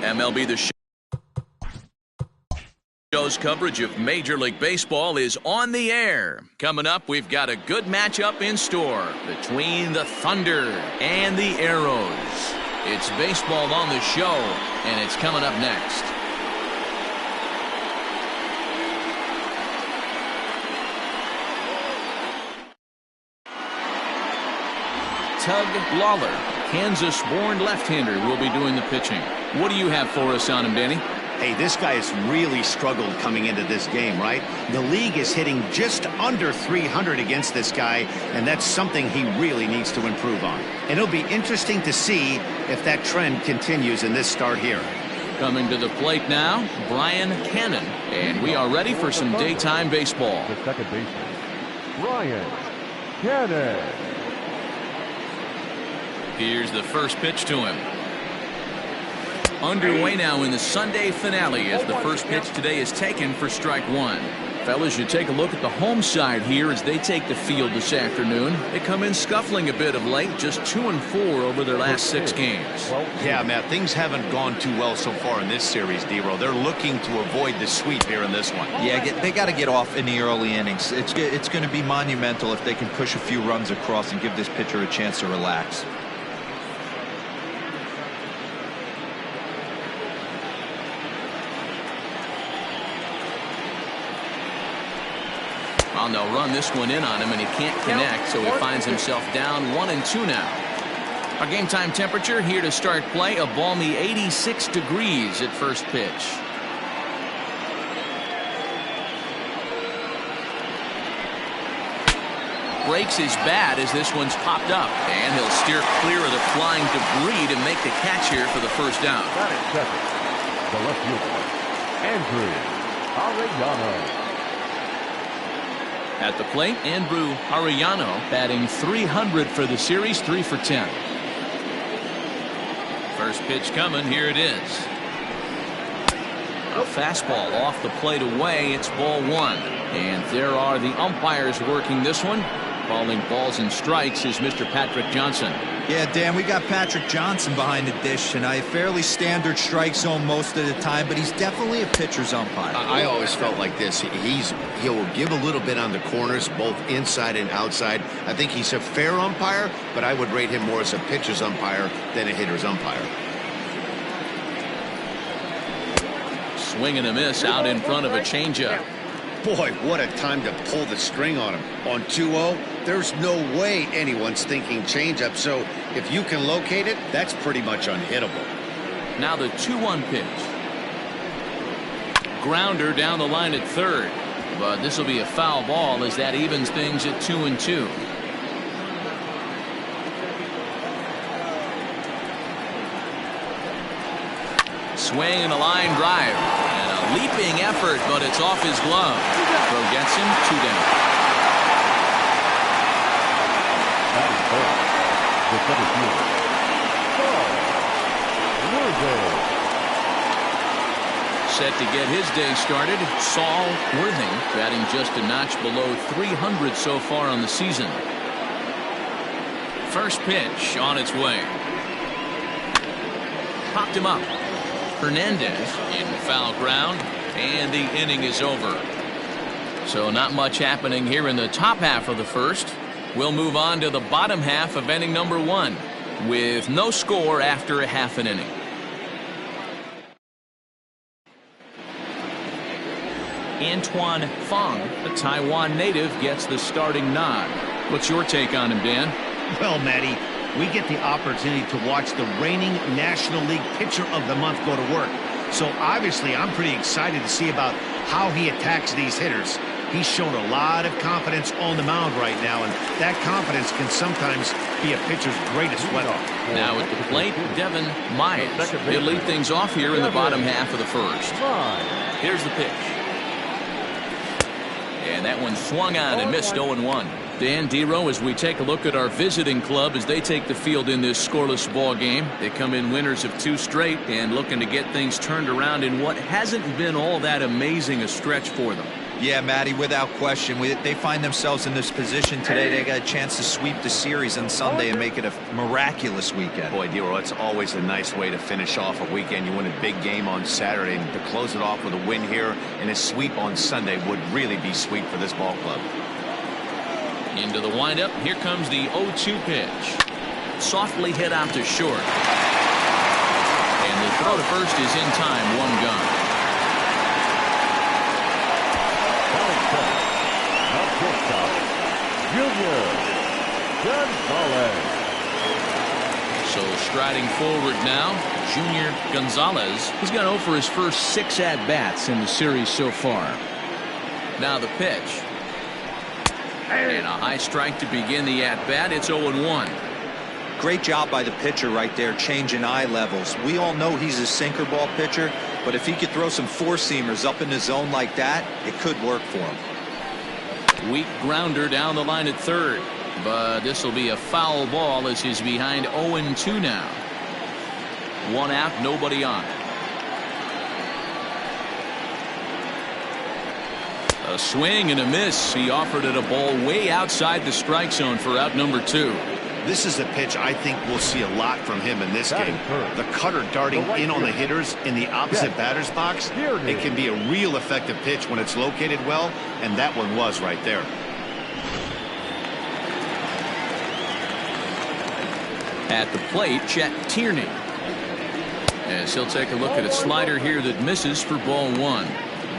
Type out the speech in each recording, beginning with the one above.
MLB The Show's coverage of Major League Baseball is on the air. Coming up, we've got a good matchup in store between the Thunder and the Arrows. It's baseball on the show, and it's coming up next. Tug Lawler, Kansas-born left-hander, will be doing the pitching. What do you have for us on him, Danny? Hey, this guy has really struggled coming into this game, right? The league is hitting just under 300 against this guy, and that's something he really needs to improve on. And it'll be interesting to see if that trend continues in this start here. Coming to the plate now, Brian Cannon, and we are ready for some daytime baseball. The second baseman, Brian Cannon. Here's the first pitch to him. Underway now in the Sunday finale as the first pitch today is taken for strike one. Fellas, you take a look at the home side here as they take the field this afternoon. They come in scuffling a bit of late, just 2-4 over their last 6 games. Yeah, Matt, things haven't gone too well so far in this series, D-Row. They're looking to avoid the sweep here in this one. Yeah, they got to get off in the early innings. It's going to be monumental if they can push a few runs across and give this pitcher a chance to relax. And they'll run this one in on him, and he can't connect, so he finds himself down 1-2 now. Our game time temperature here to start play, a balmy 86 degrees at first pitch. Breaks his bat as this one's popped up, and he'll steer clear of the flying debris to make the catch here for the first down. Got it, second. The left fielder, Andrew Arellano. At the plate, Andrew Arellano batting .300 for the series, 3 for 10. First pitch coming, here it is. A fastball off the plate away, it's ball one. And there are the umpires working this one. Calling balls and strikes is Mr. Patrick Johnson. Yeah, Dan, we got Patrick Johnson behind the dish, and a fairly standard strike zone most of the time, but he's definitely a pitcher's umpire. I always felt like this. He'll give a little bit on the corners, both inside and outside. I think he's a fair umpire, but I would rate him more as a pitcher's umpire than a hitter's umpire. Swing and a miss out in front of a changeup. Boy, what a time to pull the string on him. On 2-0, there's no way anyone's thinking changeup, so if you can locate it, that's pretty much unhittable. Now the 2-1 pitch. Grounder down the line at third, but this will be a foul ball as that evens things at 2-2. Swing and a line drive. And a leaping effort, but it's off his glove. Throw gets him, 2 down. The center fielder, Saul Worthing. Set to get his day started, Saul Worthing, batting just a notch below .300 so far on the season. First pitch on its way. Popped him up. Hernandez in foul ground, and the inning is over. So not much happening here in the top half of the first. We'll move on to the bottom half of inning number 1 with no score after a half an inning. Antoine Fong, a Taiwan native, gets the starting nod. What's your take on him, Dan? Well, Matty, we get the opportunity to watch the reigning National League Pitcher of the Month go to work. So obviously I'm pretty excited to see about how he attacks these hitters. He's shown a lot of confidence on the mound right now, and that confidence can sometimes be a pitcher's greatest weapon. Now at the plate, Devin Myers. He'll lead things off here in the bottom half of the first. Here's the pitch. And that one swung on and missed 0-1. Dan, D-Row, as we take a look at our visiting club as they take the field in this scoreless ball game. They come in winners of 2 straight and looking to get things turned around in what hasn't been all that amazing a stretch for them. Yeah, Matty, without question. They find themselves in this position today. They got a chance to sweep the series on Sunday and make it a miraculous weekend. Boy, Dero, it's always a nice way to finish off a weekend. You win a big game on Saturday, and to close it off with a win here and a sweep on Sunday would really be sweet for this ball club. Into the windup. Here comes the 0-2 pitch. Softly hit out to short. And the throw to first is in time. One gone. Junior Gonzalez. So striding forward now, Junior Gonzalez. He's gone 0 for his first 6 at-bats in the series so far. Now the pitch. And a high strike to begin the at-bat. It's 0-1. Great job by the pitcher right there, changing eye levels. We all know he's a sinker ball pitcher, but if he could throw some four-seamers up in the zone like that, it could work for him. Weak grounder down the line at third, but this will be a foul ball as he's behind 0-2 now. 1 out, nobody on. A swing and a miss. He offered it a ball way outside the strike zone for out number 2. This is a pitch I think we'll see a lot from him in this game. The cutter darting in on the hitters in the opposite batter's box. It can be a real effective pitch when it's located well, and that one was right there. At the plate, Chet Tierney. As he'll take a look at a slider here that misses for ball 1.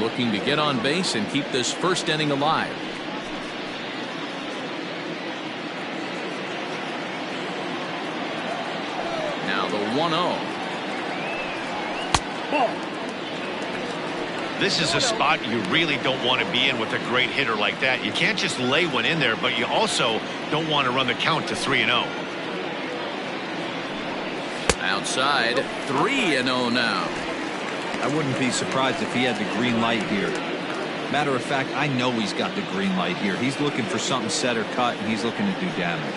Looking to get on base and keep this first inning alive. Now the 1-0. This is a spot you really don't want to be in with a great hitter like that. You can't just lay one in there, but you also don't want to run the count to 3-0. Outside, 3-0 now. I wouldn't be surprised if he had the green light here. Matter of fact, I know he's got the green light here. He's looking for something set or cut, and he's looking to do damage.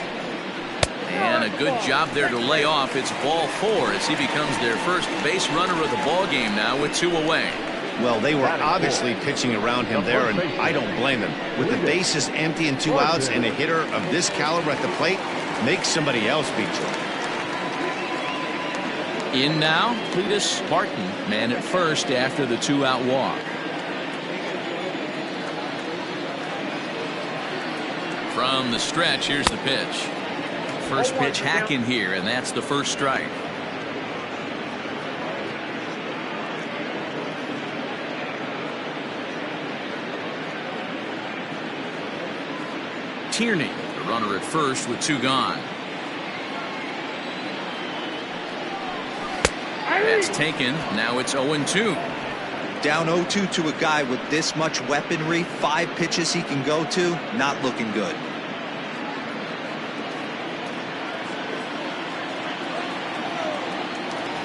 And a good job there to lay off. It's ball 4 as he becomes their first base runner of the ball game now with 2 away. Well, they were obviously pitching around him there, and I don't blame them. With the bases empty and 2 outs, and a hitter of this caliber at the plate, make somebody else beat you. In now, Cletus Barton, man at first after the 2-out walk. From the stretch, here's the pitch. First pitch hacking here, and that's the first strike. Tierney, the runner at first with 2 gone. That's taken. Now it's 0-2. Down 0-2 to a guy with this much weaponry, 5 pitches he can go to, not looking good.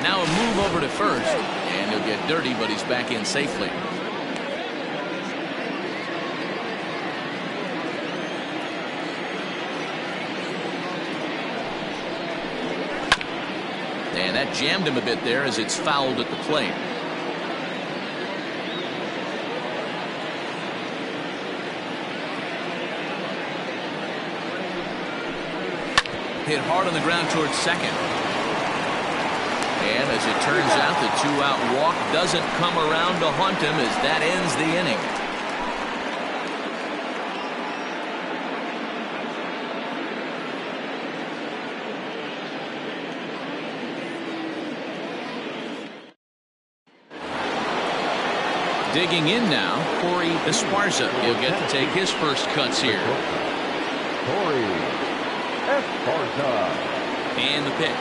Now a move over to first, and he'll get dirty, but he's back in safely. And that jammed him a bit there as it's fouled at the plate. Hit hard on the ground towards second. And as it turns out, the 2-out walk doesn't come around to haunt him as that ends the inning. Digging in now, Corey Esparza. He'll get to take his first cuts here. Corey Esparza. And the pitch.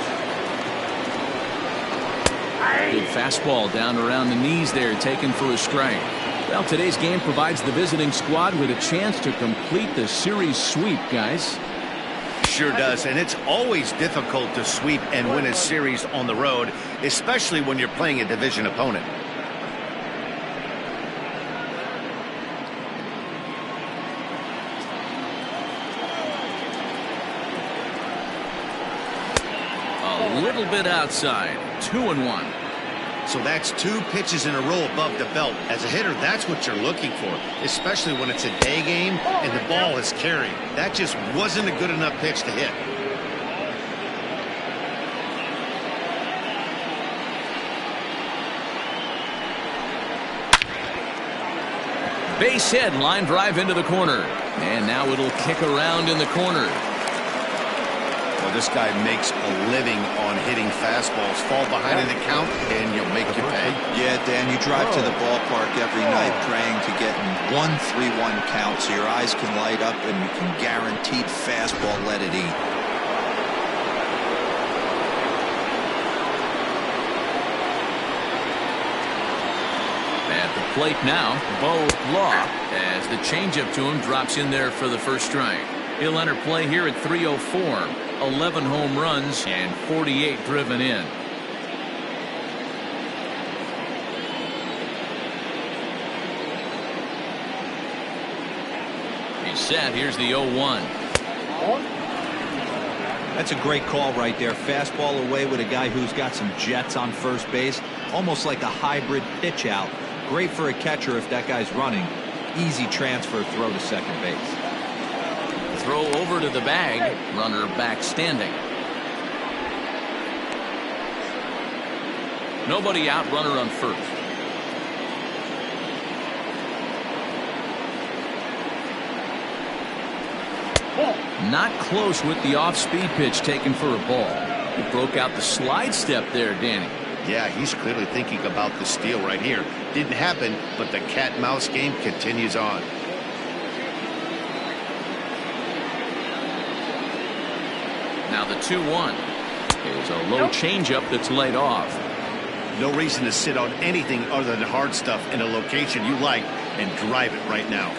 Good fastball down around the knees there, taken for a strike. Well, today's game provides the visiting squad with a chance to complete the series sweep, guys. Sure does, and it's always difficult to sweep and win a series on the road, especially when you're playing a division opponent. A little bit outside. 2-1. So that's 2 pitches in a row above the belt. As a hitter, that's what you're looking for, especially when it's a day game and the ball is carried. That just wasn't a good enough pitch to hit. Base hit, line drive into the corner. And now it'll kick around in the corner. Well, this guy makes a living on hitting fastballs. Fall behind in the count, and you'll make you pay. Yeah, Dan, you drive to the ballpark every night praying to get in 1-3-1 count so your eyes can light up and you can guaranteed fastball let it eat. At the plate now, Bo Law, as the changeup to him drops in there for the first strike. He'll enter play here at 304. 11 home runs and 48 driven in. He's set. Here's the 0-1. That's a great call right there. Fastball away with a guy who's got some jets on first base. Almost like a hybrid pitch out. Great for a catcher if that guy's running. Easy transfer throw to second base. Throw over to the bag. Runner back standing. Nobody out. Runner on first. Not close with the off-speed pitch taken for a ball. He broke out the slide step there, Danny. Yeah, he's clearly thinking about the steal right here. Didn't happen, but the cat-mouse game continues on. Now the 2-1 is a low changeup that's laid off. No reason to sit on anything other than hard stuff in a location you like and drive it right now.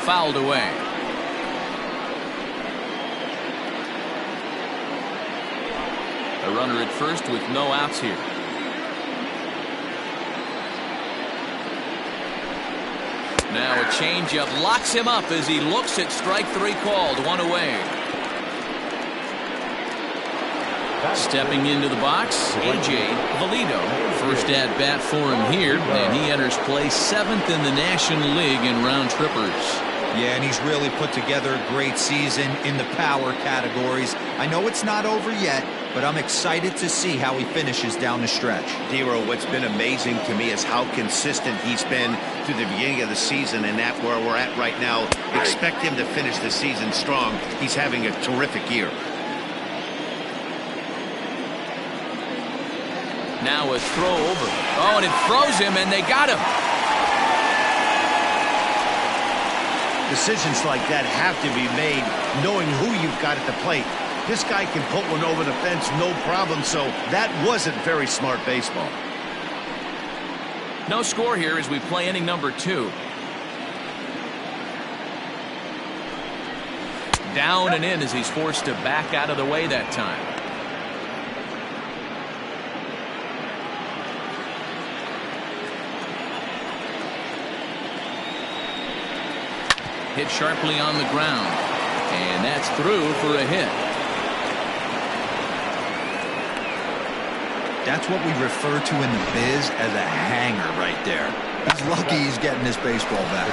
Fouled away. A runner at first with no outs here. Now a changeup locks him up as he looks at strike 3 called. 1 away. Stepping into the box, A.J. Valido. First at bat for him here, and he enters play 7th in the National League in round trippers. Yeah, and he's really put together a great season in the power categories. I know it's not over yet, but I'm excited to see how he finishes down the stretch. Dero, what's been amazing to me is how consistent he's been through the beginning of the season, and that's where we're at right now. Expect him to finish the season strong. He's having a terrific year. Now a throw over. Oh, and it throws him, and they got him. Decisions like that have to be made knowing who you've got at the plate. This guy can put one over the fence, no problem, so that wasn't very smart baseball. No score here as we play inning number 2. Down and in as he's forced to back out of the way that time. Hit sharply on the ground, and that's through for a hit. That's what we refer to in the biz as a hanger right there. He's lucky he's getting this baseball back.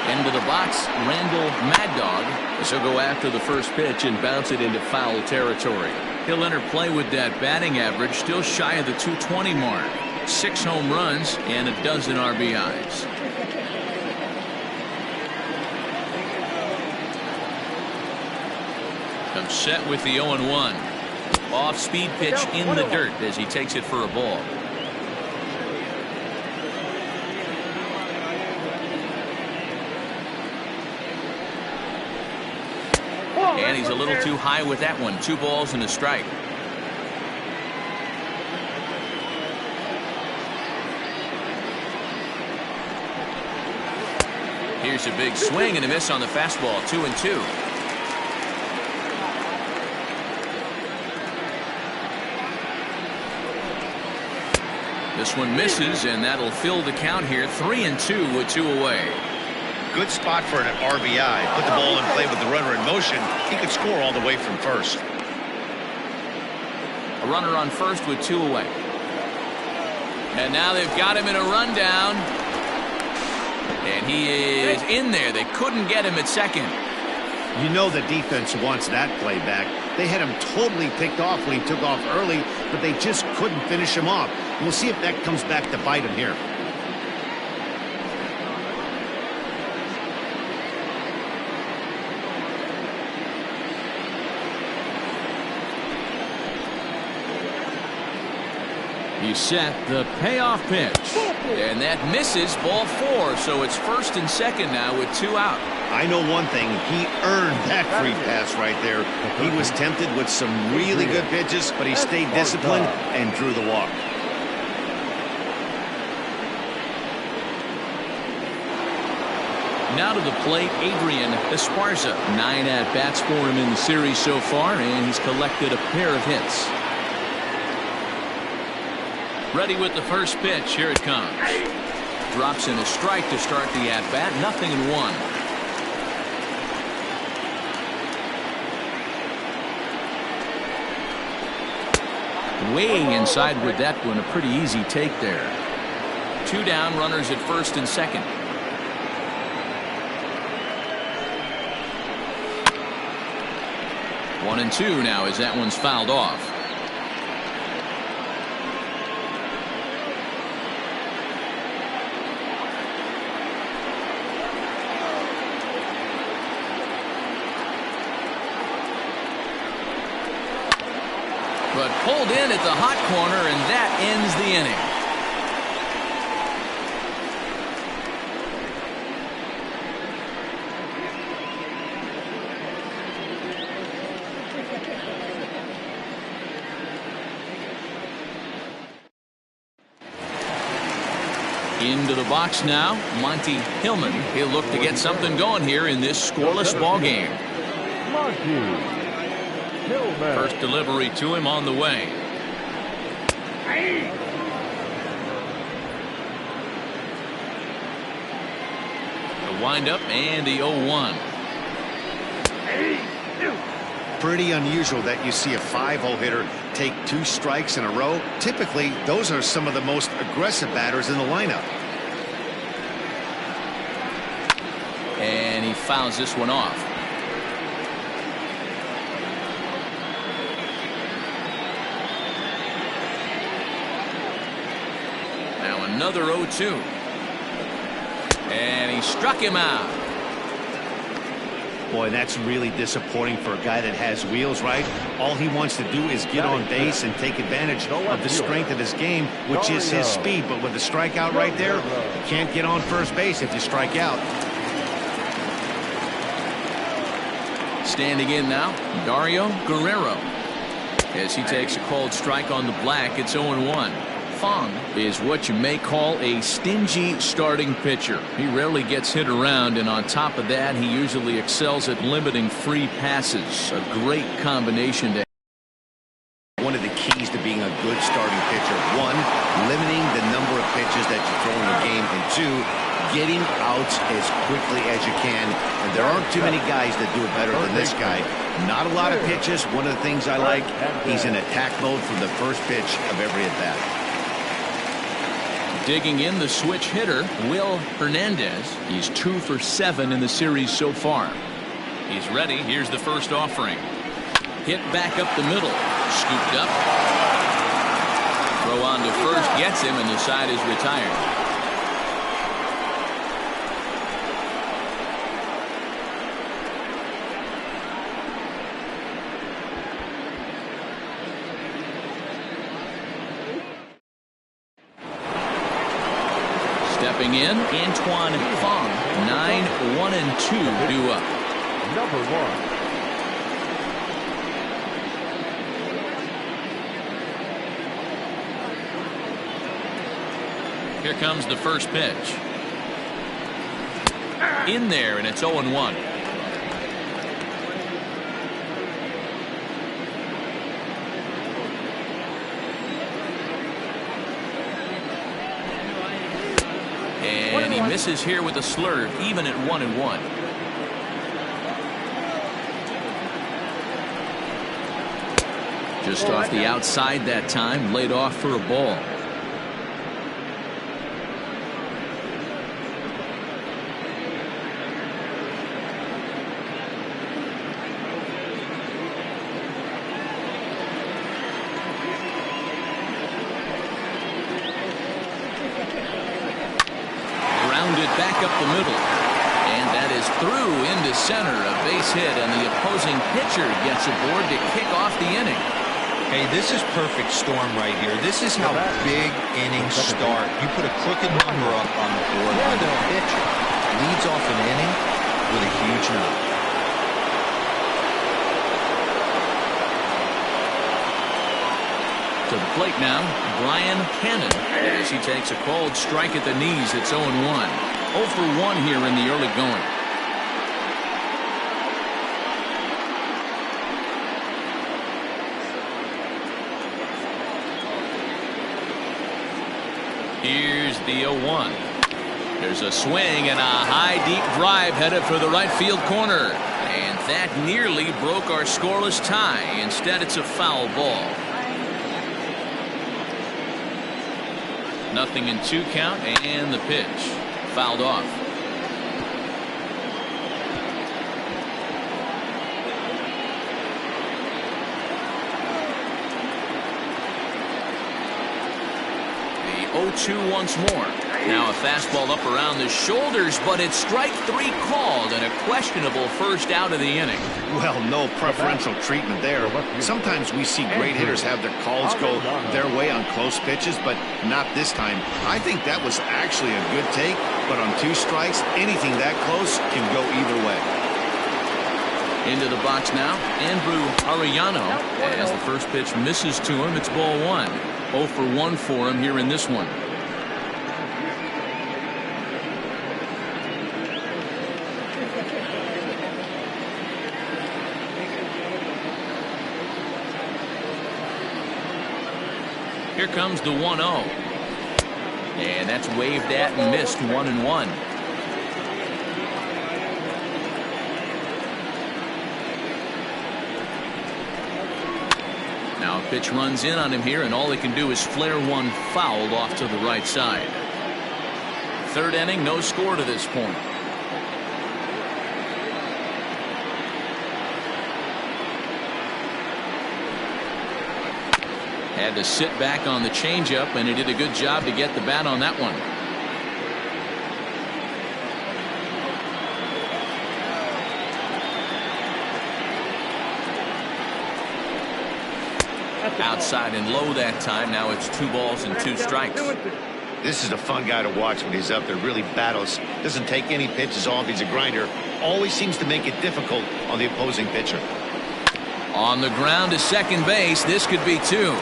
Into the box, Randall Mad Dog. He'll go after the first pitch and bounce it into foul territory. He'll enter play with that batting average still shy of the 220 mark. 6 home runs and a dozen RBIs. Comes set with the 0-1. Off-speed pitch in the dirt as he takes it for a ball. And he's a little too high with that one. 2 balls and a strike. Here's a big swing and a miss on the fastball. 2-2. This one misses, and that'll fill the count here. 3-2 with 2 away. Good spot for an RBI. Put the ball in play with the runner in motion. He could score all the way from first. A runner on first with 2 away. And now they've got him in a rundown. And he is in there. They couldn't get him at second. You know the defense wants that play back. They had him totally picked off when he took off early, but they just couldn't finish him off. We'll see if that comes back to bite him here. He's set the payoff pitch. And that misses, ball 4. So it's first and second now with 2 out. I know one thing. He earned that free pass right there. He was tempted with some really good pitches, but he stayed disciplined and drew the walk. Now to the plate, Adrian Esparza. 9 at-bats for him in the series so far, and he's collected a pair of hits. Ready with the first pitch. Here it comes. Drops in a strike to start the at-bat. 0-1. Way inside with that one. A pretty easy take there. 2 down, runners at first and second. One and 2 now as that one's fouled off. But pulled in at the hot corner, and that ends the inning. Into the box now, Monty Hillman. He'll look to get something going here in this scoreless ball game. First delivery to him on the way. The windup and the 0-1. Pretty unusual that you see a 5-0 hitter take 2 strikes in a row. Typically, those are some of the most aggressive batters in the lineup. And he fouls this one off. Now another 0-2. And he struck him out. Boy, that's really disappointing for a guy that has wheels, right? All he wants to do is get on base and take advantage of the strength of his game, which is his speed. But with a strikeout right there, you can't get on first base if you strike out. Standing in now, Dario Guerrero. As he takes a cold strike on the black, it's 0-1. Fong is what you may call a stingy starting pitcher. He rarely gets hit around, and on top of that, he usually excels at limiting free passes. A great combination to one of the keys to being a good starting pitcher. 1, limiting the number of pitches that you throw in a game, and 2, getting outs as quickly as you can. And there aren't too many guys that do it better than this guy. Not a lot of pitches. One of the things I like, he's in attack mode from the first pitch of every at-bat. digging in the switch hitter, Will Hernandez. He's 2 for 7 in the series so far. He's ready. Here's the first offering. Hit back up the middle. Scooped up. Throw on to first gets him, and the side is retired. Stepping in, Antoine Fong. 9-1-2 due up. Number 1. Here comes the first pitch. In there, and it's 0-1. he misses here with a slurve, even at 1-1. Just off the outside that time, laid off for a ball. Grounded back up the middle. And that is through into center, a base hit, and the opposing pitcher gets aboard to kick off the inning. Hey, this is perfect storm right here. This is how big innings start. You put a crooked number up on the board when the pitcher leads off an inning with a huge knock. To the plate now, Brian Cannon, as he takes a cold strike at the knees. It's 0-1. 0 for 1 here in the early going. Here's the 0-1. There's a swing and a high deep drive headed for the right field corner. And that nearly broke our scoreless tie. Instead, it's a foul ball. 0-2 count, and the pitch fouled off. The 0-2 once more. Now a fastball up around the shoulders, but it's strike 3 called and a questionable first out of the inning. Well, no preferential treatment there. Sometimes we see great hitters have their calls go their way on close pitches, but not this time. I think that was actually a good take, but on 2 strikes, anything that close can go either way. Into the box now, Andrew Arellano. As the first pitch misses to him, it's ball 1. 0 for 1 for him here in this one. Here comes the 1-0. And that's waved at and missed. 1-1. Now a pitch runs in on him here, and all he can do is flare one foul off to the right side. 3rd inning, no score to this point. Had to sit back on the changeup, and he did a good job to get the bat on that one. Outside and low that time. Now it's 2 balls and 2 strikes. This is a fun guy to watch when he's up there. Really battles. Doesn't take any pitches off. He's a grinder. Always seems to make it difficult on the opposing pitcher. On the ground to second base. This could be 2.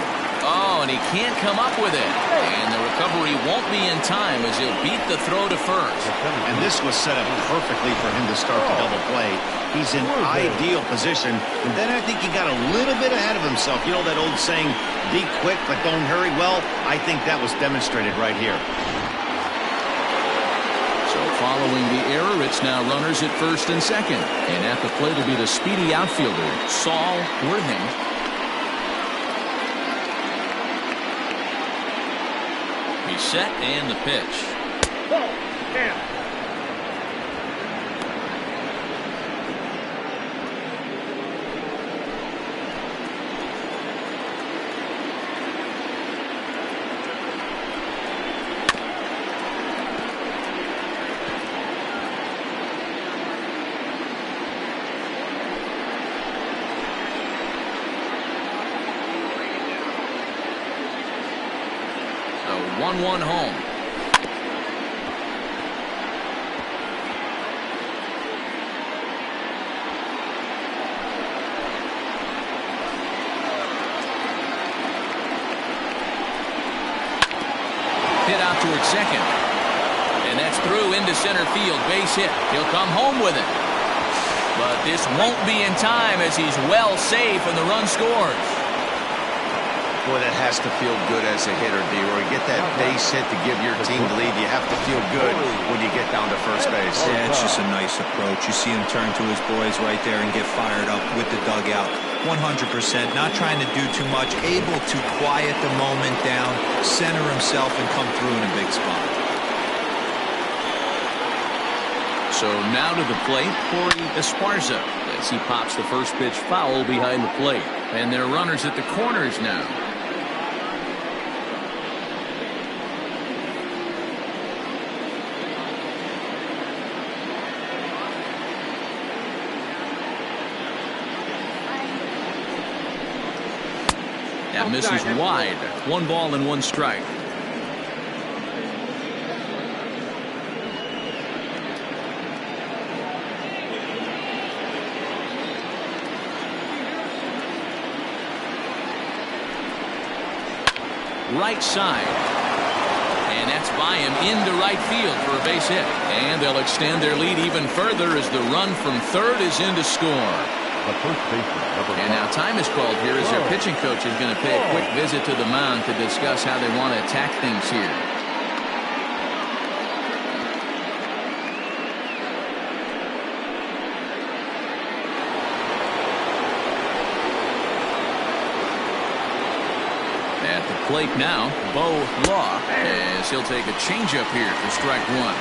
Oh, and he can't come up with it. And the recovery won't be in time as he'll beat the throw to first. And this was set up perfectly for him to start the double play. He's in ideal position. And then I think he got a little bit ahead of himself. You know that old saying, be quick but don't hurry? Well, I think that was demonstrated right here. So following the error, it's now runners at first and second. And at the plate will be the speedy outfielder, Saul Worthing. He's set, and the pitch. So 1-1 home. Hit out towards second. And that's through into center field. Base hit. He'll come home with it. But this won't be in time as he's well safe and the run scores. Boy, that has to feel good as a hitter, D-Roy. Get that base hit to give your team the lead. You have to feel good when you get down to first base. Yeah, it's just a nice approach. You see him turn to his boys right there and get fired up with the dugout. 100%, not trying to do too much, able to quiet the moment down, center himself, and come through in a big spot. So now to the plate, Corey Esparza, as he pops the first pitch foul behind the plate. And they're runners at the corners now. That misses wide. 1 ball and 1 strike. Right side. And that's by him into right field for a base hit. And they'll extend their lead even further as the run from third is in to score. And now time is called here as their pitching coach is going to pay a quick visit to the mound to discuss how they want to attack things here. At the plate now, Bo Law, as he'll take a changeup here for strike 1.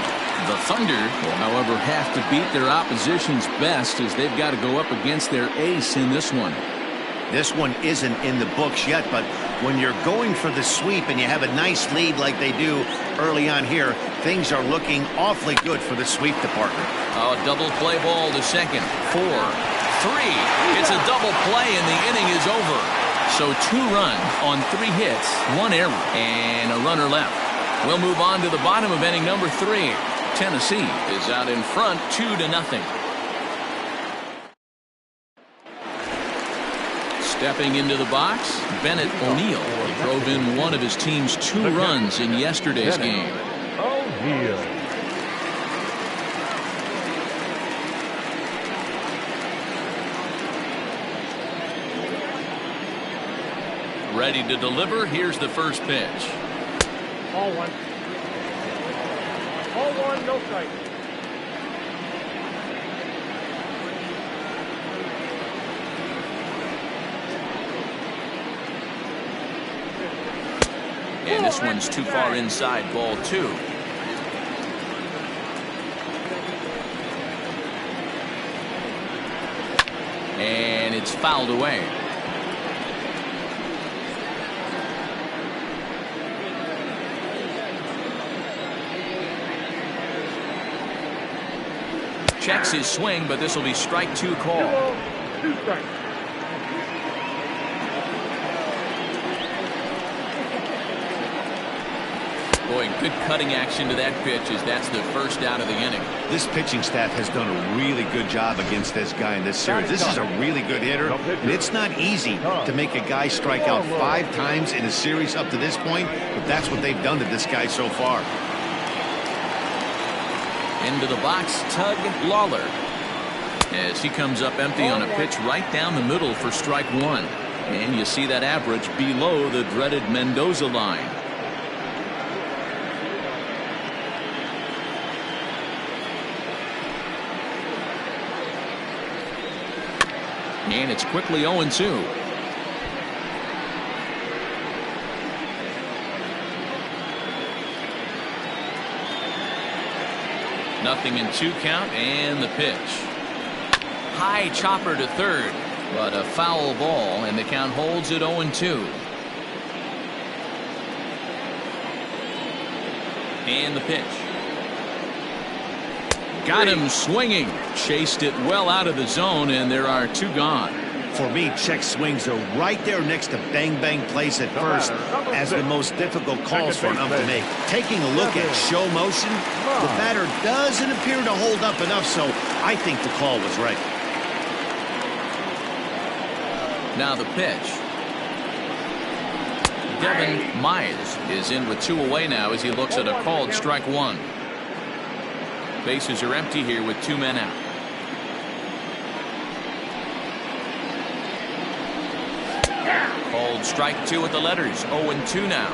The Thunder will, however, have to beat their opposition's best as they've got to go up against their ace in this one. This one isn't in the books yet, but when you're going for the sweep and you have a nice lead like they do early on here, things are looking awfully good for the sweep department. Oh, double play ball to second. 4, 3. It's a double play and the inning is over. So 2 runs on 3 hits, 1 error, and a runner left. We'll move on to the bottom of inning number 3. Tennessee is out in front 2-0. Stepping into the box, Bennett O'Neill. He drove in one of his team's 2 runs in yesterday's game. Ready to deliver. Here's the first pitch. Ball 1. Ball 1, no strike. And this one's too far inside, ball 2. And it's fouled away. Checks his swing, but this will be strike 2 call. 2 strikes. Boy, good cutting action to that pitch as that's the first out of the inning. This pitching staff has done a really good job against this guy in this series. This is a really good hitter, and it's not easy to make a guy strike out 5 times in a series up to this point, but that's what they've done to this guy so far. Into the box, Tug Lawler, as he comes up empty on a pitch right down the middle for strike 1. And you see that average below the dreaded Mendoza line. And it's quickly 0-2. Nothing in 2 count, and the pitch. High chopper to third, but a foul ball, and the count holds at 0-2. And the pitch. Got him swinging. Chased it well out of the zone, and there are 2 gone. For me, check swings are right there next to bang-bang plays at first as the most difficult calls for an ump to make. Taking a look at show motion, the batter doesn't appear to hold up enough, so I think the call was right. Now the pitch. Devin Mize is in with 2 away now as he looks at a called strike 1. Bases are empty here with 2 men out. Called Cold strike 2 with the letters. 0-2 now.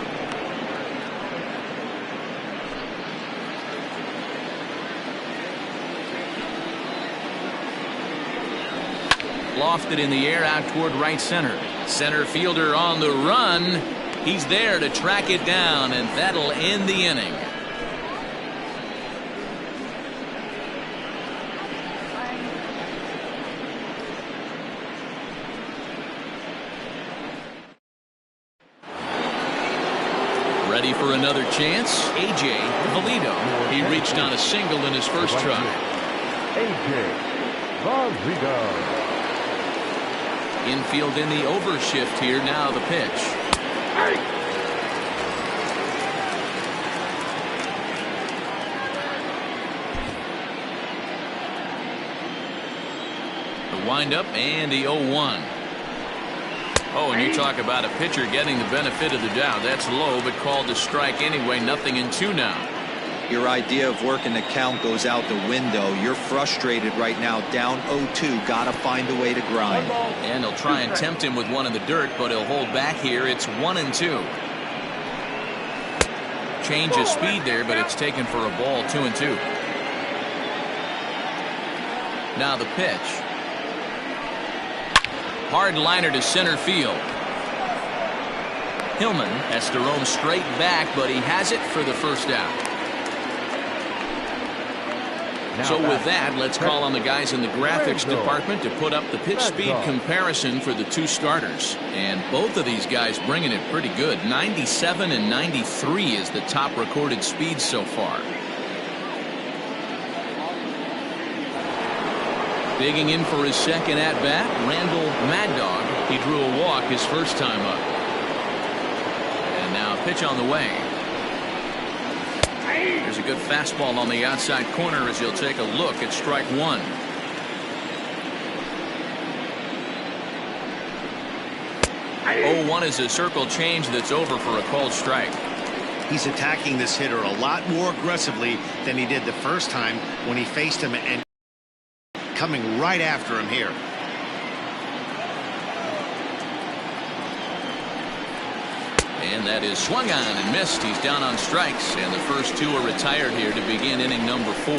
Lofted in the air out toward right center. Center fielder on the run. He's there to track it down, and that'll end the inning. Ready for another chance? A.J. Valido. He reached on a single in his first try. A.J. Valido. Infield in the overshift here. Now the pitch. The windup and the 0-1. Oh, and you talk about a pitcher getting the benefit of the doubt. That's low, but called to strike anyway. 0-2 now. Your idea of working the count goes out the window. You're frustrated right now, down 0-2. Got to find a way to grind. And he'll try and tempt him with one in the dirt, but he'll hold back here. It's 1-2. Change of speed there, but it's taken for a ball. 2-2. Now the pitch. Hard liner to center field. Hillman has to roam straight back, but he has it for the first out. So with that, let's call on the guys in the graphics department to put up the pitch speed comparison for the two starters. And both of these guys bringing it pretty good. 97 and 93 is the top recorded speed so far. Digging in for his second at-bat, Randall Mad Dog. He drew a walk his first time up. And now a pitch on the way. There's a good fastball on the outside corner as he'll take a look at strike 1. Oh, 1 is a circle change that's over for a called strike. He's attacking this hitter a lot more aggressively than he did the first time when he faced him, and coming right after him here. And that is swung on and missed. He's down on strikes, and the first two are retired here to begin inning number 4.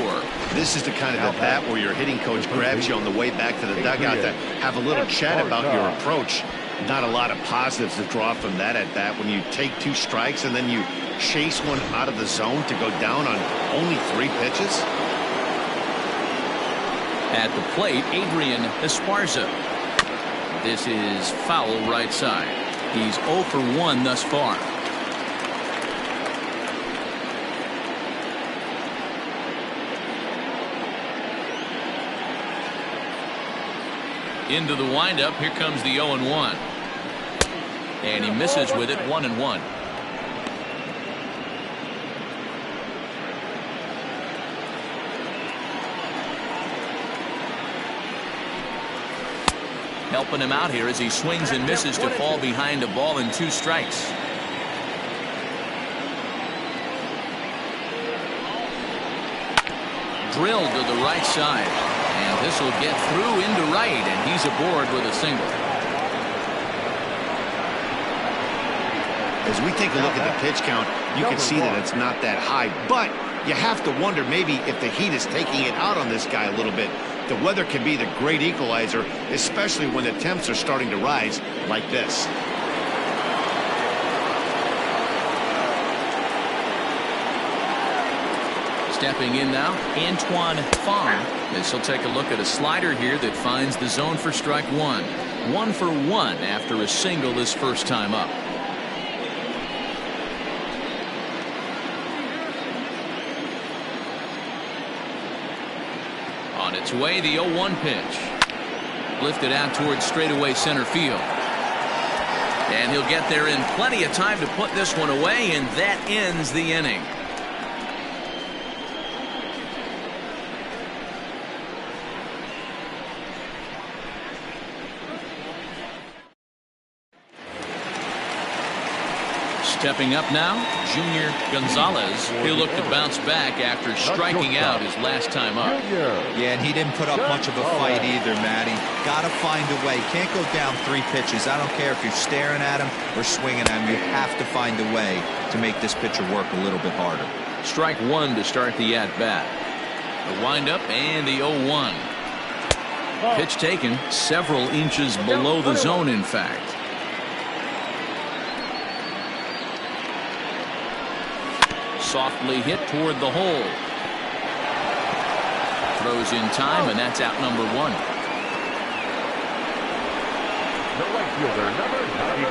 This is the kind of at bat where your hitting coach grabs you on the way back to the dugout to have a little chat about your approach. Not a lot of positives to draw from that at bat when you take 2 strikes and then you chase one out of the zone to go down on only 3 pitches. At the plate, Adrian Esparza. This is foul right side. He's 0 for 1 thus far. Into the windup. Here comes the 0-1. And he misses with it. 1-1. Helping him out here as he swings and misses to fall behind a ball and 2 strikes. Drilled to the right side, and this will get through into right, and he's aboard with a single. As we take a look at the pitch count, you can see that it's not that high, but you have to wonder maybe if the heat is taking it out on this guy a little bit. The weather can be the great equalizer, especially when the temps are starting to rise like this. Stepping in now, Antoine Fong. This will take a look at a slider here that finds the zone for strike 1. 1 for 1 after a single his first time up. On its way, the 0-1 pitch. Lifted out towards straightaway center field. And he'll get there in plenty of time to put this one away, and that ends the inning. Stepping up now, Junior Gonzalez. He'll look to bounce back after striking out his last time up. Yeah, and he didn't put up much of a fight either, Matty. Got to find a way. Can't go down 3 pitches. I don't care if you're staring at him or swinging at him. You have to find a way to make this pitcher work a little bit harder. Strike 1 to start the at-bat. The windup and the 0-1. Pitch taken several inches below the zone, in fact. Softly hit toward the hole. Throws in time, and that's out number 1. The right fielder, number 99,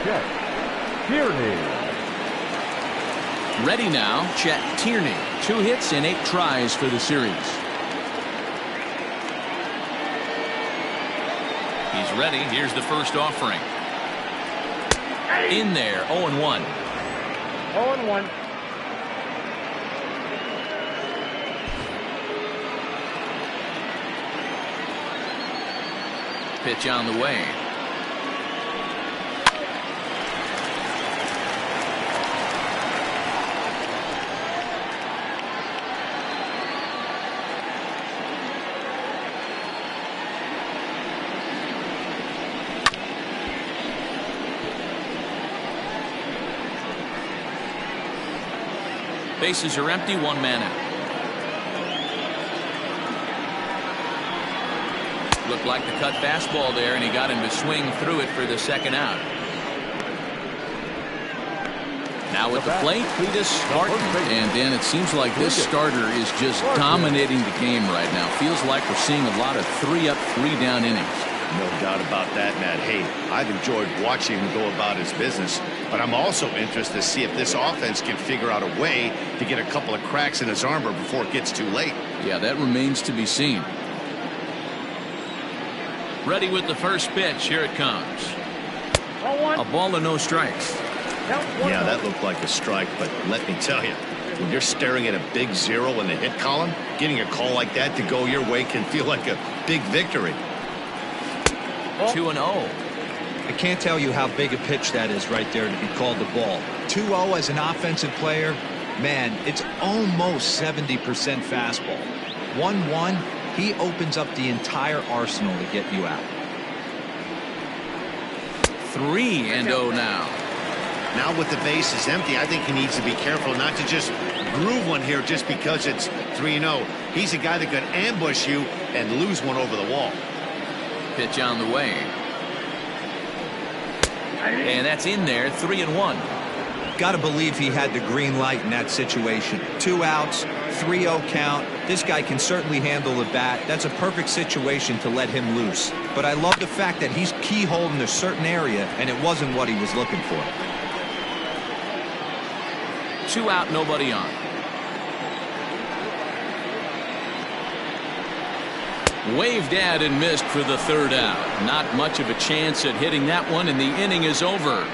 Chet Tierney. Ready now, Chet Tierney. 2 hits in 8 tries for the series. He's ready. Here's the first offering. In there, 0-1. 0-1. Pitch on the way. Bases are empty, 1 man out. Looked like the cut fastball there, and he got him to swing through it for the second out. Now at the plate, Cletus Martin. And Dan, it seems like this starter is just dominating the game right now. Feels like we're seeing a lot of 3-up, 3-down innings. No doubt about that, Matt. Hey, I've enjoyed watching him go about his business, but I'm also interested to see if this offense can figure out a way to get a couple of cracks in his armor before it gets too late. Yeah, that remains to be seen. Ready with the first pitch. Here it comes. A ball and no strikes. Yeah, that looked like a strike, but let me tell you, when you're staring at a big 0 in the hit column, getting a call like that to go your way can feel like a big victory. 2-0. I can't tell you how big a pitch that is right there to be called the ball. 2-0 as an offensive player, man, it's almost 70% fastball. 1-1, he opens up the entire arsenal to get you out. 3-0 now. Now with the bases empty, I think he needs to be careful not to just groove one here just because it's 3-0. He's a guy that could ambush you and lose one over the wall. Pitch on the way. And that's in there, 3-1. Got to believe he had the green light in that situation. 2 outs, 3-0 count. This guy can certainly handle the bat. That's a perfect situation to let him loose. But I love the fact that he's keyholed in a certain area, and it wasn't what he was looking for. 2 out, nobody on. Waved at and missed for the 3rd out. Not much of a chance at hitting that one, and the inning is over.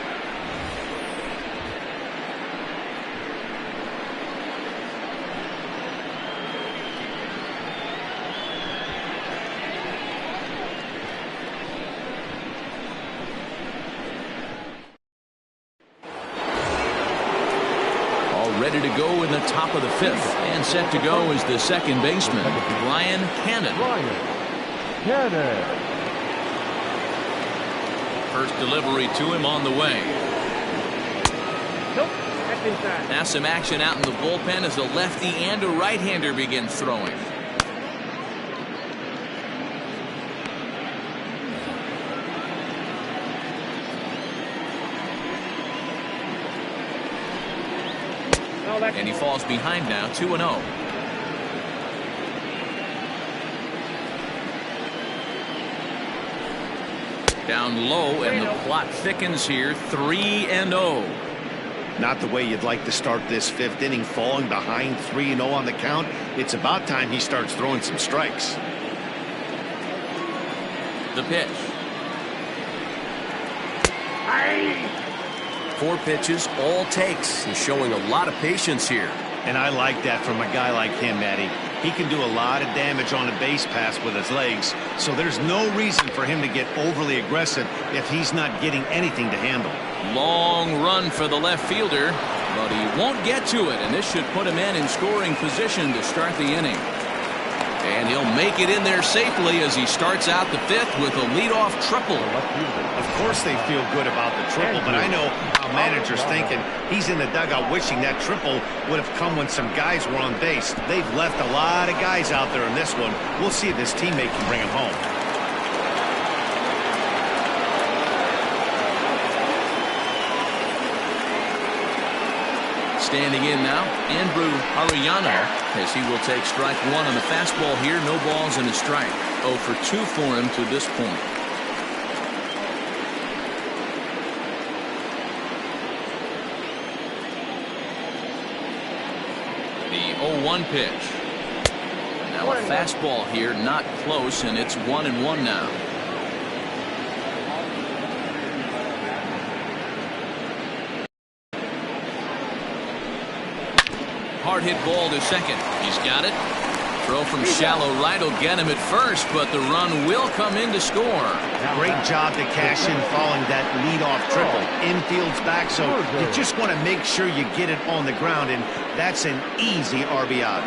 All ready to go in the top of the 5th, and set to go is the second baseman, Ryan Cannon. First delivery to him on the way. Nope, that's inside. Now some action out in the bullpen as a lefty and a right-hander begin throwing. And he falls behind now, 2-0. Down low, and the plot thickens here, 3-0. Not the way you'd like to start this 5th inning, falling behind 3-0 on the count. It's about time he starts throwing some strikes. The pitch. 4 pitches, all takes. He's showing a lot of patience here. And I like that from a guy like him, Matty. He can do a lot of damage on a base pass with his legs, so there's no reason for him to get overly aggressive if he's not getting anything to handle. Long run for the left fielder, but he won't get to it, and this should put him in scoring position to start the inning. And he'll make it in there safely as he starts out the fifth with a leadoff triple. Of course they feel good about the triple, but I know how manager's thinking. He's in the dugout wishing that triple would have come when some guys were on base. They've left a lot of guys out there in this one. We'll see if his teammate can bring him home. Standing in now, Andrew Arellano, as he will take strike one on the fastball here. No balls and a strike. 0 for 2 for him to this point. The 0-1 pitch. Now a fastball here, not close, and it's 1-1 now. Hard hit ball to second. He's got it. Throw from shallow right will get him at first, but the run will come in to score. Great job to cash in following that leadoff triple. Infield's back, so you just want to make sure you get it on the ground, and that's an easy RBI.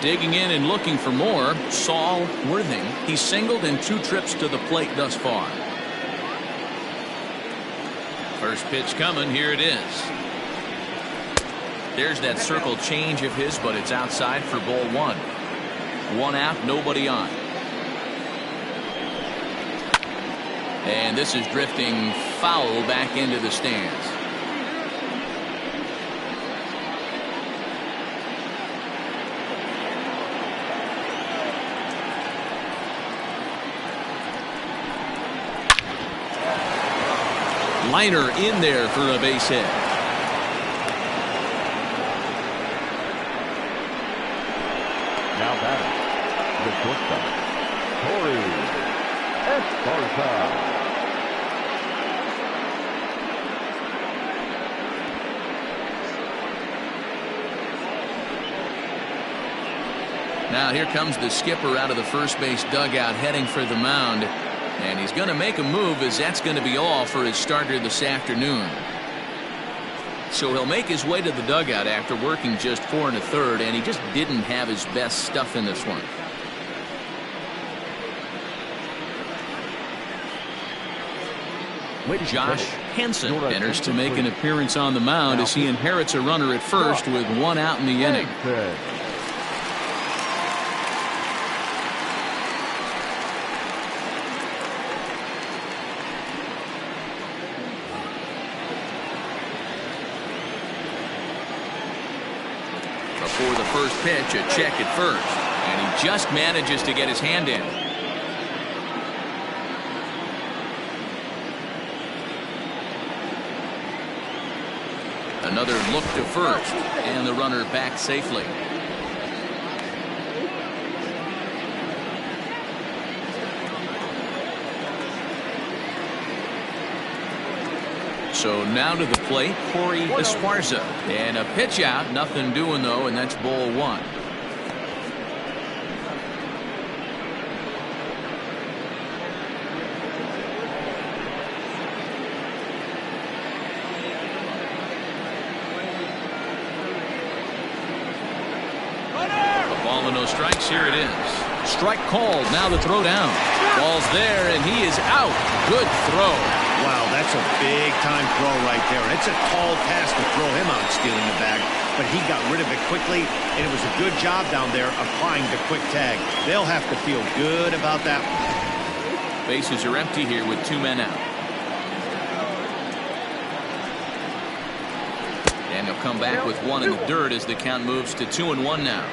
Digging in and looking for more, Saul Worthing. He's singled in 2 trips to the plate thus far. First pitch coming. Here it is. There's that circle change of his, but it's outside for ball 1. 1 out, nobody on. And this is drifting foul back into the stands. Liner in there for a base hit. Now batting, the shortstop, Torey Esparza. Now here comes the skipper out of the first base dugout heading for the mound, and he's going to make a move, as that's going to be all for his starter this afternoon. So he'll make his way to the dugout after working just 4 1/3, and he just didn't have his best stuff in this one. Josh Hansen enters to make an appearance on the mound as he inherits a runner at first with 1 out in the inning. Before the first pitch, a check at first, and he just manages to get his hand in. Another look to first, and the runner back safely. So now to the plate, Corey Esparza. And a pitch out, nothing doing though, and that's ball 1. A ball and no strikes, here it is. Strike called, now the throw down. Ball's there, and he is out. Good throw. Wow, that's a big-time throw right there. And it's a tall task to throw him out stealing the bag, but he got rid of it quickly, and it was a good job down there applying the quick tag. They'll have to feel good about that one. Bases are empty here with 2 men out. And he'll come back with 1 in the dirt as the count moves to 2-1 now.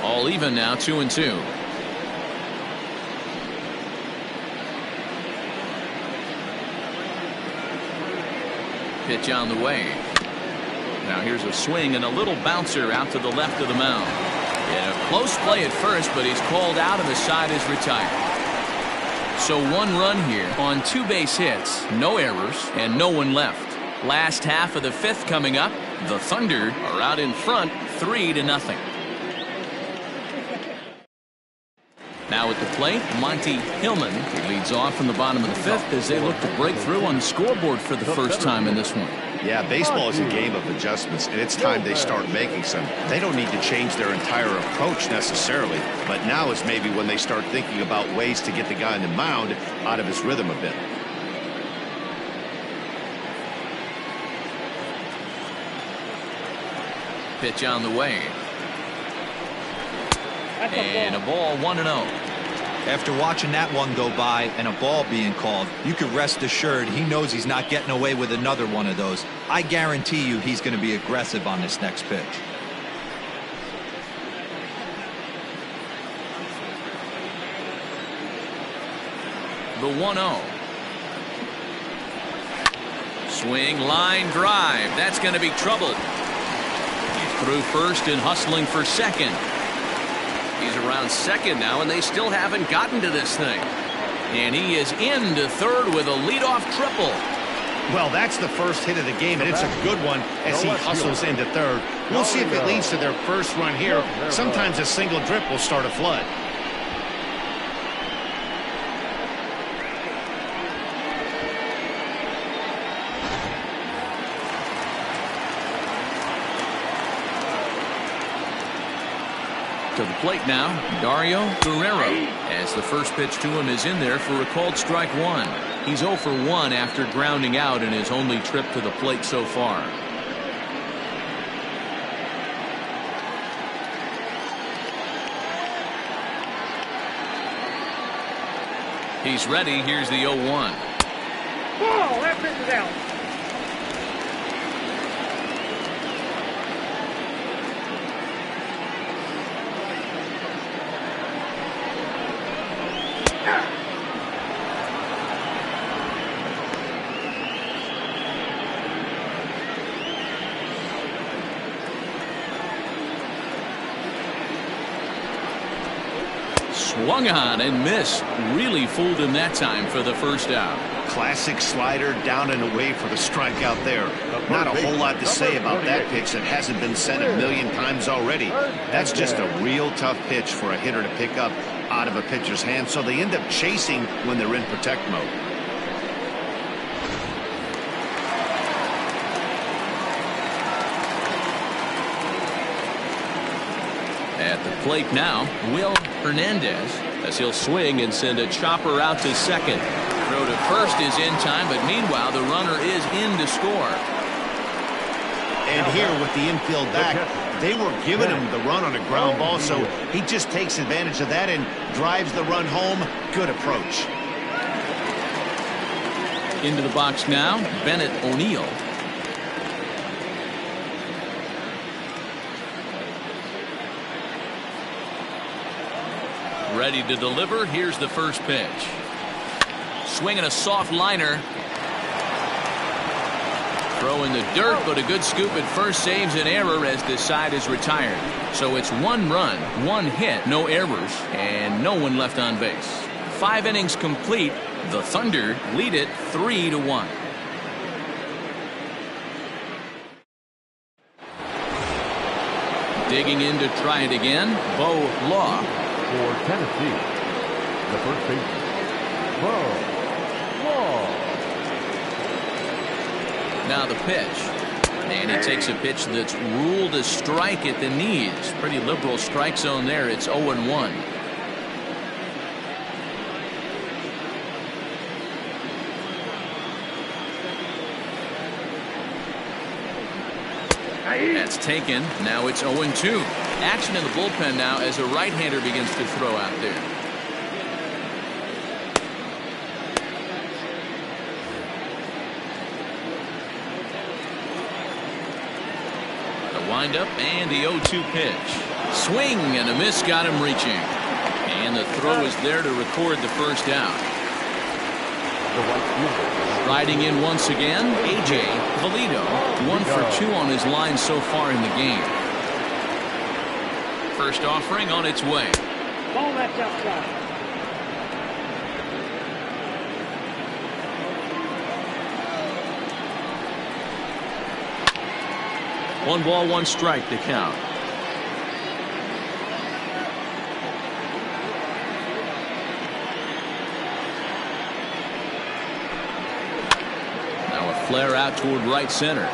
All even now, 2-2. Pitch on the way. Now here's a swing and a little bouncer out to the left of the mound. And a close play at first, but he's called out and the side is retired. So 1 run here on 2 base hits, no errors, and no one left. Last half of the 5th coming up. The Thunder are out in front 3-0. Now at the plate, Monty Hillman. He leads off from the bottom of the 5th as they look to break through on the scoreboard for the first time in this one. Yeah, baseball is a game of adjustments, and it's time they start making some. They don't need to change their entire approach necessarily, but now is maybe when they start thinking about ways to get the guy on the mound out of his rhythm a bit. Pitch on the way. And a ball, 1-0. After watching that one go by and a ball being called, you can rest assured he knows he's not getting away with another one of those. I guarantee you he's going to be aggressive on this next pitch. The 1-0. Swing, line, drive. That's going to be trouble. He's through first and hustling for second. He's around second now, and they still haven't gotten to this thing. And he is into third with a leadoff triple. Well, that's the first hit of the game, and it's a good one as he hustles into third. We'll see if it leads to their first run here. Sometimes a single drip will start a flood. To the plate now, Dario Guerrero, as the first pitch to him is in there for a called strike 1. He's 0 for 1 after grounding out in his only trip to the plate so far. He's ready. Here's the 0-1. Ball, that pitch is out. Swung on and missed. Really fooled him that time for the first out. Classic slider down and away for the strikeout there. Not a whole lot to say about that pitch that hasn't been said a million times already. That's just a real tough pitch for a hitter to pick up out of a pitcher's hand, so they end up chasing when they're in protect mode. At the plate now, Will Hernandez, as he'll swing and send a chopper out to second. Throw to first is in time, but meanwhile the runner is in to score. And here with the infield back, they were giving him the run on a ground ball, so he just takes advantage of that and drives the run home. Good approach. Into the box now, Bennett O'Neill. Ready to deliver. Here's the first pitch. Swinging a soft liner. Throw in the dirt, but a good scoop at first saves an error as the side is retired. So it's 1 run, 1 hit, no errors, and no one left on base. 5 innings complete. The Thunder lead it 3-1. Digging in to try it again, Bo Law. For Tennessee, the first baseman, Bo Law. Now the pitch. And he takes a pitch that's ruled a strike at the knees. Pretty liberal strike zone there. It's 0-1. That's taken. Now it's 0-2. Action in the bullpen now as a right-hander begins to throw out there. The windup and the 0-2 pitch. Swing and a miss got him reaching. And the throw is there to record the first out. Riding in once again, A.J. Pulido. 1 for 2 on his line so far in the game. First offering on its way. Ball, that's outside. 1 ball, 1 strike to count. Now a flare out toward right center.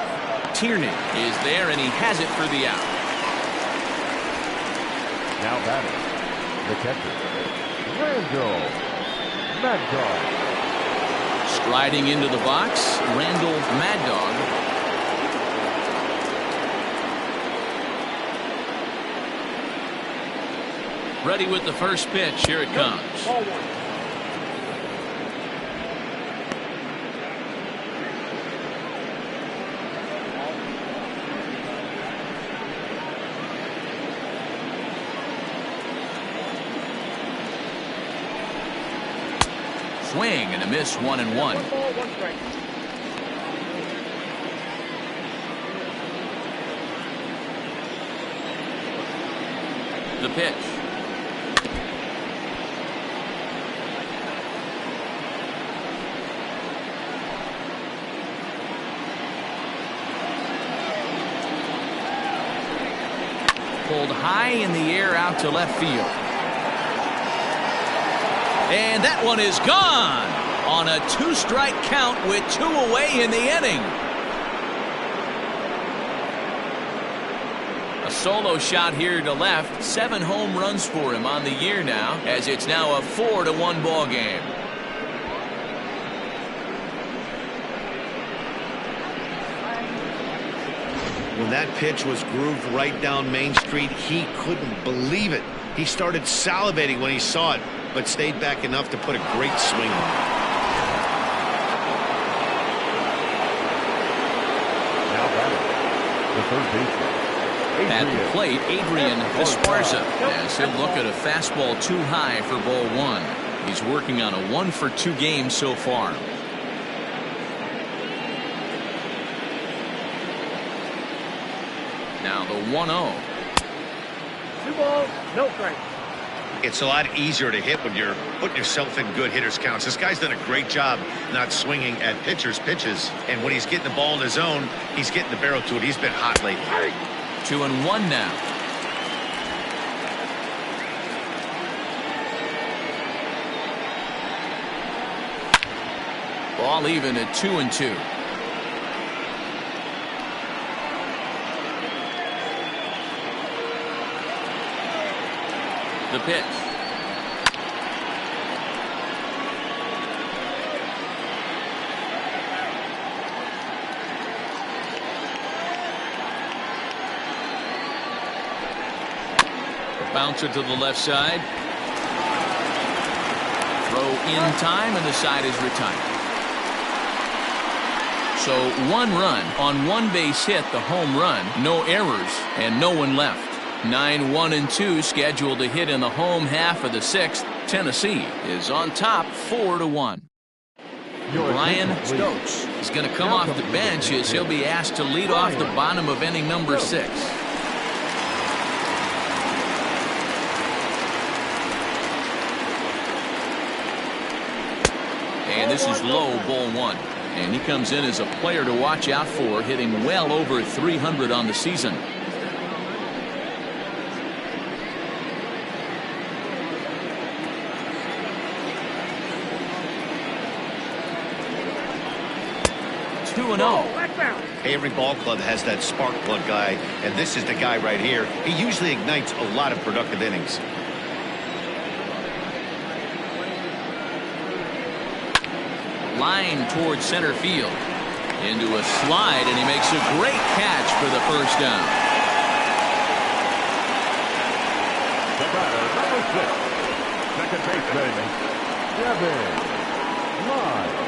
Tierney is there, and he has it for the out. Now batting, the catcher, Randall Mad Dog. Striding into the box, Randall Mad Dog. Ready with the first pitch. Here it comes. Ball 1. Swing and a miss, 1-1. 1 ball, 1 strike. The pitch. Pulled high in the air out to left field. And that one is gone on a 2-strike count with 2 away in the inning. A solo shot here to left. 7 home runs for him on the year now, as it's now a 4-1 ball game. When that pitch was grooved right down Main Street, he couldn't believe it. He started salivating when he saw it, but stayed back enough to put a great swing on it. Now batting, the third baseman, At the plate, Adrian Esparza, as he'll look at a fastball too high for ball 1. He's working on a 1-for-2 game so far. Now the 1-0. 2 balls, no strikes. It's a lot easier to hit when you're putting yourself in good hitters counts. This guy's done a great job not swinging at pitchers' pitches. And when he's getting the ball in his zone, he's getting the barrel to it. He's been hot lately. 2-1 now. Ball even at 2-2. The pitch. Bouncer to the left side. Throw in time, and the side is retired. So 1 run on 1 base hit, the home run, no errors, and no one left. 9-1-2 scheduled to hit in the home half of the 6th. Tennessee is on top 4-1. Ryan Stokes is going to come off the bench as he'll be asked to lead off the bottom of inning number 6. And this is low, ball 1. And he comes in as a player to watch out for, hitting well over 300 on the season. Hey, every ball club has that spark plug guy, and this is the guy right here. He usually ignites a lot of productive innings. Line towards center field. Into a slide, and he makes a great catch for the first down. the batter, number 6, second baseman, Devin Mize.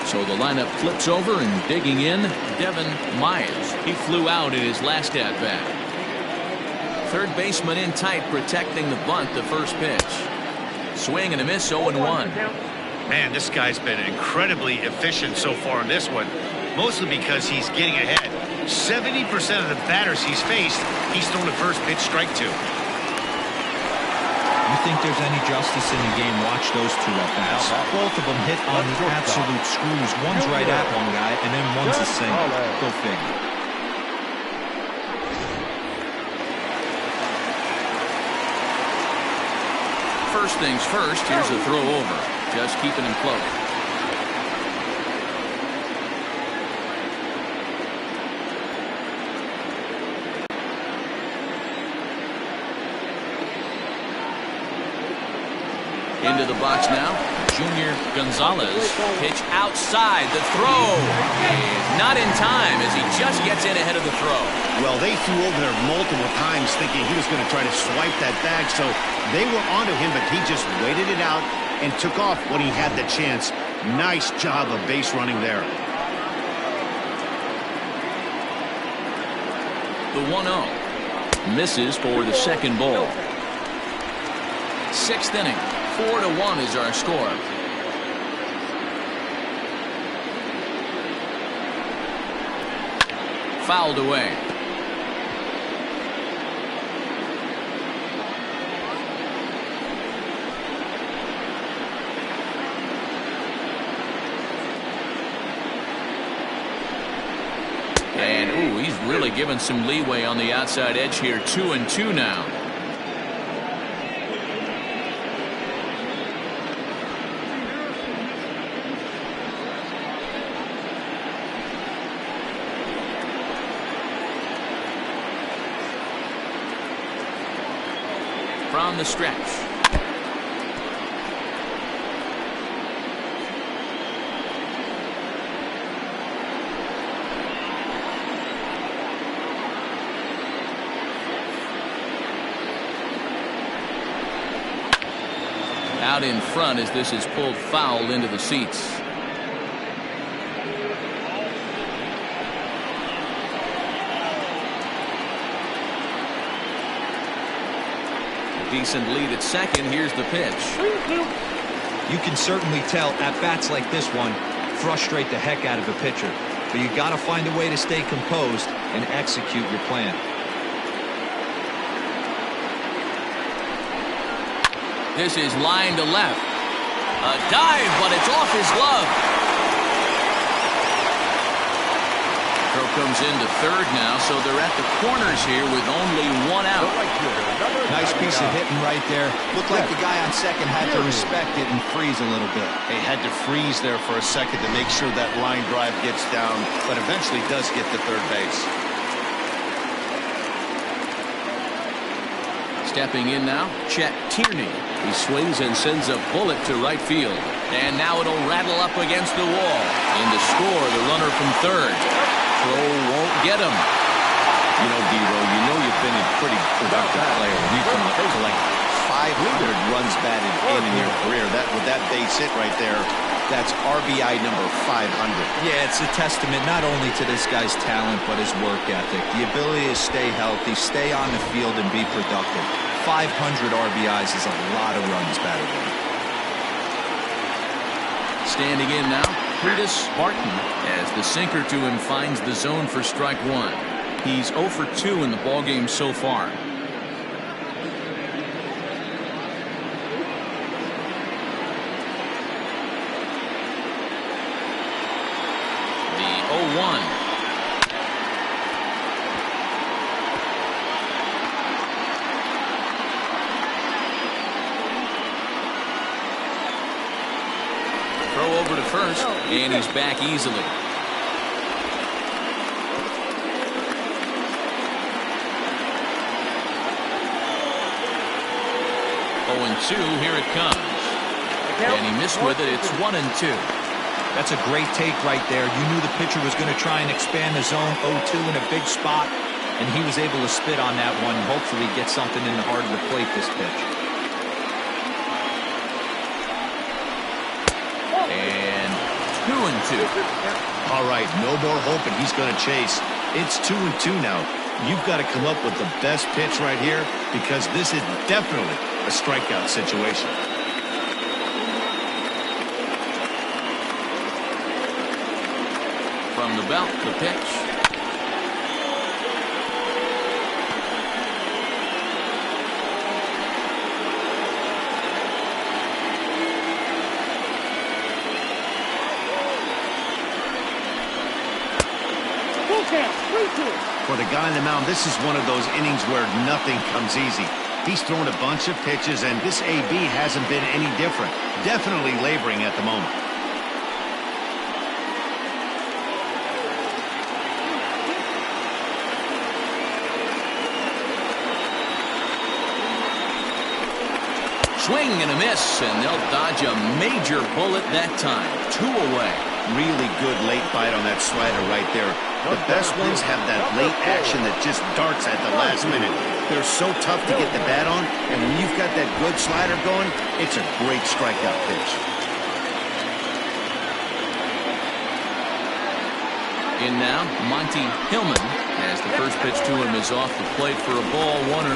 So the lineup flips over, and digging in, Devin Mize. He flew out in his last at-bat. Third baseman in tight, protecting the bunt, the first pitch. Swing and a miss, 0-1. Man, this guy's been incredibly efficient so far in this one, mostly because he's getting ahead. 70% of the batters he's faced, he's thrown a first pitch strike to. You think there's any justice in the game? Watch those two at-bats. Both of them hit on the absolute screws. One's right at one guy, and then one's a single. Go figure. First things first, here's a throw over. Just keeping him close. Into the box now, Junior Gonzalez. Pitch outside, the throw is not in time as he just gets in ahead of the throw. Well, they threw over there multiple times thinking he was going to try to swipe that bag, so they were onto him, but he just waited it out and took off when he had the chance. Nice job of base running there. The 1-0 misses for the second ball. Sixth inning. 4-1 is our score. Fouled away. And ooh, he's really given some leeway on the outside edge here. 2-2 now. From the stretch. Out in front as this is pulled foul into the seats. Decent lead at second. Here's the pitch. You can certainly tell at bats like this one frustrate the heck out of a pitcher, but you got to find a way to stay composed and execute your plan. This is line to left. A dive, but it's off his glove. Throw comes into third now, so they're at the corners here with only one out. Nice piece of hitting right there. Looked like the guy on second had to respect it and freeze a little bit. He had to freeze there for a second to make sure that line drive gets down, but eventually does get to third base. Stepping in now, Chet Tierney. He swings and sends a bullet to right field. And now it'll rattle up against the wall. In to score, the runner from third. Throw won't get him. You know, D-Row, you know you've been a pretty productive player. You can collect 500 runs batted in your career. With that base hit right there, that's RBI number 500. Yeah, it's a testament not only to this guy's talent, but his work ethic. The ability to stay healthy, stay on the field, and be productive. 500 RBIs is a lot of runs batted in. Standing in now, Cletus Barton, as the sinker to him finds the zone for strike one. He's 0 for 2 in the ballgame so far. The 0-1. Throw over to first, and he's back easily. 0-2, here it comes. And he missed with it. It's 1-2. That's a great take right there. You knew the pitcher was going to try and expand the zone. 0-2 in a big spot, and he was able to spit on that one. Hopefully get something in the heart of the plate this pitch. And 2-2. All right, no more hoping he's going to chase. It's 2-2 now. You've got to come up with the best pitch right here because this is definitely a strikeout situation. From the belt, the pitch. count. 3-2. For the guy on the mound, this is one of those innings where nothing comes easy. He's thrown a bunch of pitches, and this AB hasn't been any different. Definitely laboring at the moment. Swing and a miss, and they'll dodge a major bullet that time. 2 away. Really good late bite on that slider right there. The best ones have that late action that just darts at the last minute. They're so tough to get the bat on, and when you've got that good slider going, it's a great strikeout pitch. In now, Monty Hillman, as the first pitch to him is off the plate for a ball, 1-0.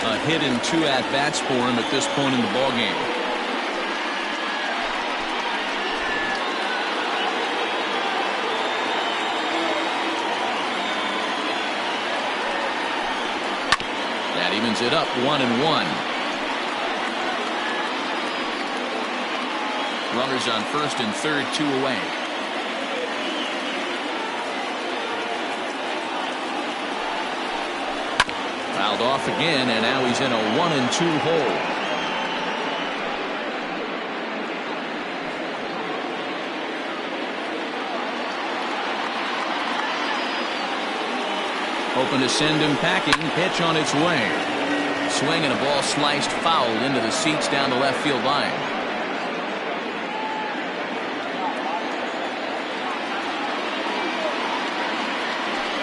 A hit and 2 at-bats for him at this point in the ballgame. That evens it up 1-1. Runners on first and third, 2 away. Fouled off again, and now he's in a 1-2 hole. Hoping to send him packing. Pitch on its way. Swing and a ball sliced foul into the seats down the left field line.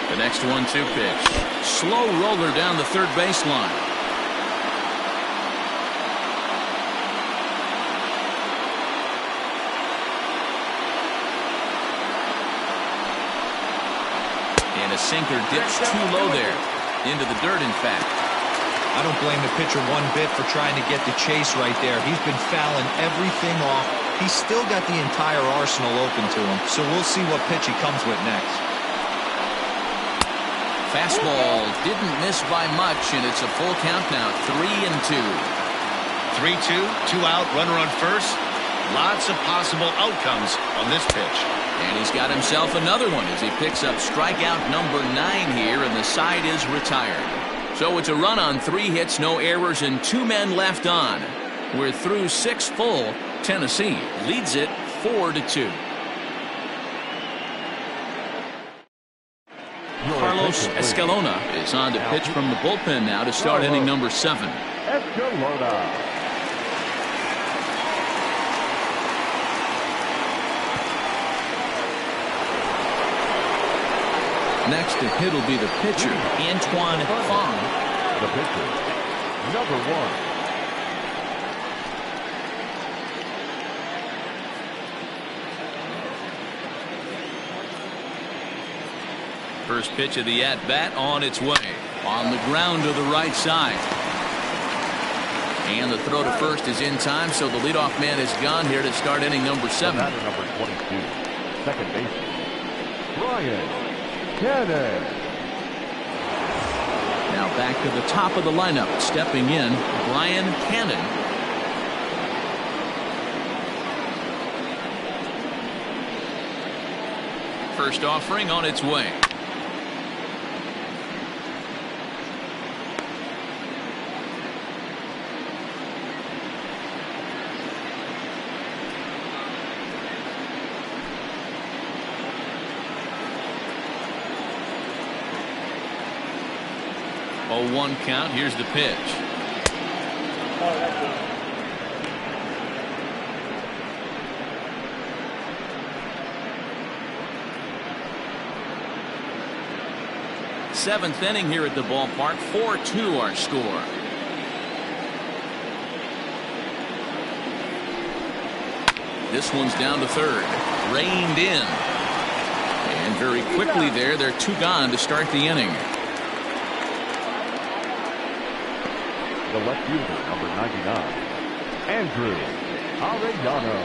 The next 1-2 pitch. Slow roller down the third baseline. And a sinker dips too low there. Into the dirt, in fact. I don't blame the pitcher one bit for trying to get the chase right there. He's been fouling everything off. He's still got the entire arsenal open to him, so we'll see what pitch he comes with next. Fastball didn't miss by much, and it's a full count now. 3-2. 3-2, 2 out, runner on first. Lots of possible outcomes on this pitch. And he's got himself another one as he picks up strikeout number 9 here, and the side is retired. So it's a run on 3 hits, no errors, and 2 men left on. We're through 6 full. Tennessee leads it 4-2. Carlos Escalona is on to pitch from the bullpen now to start inning number 7. Escalona. Next to hit will be the pitcher, Antoine Fong. The pitcher, number 1. First pitch of the at-bat on its way. On the ground to the right side. And the throw to first is in time, so the leadoff man is gone here to start inning number 7. Batter number 22, second baseman, Brian Cannon. Now back to the top of the lineup. Stepping in, Brian Cannon. First offering on its way. Oh, 1 count. Here's the pitch. Seventh inning here at the ballpark. 4-2 our score. This one's down to third. Reined in. And very quickly there, they're 2 gone to start the inning. The left fielder, number 99, Andrew Arellano.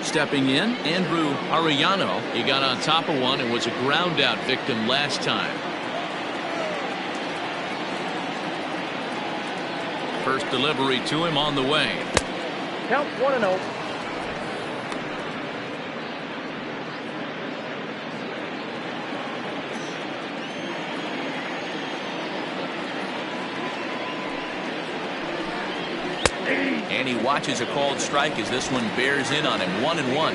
Stepping in, Andrew Arellano. He got on top of one and was a ground out victim last time. First delivery to him on the way. Count 1-0. and he watches a called strike as this one bears in on him. 1-1.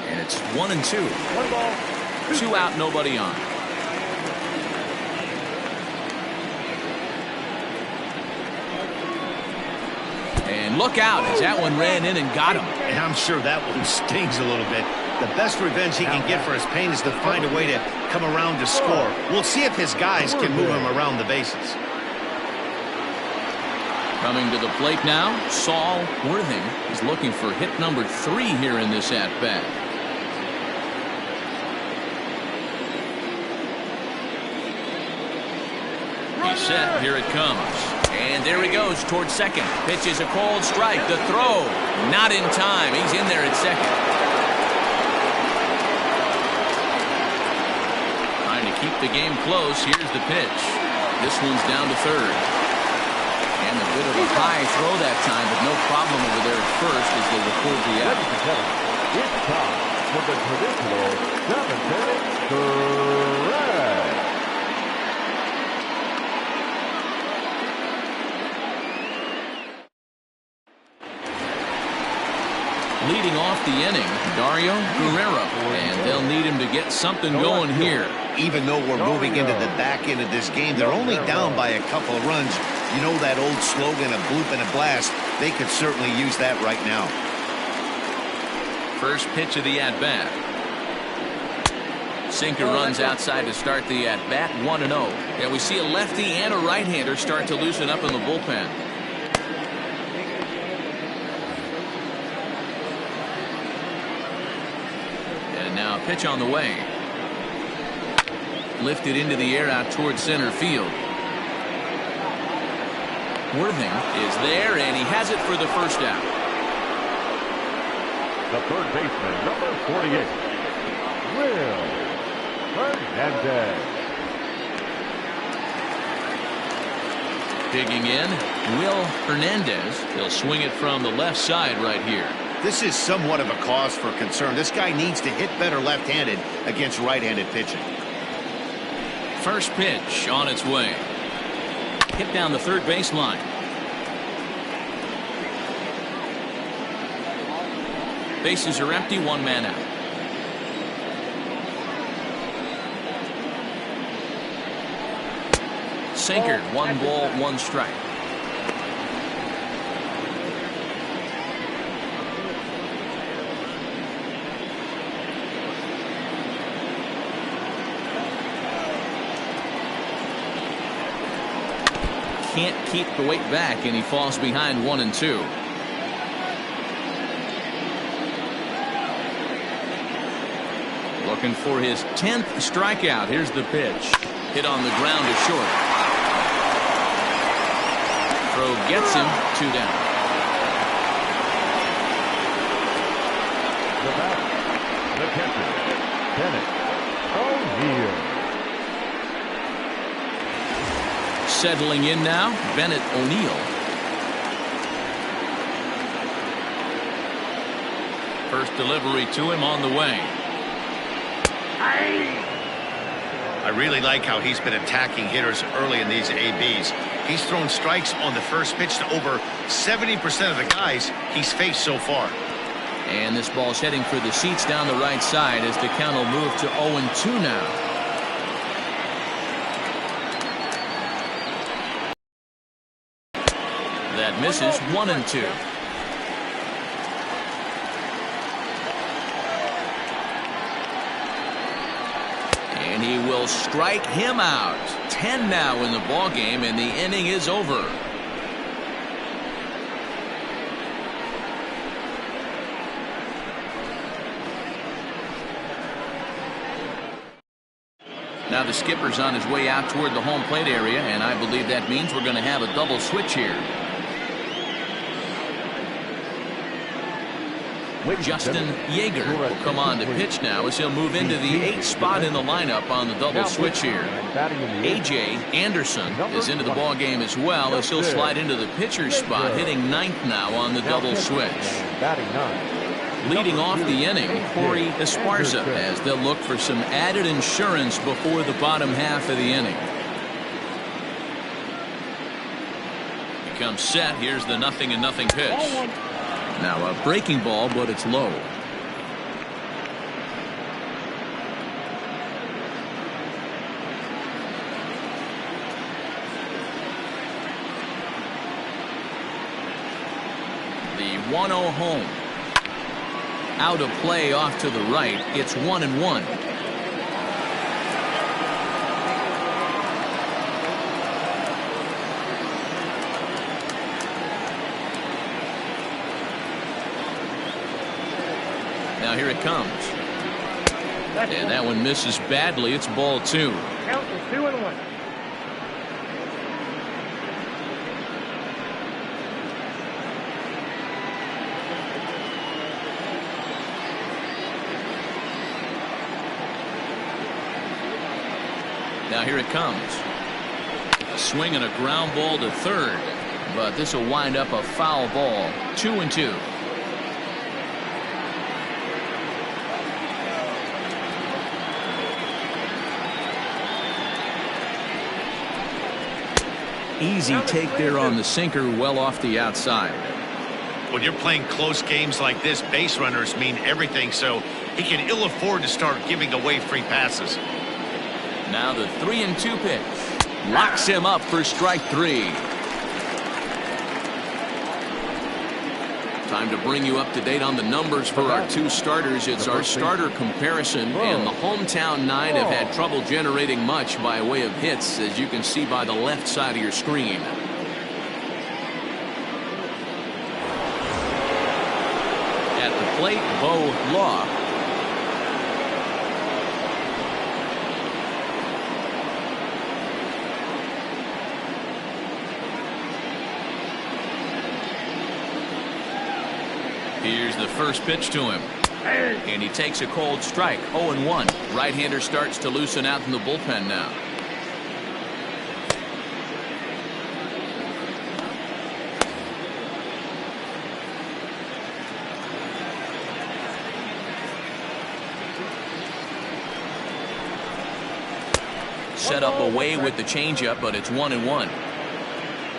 And it's 1-2. 1 ball. 2 out, nobody on. And look out as that one ran in and got him. And I'm sure that one stings a little bit. The best revenge he can get for his pain is to find a way to come around to score. We'll see if his guys can move him around the bases. Coming to the plate now, Saul Worthing is looking for hit number 3 here in this at-bat. He's set. Here it comes. And there he goes towards second. Pitch is a called strike. The throw, not in time. He's in there at second. Trying to keep the game close. Here's the pitch. This one's down to third. And a bit of a high throw that time, but no problem over there at first as they record the out. It's time for the traditional 7th stretch. Leading off the inning, Dario Guerrero, and they'll need him to get something going here. Even though we're moving into the back end of this game, they're only down by a couple of runs. You know that old slogan, a bloop and a blast? They could certainly use that right now. First pitch of the at-bat. Sinker runs outside to start the at-bat, 1-0. And we see a lefty and a right-hander start to loosen up in the bullpen. Now a pitch on the way. Lifted into the air out towards center field. Worthing is there, and he has it for the first out. The third baseman, number 48, Will Hernandez. Digging in, Will Hernandez. He'll swing it from the left side right here. This is somewhat of a cause for concern. This guy needs to hit better left-handed against right-handed pitching. First pitch on its way. Hit down the third baseline. Bases are empty, 1 man out. Sinker, 1 ball, 1 strike. Can't keep the weight back, and he falls behind 1-2. Looking for his 10th strikeout. Here's the pitch. Hit on the ground to short. Throw gets him, 2 down. The batter, the catcher, Bennett O'Neill. Settling in now, Bennett O'Neill. First delivery to him on the way. I really like how he's been attacking hitters early in these ABs. He's thrown strikes on the first pitch to over 70% of the guys he's faced so far. And this ball's heading for the seats down the right side as the count will move to 0-2 now. That misses, 1-2. And he will strike him out. 10 now in the ball game, and the inning is over. Now the skipper's on his way out toward the home plate area, and I believe that means we're going to have a double switch here. Justin Yeager will come on to pitch now as he'll move into the 8th spot in the lineup on the double switch here. A.J. Anderson is into the ball game as well as he'll slide into the pitcher's spot, hitting 9th now on the double switch. Batting 9, Leading off the inning, Corey Esparza, as they'll look for some added insurance before the bottom half of the inning. He comes set. Here's the 0-0 pitch. Now a breaking ball, but it's low. The 1-0 home. Out of play off to the right. It's 1-1. Now here it comes. And that one misses badly. It's ball 2. Count is 2-1. Now here it comes. A swing and a ground ball to third. But this will wind up a foul ball. 2-2. Easy take there on the sinker, well off the outside. When you're playing close games like this, base runners mean everything, so he can ill afford to start giving away free passes. Now the 3-2 pitch. Locks him up for strike 3. Time to bring you up to date on the numbers for our 2 starters. It's our starter comparison, and the hometown 9 have had trouble generating much by way of hits, as you can see by the left side of your screen. At the plate, Bo Law. Here's the first pitch to him. And he takes a cold strike. 0-1. Right-hander starts to loosen out in the bullpen now. Set up away with the changeup, but it's 1-1.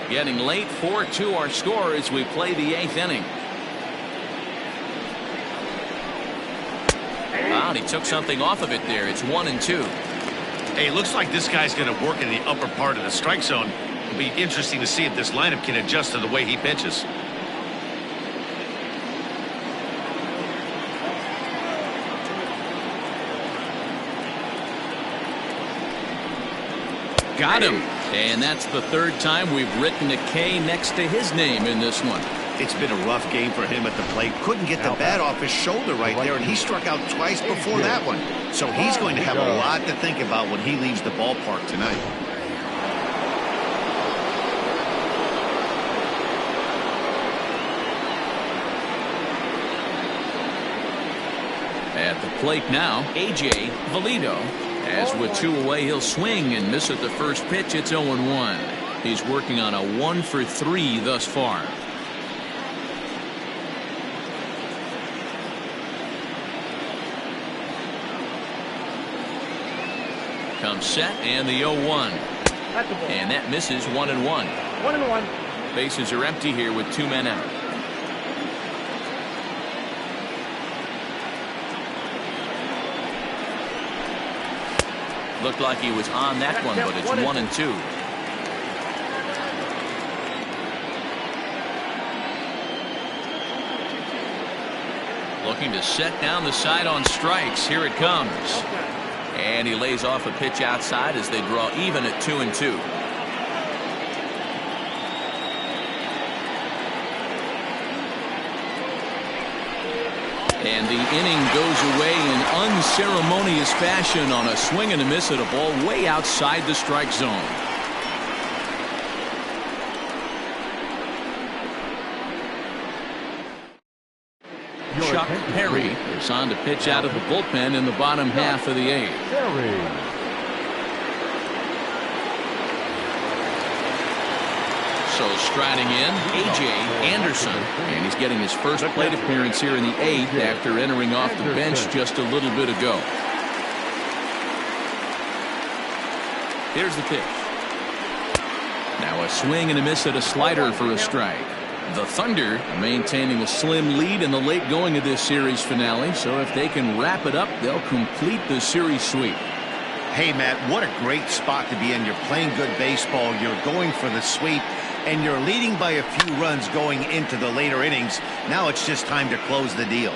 Getting late, 4-2 our score as we play the 8th inning. Wow, he took something off of it there. It's 1-2. Hey, looks like this guy's going to work in the upper part of the strike zone. It'll be interesting to see if this lineup can adjust to the way he pitches. Got him. And that's the 3rd time we've written a K next to his name in this one. It's been a rough game for him at the plate. Couldn't get the bat off his shoulder right there, and he struck out twice before that one. So he's going to have a lot to think about when he leaves the ballpark tonight. At the plate now, A.J. Valido. As with 2 away, he'll swing and miss at the first pitch. It's 0-1. He's working on a 1-for-3 thus far. Comes set and the 0-1. And that misses. 1-1. 1-1. Bases are empty here with 2 men out. Looked like he was on that one, but it's 1-2. Looking to set down the side on strikes. Here it comes. And he lays off a pitch outside as they draw even at 2-2. And the inning goes away in unceremonious fashion on a swing and a miss at a ball way outside the strike zone. Chuck Perry is on to pitch out of the bullpen in the bottom half of the 8th. So striding in, A.J. Anderson, and he's getting his first plate appearance here in the 8th after entering off the bench just a little bit ago. Here's the pitch. Now a swing and a miss at a slider for a strike. The Thunder maintaining a slim lead in the late going of this series finale, so if they can wrap it up, they'll complete the series sweep. Hey, Matt, what a great spot to be in. You're playing good baseball, you're going for the sweep, and you're leading by a few runs going into the later innings. Now it's just time to close the deal.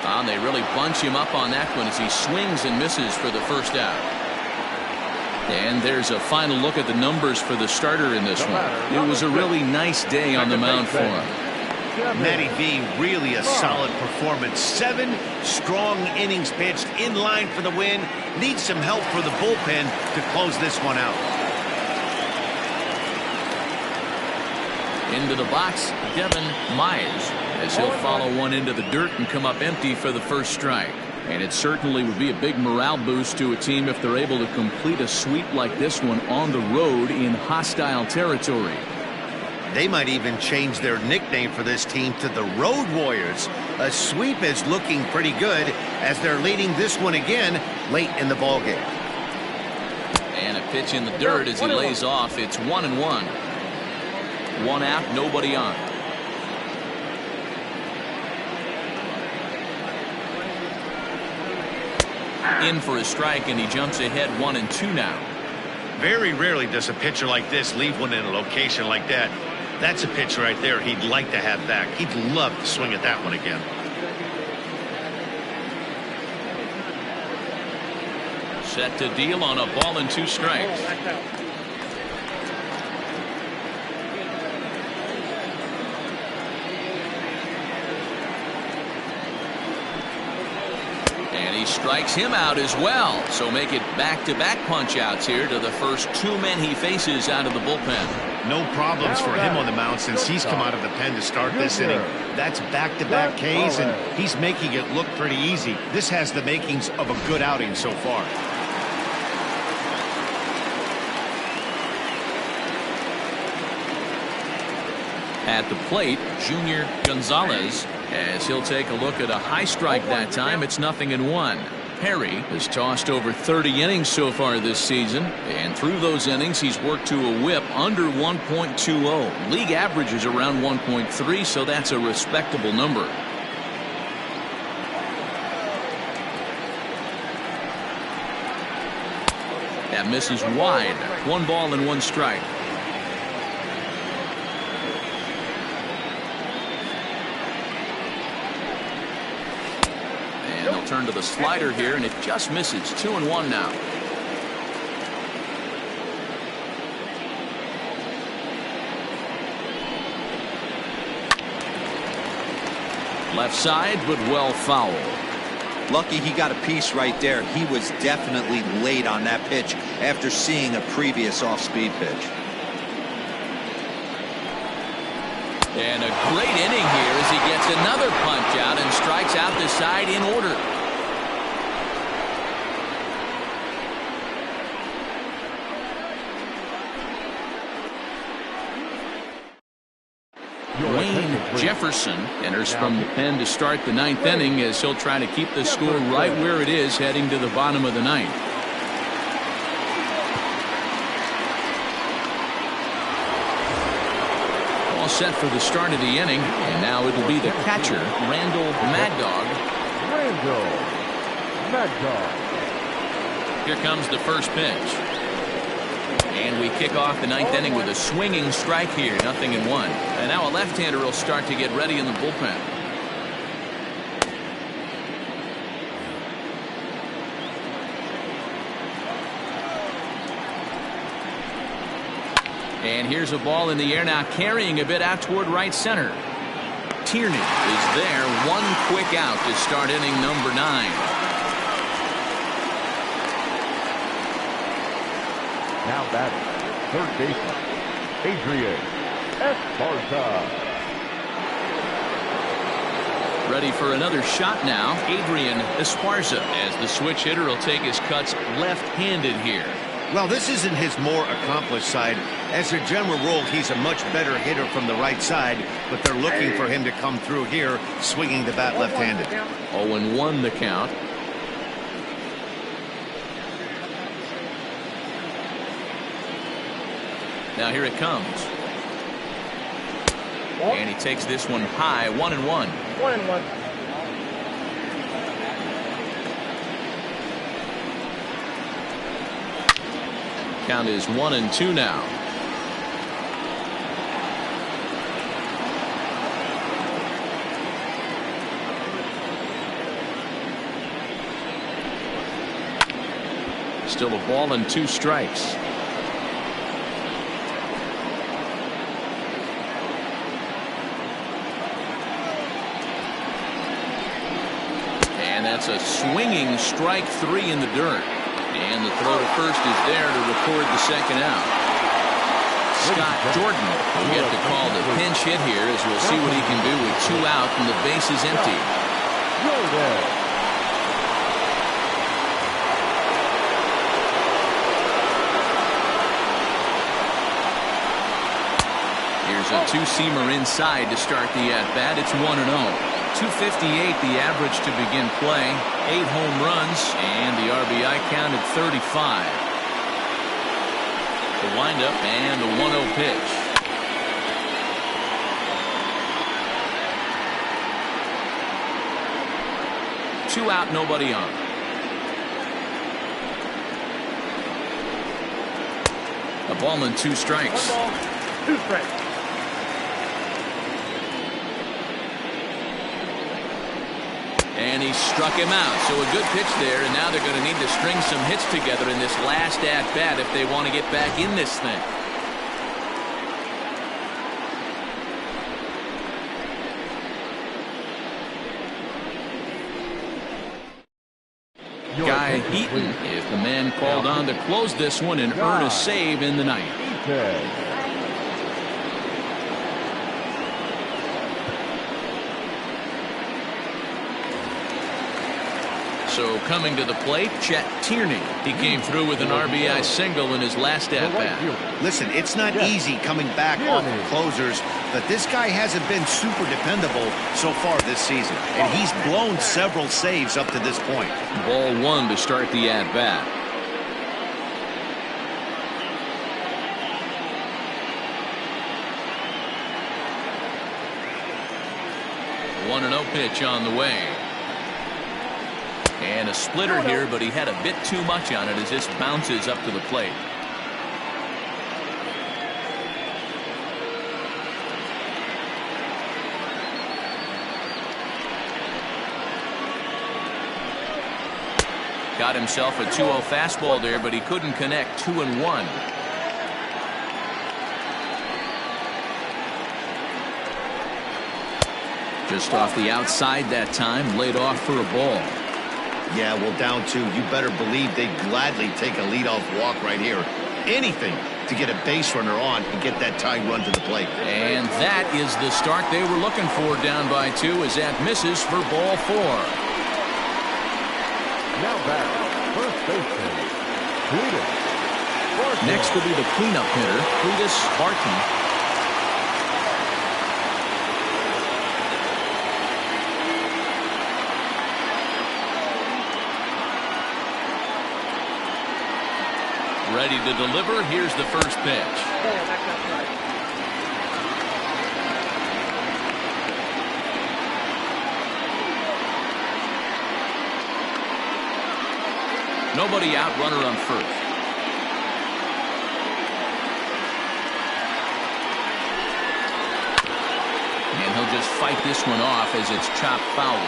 And they really bunch him up on that one as he swings and misses for the first out. And there's a final look at the numbers for the starter in this one. It was a really nice day on the mound for him. Matty V, really a solid performance. 7 strong innings pitched, in line for the win. Needs some help for the bullpen to close this one out. Into the box, Devin Myers, as he'll follow one into the dirt and come up empty for the first strike. And it certainly would be a big morale boost to a team if they're able to complete a sweep like this one on the road in hostile territory. They might even change their nickname for this team to the Road Warriors. A sweep is looking pretty good as they're leading this one again late in the ballgame. And a pitch in the dirt as he lays off. It's 1-1. 1 out, nobody on. In for a strike, and he jumps ahead 1-2 now. Very rarely does a pitcher like this leave one in a location like that. That's a pitch right there he'd like to have back. He'd love to swing at that one again. Set to deal on a ball and 2 strikes. And he strikes him out as well. So make it back-to-back punch-outs here to the first 2 men he faces out of the bullpen. No problems for him on the mound since he's come out of the pen to start this inning. That's back-to-back Ks, and he's making it look pretty easy. This has the makings of a good outing so far. At the plate, Junior Gonzalez, as he'll take a look at a high strike that time. It's 0-1. Perry has tossed over 30 innings so far this season, and through those innings he's worked to a whip under 1.20. League average is around 1.3, so that's a respectable number. That misses wide. 1 ball and 1 strike. Turn to the slider here, and it just misses. 2-1 now. Left side, but well fouled. Lucky he got a piece right there. He was definitely late on that pitch after seeing a previous off-speed pitch. And a great inning here as he gets another punch out and strikes out the side in order. Wayne Jefferson enters from the pen to start the 9th inning as he'll try to keep the score right where it is heading to the bottom of the 9th. All set for the start of the inning, and now it'll be the catcher, Randall Mad Dog. Here comes the first pitch. And we kick off the 9th inning with a swinging strike here, 0-1. And now a left-hander will start to get ready in the bullpen. And here's a ball in the air now, carrying a bit out toward right center. Tierney is there, 1 quick out to start inning number 9. Now batting, third baseman, Adrian Esparza. Ready for another shot now, Adrian Esparza, as the switch hitter will take his cuts left-handed here. Well, this isn't his more accomplished side. As a general rule, he's a much better hitter from the right side, but they're looking for him to come through here, swinging the bat left-handed. 0-1 the count. Now here it comes. And he takes this one high, 1-1. 1-1. Count is 1-2 now. Still a ball and 2 strikes. That's a swinging strike 3 in the dirt. And the throw to first is there to record the second out. Scott Jordan will get the call to pinch hit here, as we'll see what he can do with 2 out and the base is empty. Here's a 2-seamer inside to start the at-bat. It's 1-0. 258 the average to begin play. 8 home runs, and the RBI counted 35. The windup and the 1-0 pitch. Two out, nobody on. A ball and 2 strikes. 1 ball, 2 strikes. And he struck him out. So a good pitch there, and now they're going to need to string some hits together in this last at-bat if they want to get back in this thing. Guy Heaton is the man called on to close this one and earn a save in the ninth. So coming to the plate, Chet Tierney. He came through with an RBI single in his last at-bat. Listen, it's not easy coming back off of closers, but this guy hasn't been super dependable so far this season, and he's blown several saves up to this point. Ball 1 to start the at-bat. One 1-0 pitch on the way. And a splitter here, but he had a bit too much on it as this bounces up to the plate. Got himself a 2-0 fastball there, but he couldn't connect. 2-1. Just off the outside that time, laid off for a ball. Yeah, well, down 2, you better believe they'd gladly take a leadoff walk right here. Anything to get a base runner on and get that tying run to the plate. And that is the start they were looking for, down by 2, as that misses for ball 4. Now back, first baseman, Cletus. Next will be the cleanup hitter, Cletus Barton. Ready to deliver. Here's the first pitch. Nobody out, runner on first. And he'll just fight this one off as it's chopped foul.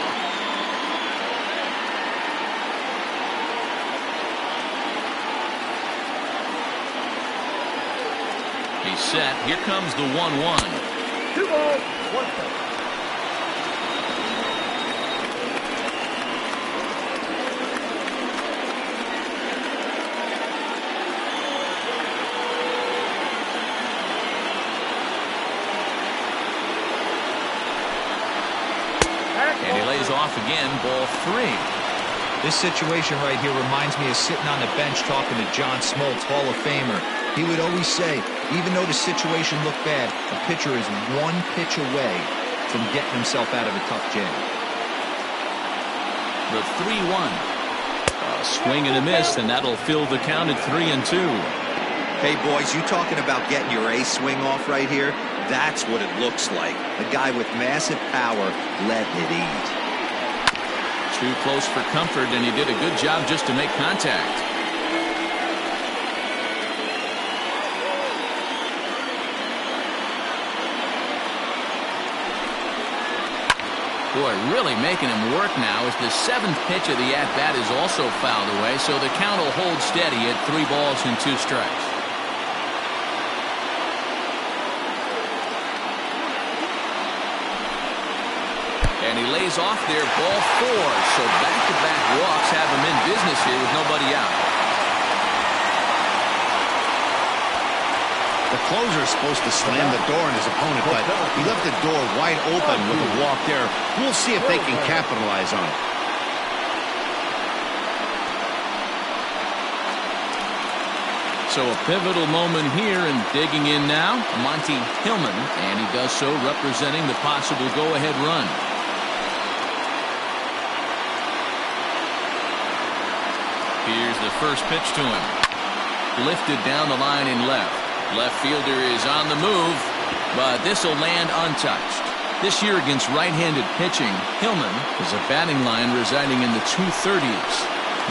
He's set. Here comes the 1-1. 2 balls, 1 strike. And off again, ball 3. This situation right here reminds me of sitting on the bench talking to John Smoltz, Hall of Famer. He would always say, even though the situation looked bad, a pitcher is one pitch away from getting himself out of a tough jam. The 3-1. A swing and a miss, and that'll fill the count at 3-2. Hey, boys, you talking about getting your ace swing off right here? That's what it looks like. A guy with massive power letting it eat. Too close for comfort, and he did a good job just to make contact. Boy, really making him work now as the 7th pitch of the at-bat is also fouled away, so the count will hold steady at 3 balls and 2 strikes. And he lays off there, ball 4. So back-to-back walks have him in business here with nobody out. The closer is supposed to slam the door on his opponent, but he left the door wide open with a walk there. We'll see if they can capitalize on it. So a pivotal moment here, and digging in now, Monty Hillman, and he does so representing the possible go-ahead run. Here's the first pitch to him. Lifted down the line in left. Left fielder is on the move, but this will land untouched. This year against right-handed pitching, Hillman is a batting line residing in the 230s.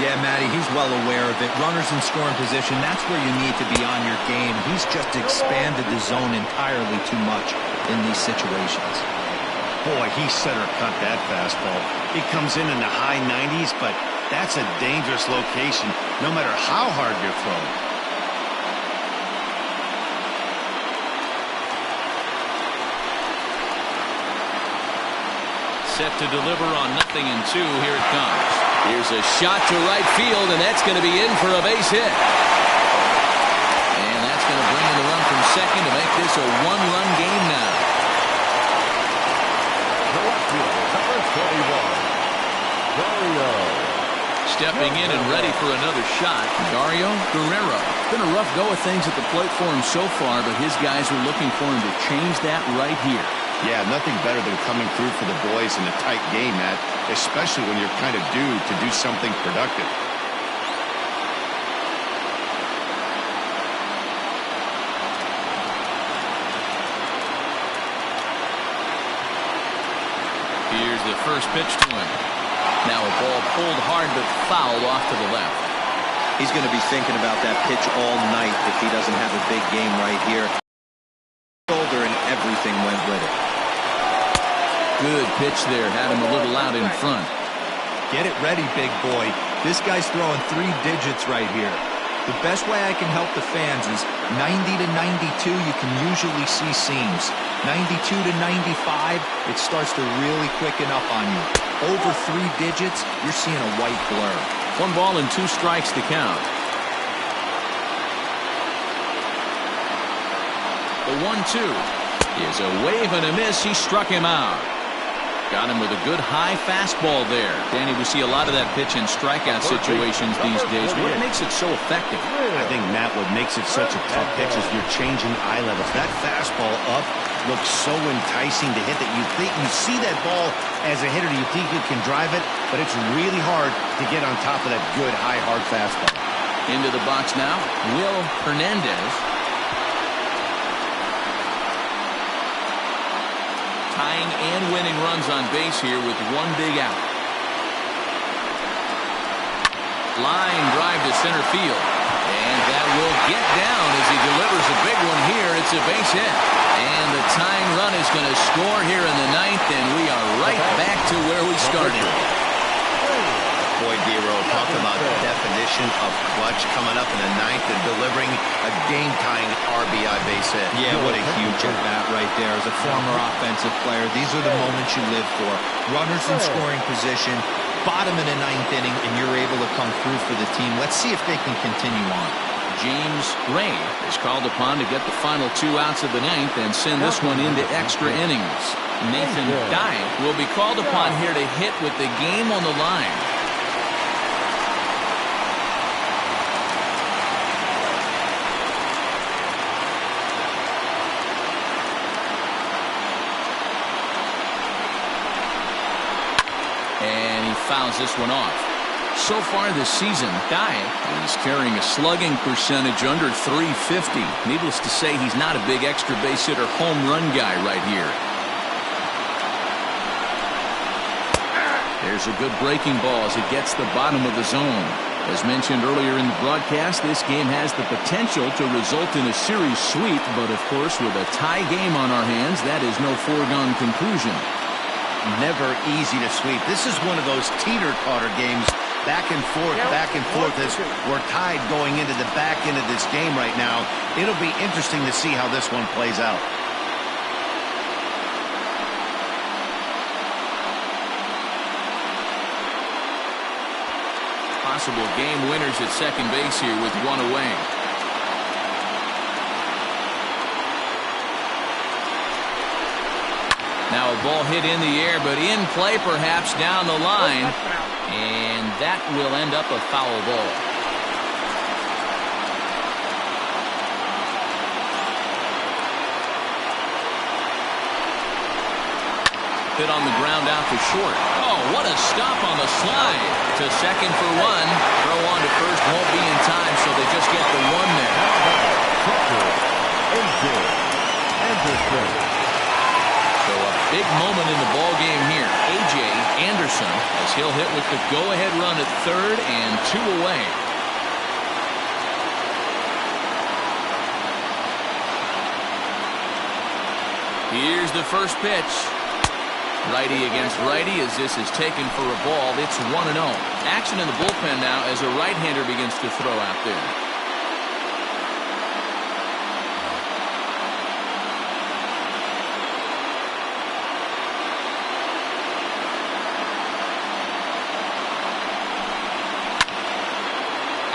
Yeah, Matty, he's well aware of it. Runners in scoring position, that's where you need to be on your game. He's just expanded the zone entirely too much in these situations. Boy, he center cut that fastball. It comes in the high 90s, but that's a dangerous location, no matter how hard you're throwing. Set to deliver on 0-2. Here it comes. Here's a shot to right field, and that's going to be in for a base hit. And that's going to bring in the run from second to make this a 1-run game now. The left fielder, number 21, Dario. Stepping in and ready for another shot, Dario Guerrero. Been a rough go of things at the plate for him so far, but his guys are looking for him to change that right here. Yeah, nothing better than coming through for the boys in a tight game, Matt, especially when you're kind of due to do something productive. Here's the first pitch to him. Now a ball pulled hard but fouled off to the left. He's going to be thinking about that pitch all night if he doesn't have a big game right here. Shoulder and everything went with it. Good pitch there. Had him a little out in front. Get it ready, big boy. This guy's throwing 3 digits right here. The best way I can help the fans is 90 to 92, you can usually see seams. 92 to 95, it starts to really quicken up on you. Over 3 digits, you're seeing a white blur. 1 ball and 2 strikes to count. The 1-2 is a wave and a miss. He struck him out. Got him with a good high fastball there. Danny, we see a lot of that pitch in strikeout situations these days. What makes it so effective? I think, Matt, what makes it such a tough pitch is you're changing eye levels. That fastball up looks so enticing to hit that you think you see that ball as a hitter, you think you can drive it, but it's really hard to get on top of that good high hard fastball. Into the box now, Will Hernandez. Tying and winning runs on base here with 1 big out. Line drive to center field. And that will get down as he delivers a big one here. It's a base hit. And the tying run is going to score here in the 9th, and we are right back to where we started. Boy, Dero, talk about the definition of clutch coming up in the 9th and delivering a game-tying RBI base hit. Yeah, what a huge at-bat right there. As a former offensive player, these are the moments you live for. Runners in scoring position, bottom of the 9th inning, and you're able to come through for the team. Let's see if they can continue on. James Ray is called upon to get the final 2 outs of the 9th and send this one into extra innings. Nathan Dye will be called upon here to hit with the game on the line. And he fouls this one off. So far this season, Dye is carrying a slugging percentage under .350. Needless to say, he's not a big extra base hitter home run guy right here. There's a good breaking ball as it gets the bottom of the zone. As mentioned earlier in the broadcast, this game has the potential to result in a series sweep, but of course with a tie game on our hands, that is no foregone conclusion. Never easy to sweep. This is one of those teeter-totter games. Back and forth as we're tied going into the back end of this game right now. It'll be interesting to see how this one plays out. Possible game winners at second base here with one away. Now a ball hit in the air, but in play perhaps down the line. And that will end up a foul ball. Hit on the ground out to short. Oh, what a stop on the slide. To second for one. Throw on to first won't be in time, so they just get the one there. So a big moment in the ball game here. A.J. Anderson, as he'll hit with the go-ahead run at third and two away. Here's the first pitch. Righty against righty as this is taken for a ball. It's 1-0. Action in the bullpen now as a right-hander begins to throw out there.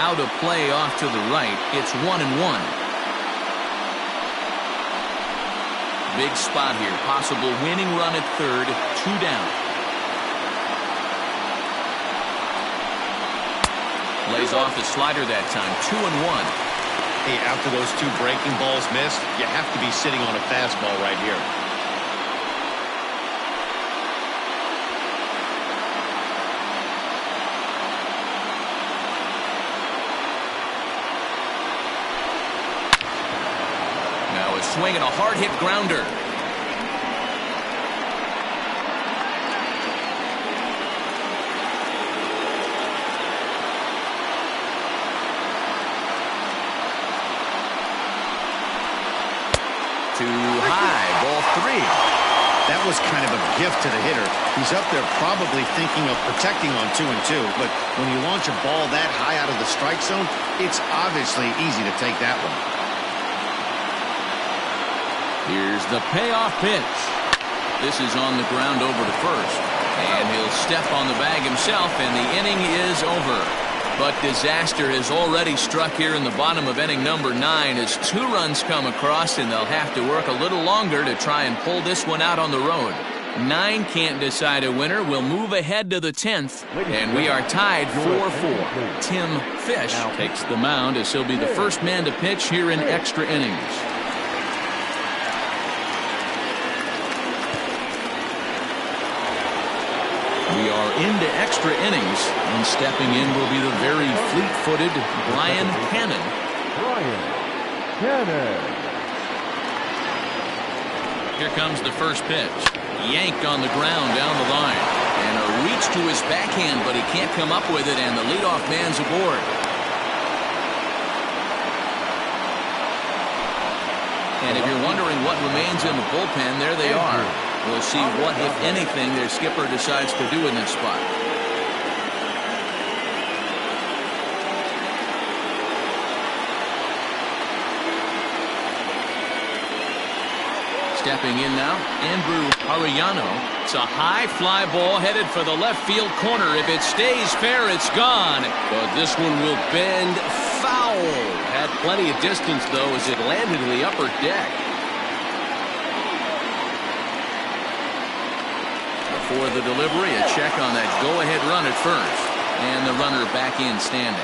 Out of play off to the right. It's 1-1. Big spot here. Possible winning run at third. 2 down. Lays off the slider that time. 2-1. Hey, after those two breaking balls missed, you have to be sitting on a fastball right here. Swing and a hard hit grounder. Too high. Ball 3. That was kind of a gift to the hitter. He's up there probably thinking of protecting on 2-2, but when you launch a ball that high out of the strike zone, it's obviously easy to take that one. Here's the payoff pitch. This is on the ground over to first. And he'll step on the bag himself, and the inning is over. But disaster has already struck here in the bottom of inning number 9 as 2 runs come across, and they'll have to work a little longer to try and pull this one out on the road. 9 can't decide a winner. We'll move ahead to the 10th, and we are tied 4-4. Tim Fish takes the mound as he'll be the first man to pitch here in extra innings. We are into extra innings, and stepping in will be the very fleet-footed Brian Cannon. Here comes the first pitch. Yanked on the ground down the line. And a reach to his backhand, but he can't come up with it, and the leadoff man's aboard. And if you're wondering what remains in the bullpen, there they are. We'll see what, if anything, their skipper decides to do in this spot. Stepping in now, Andrew Arellano. It's a high fly ball headed for the left field corner. If it stays fair, it's gone. But this one will bend foul. Had plenty of distance, though, as it landed in the upper deck. Before the delivery, a check on that go-ahead run at first. And the runner back in standing.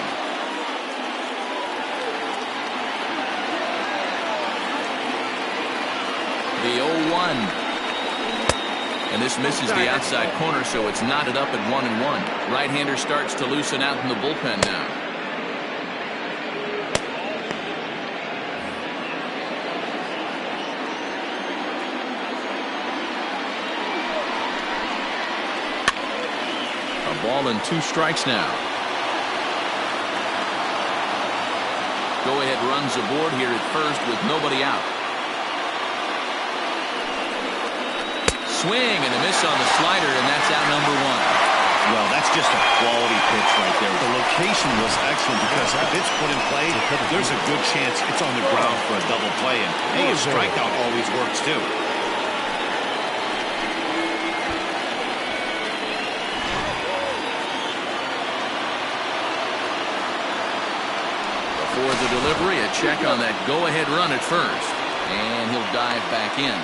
The 0-1. And this misses the outside corner, so it's knotted up at 1-1. Right-hander starts to loosen out in the bullpen now. Ball and 2 strikes now. Go ahead runs aboard here at first with nobody out. Swing and a miss on the slider, and that's out number 1. Well, that's just a quality pitch right there. The location was excellent because if it's put in play, there's a good chance it's on the ground for a double play. And hey, a strikeout always works too. For the delivery, a check on that go-ahead run at first. And he'll dive back in.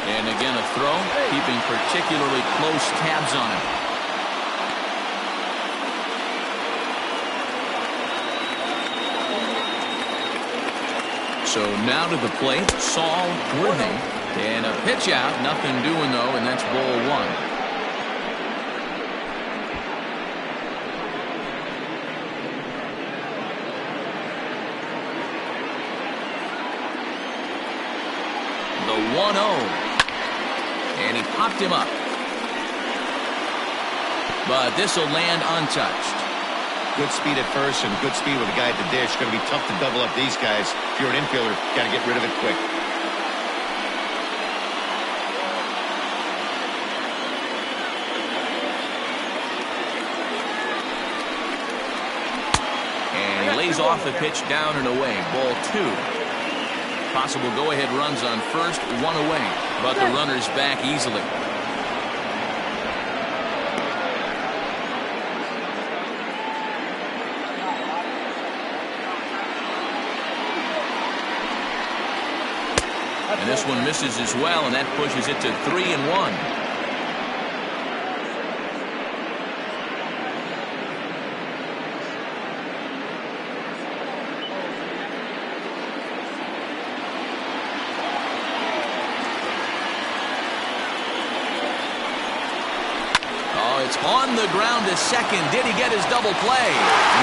And again a throw, keeping particularly close tabs on him. So now to the plate, Saul Worthing. And a pitch out, nothing doing though, and that's ball 1. The 1-0. And he popped him up. But this will land untouched. Good speed at first and good speed with the guy at the dish. Going to be tough to double up these guys. If you're an infielder, got to get rid of it quick. And he lays off the pitch down and away. Ball 2. Possible go-ahead runs on first, 1 away, but the runner's back easily. And this one misses as well, and that pushes it to 3-1. On the ground to second. Did he get his double play?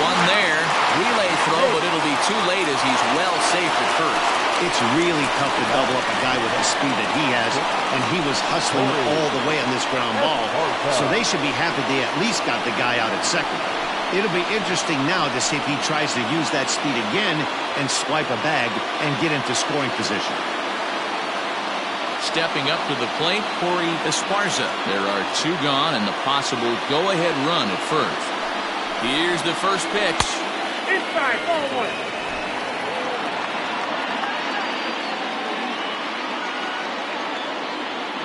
One there. Relay throw, but it'll be too late as he's well safe at first. It's really tough to double up a guy with the speed that he has, and he was hustling all the way on this ground ball. So they should be happy they at least got the guy out at second. It'll be interesting now to see if he tries to use that speed again and swipe a bag and get into scoring position. Stepping up to the plate, Corey Esparza. There are 2 gone and the possible go-ahead run at first. Here's the first pitch. Inside, ball 1.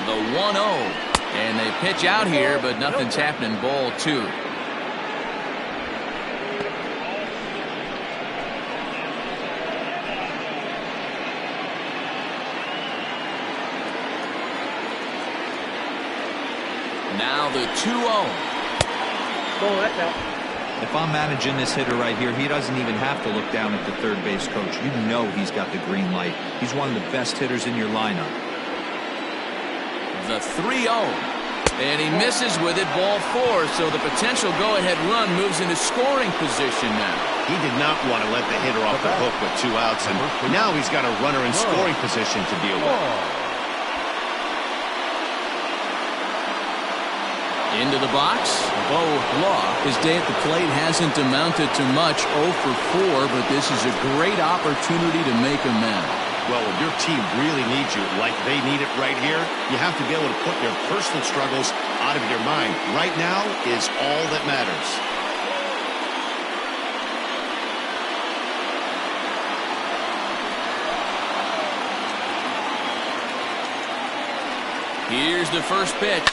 The 1-0. And they pitch out here, but nothing's happening. Ball 2. Now the 2-0. If I'm managing this hitter right here, he doesn't even have to look down at the third base coach. You know he's got the green light. He's one of the best hitters in your lineup. The 3-0. And he misses with it, ball 4. So the potential go-ahead run moves into scoring position now. He did not want to let the hitter off the hook with 2 outs, and now he's got a runner in scoring position to deal with. Into the box, Bo Law. His day at the plate hasn't amounted to much, 0 for 4, but this is a great opportunity to make amends. Well, when your team really needs you, like they need it right here, you have to be able to put their personal struggles out of your mind. Right now is all that matters. Here's the first pitch.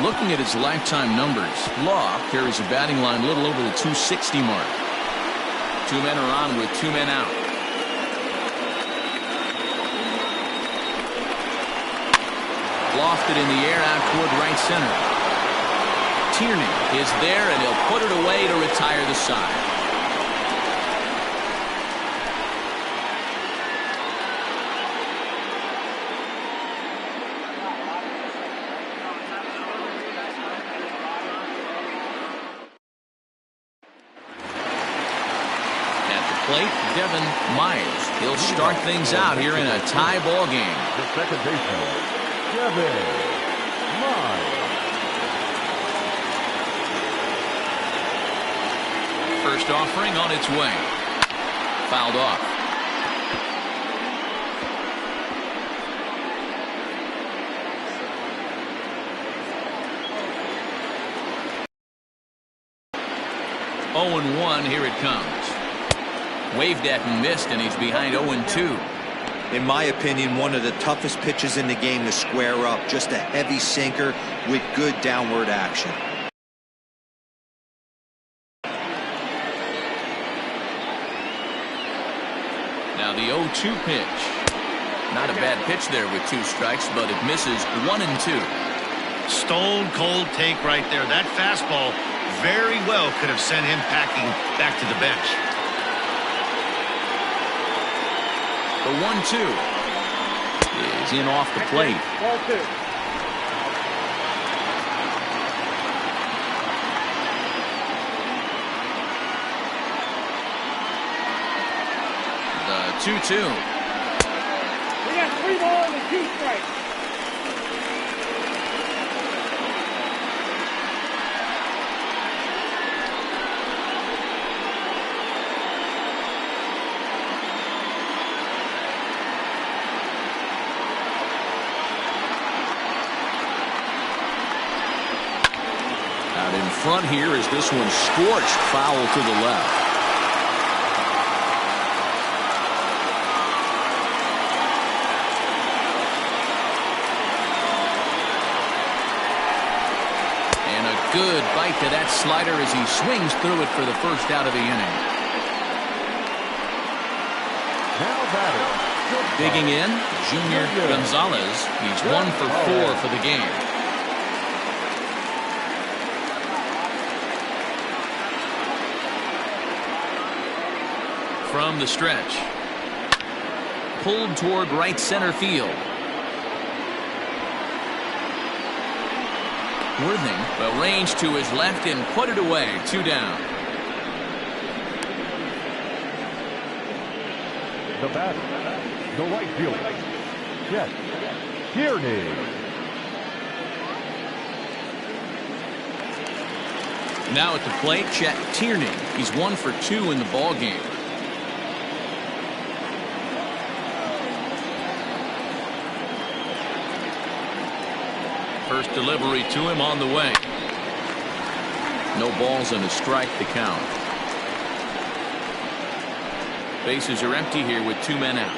Looking at his lifetime numbers, Law carries a batting line a little over the 260 mark. 2 men are on with 2 men out. Lofted in the air out toward right center. Tierney is there, and he'll put it away to retire the side. Plate, Devin Myers. He'll start things out here in a tie ball game. The second baseman, Devin Myers. First offering on its way. Fouled off. Oh and 1, here it comes. Waved at and missed, and he's behind 0-2. In my opinion, one of the toughest pitches in the game to square up. Just a heavy sinker with good downward action. Now the 0-2 pitch. Not a bad pitch there with 2 strikes, but it misses 1-2. Stone cold take right there. That fastball very well could have sent him packing back to the bench. The 1-2 is in off the plate. Ball 2. The 2-2. We got 3 balls and 2 strikes. Front here as this one scorched foul to the left. And a good bite to that slider as he swings through it for the first out of the inning. Now batting. Digging in, Junior Gonzalez. He's 1 for 4 for the game. From the stretch. Pulled toward right center field. Worthing arranged to his left and put it away. 2 down. The bat, the right fielder, Chet Tierney. Now at the plate, Chet Tierney. He's 1 for 2 in the ball game. First delivery to him on the way. No balls and a strike to count. Bases are empty here with 2 men out.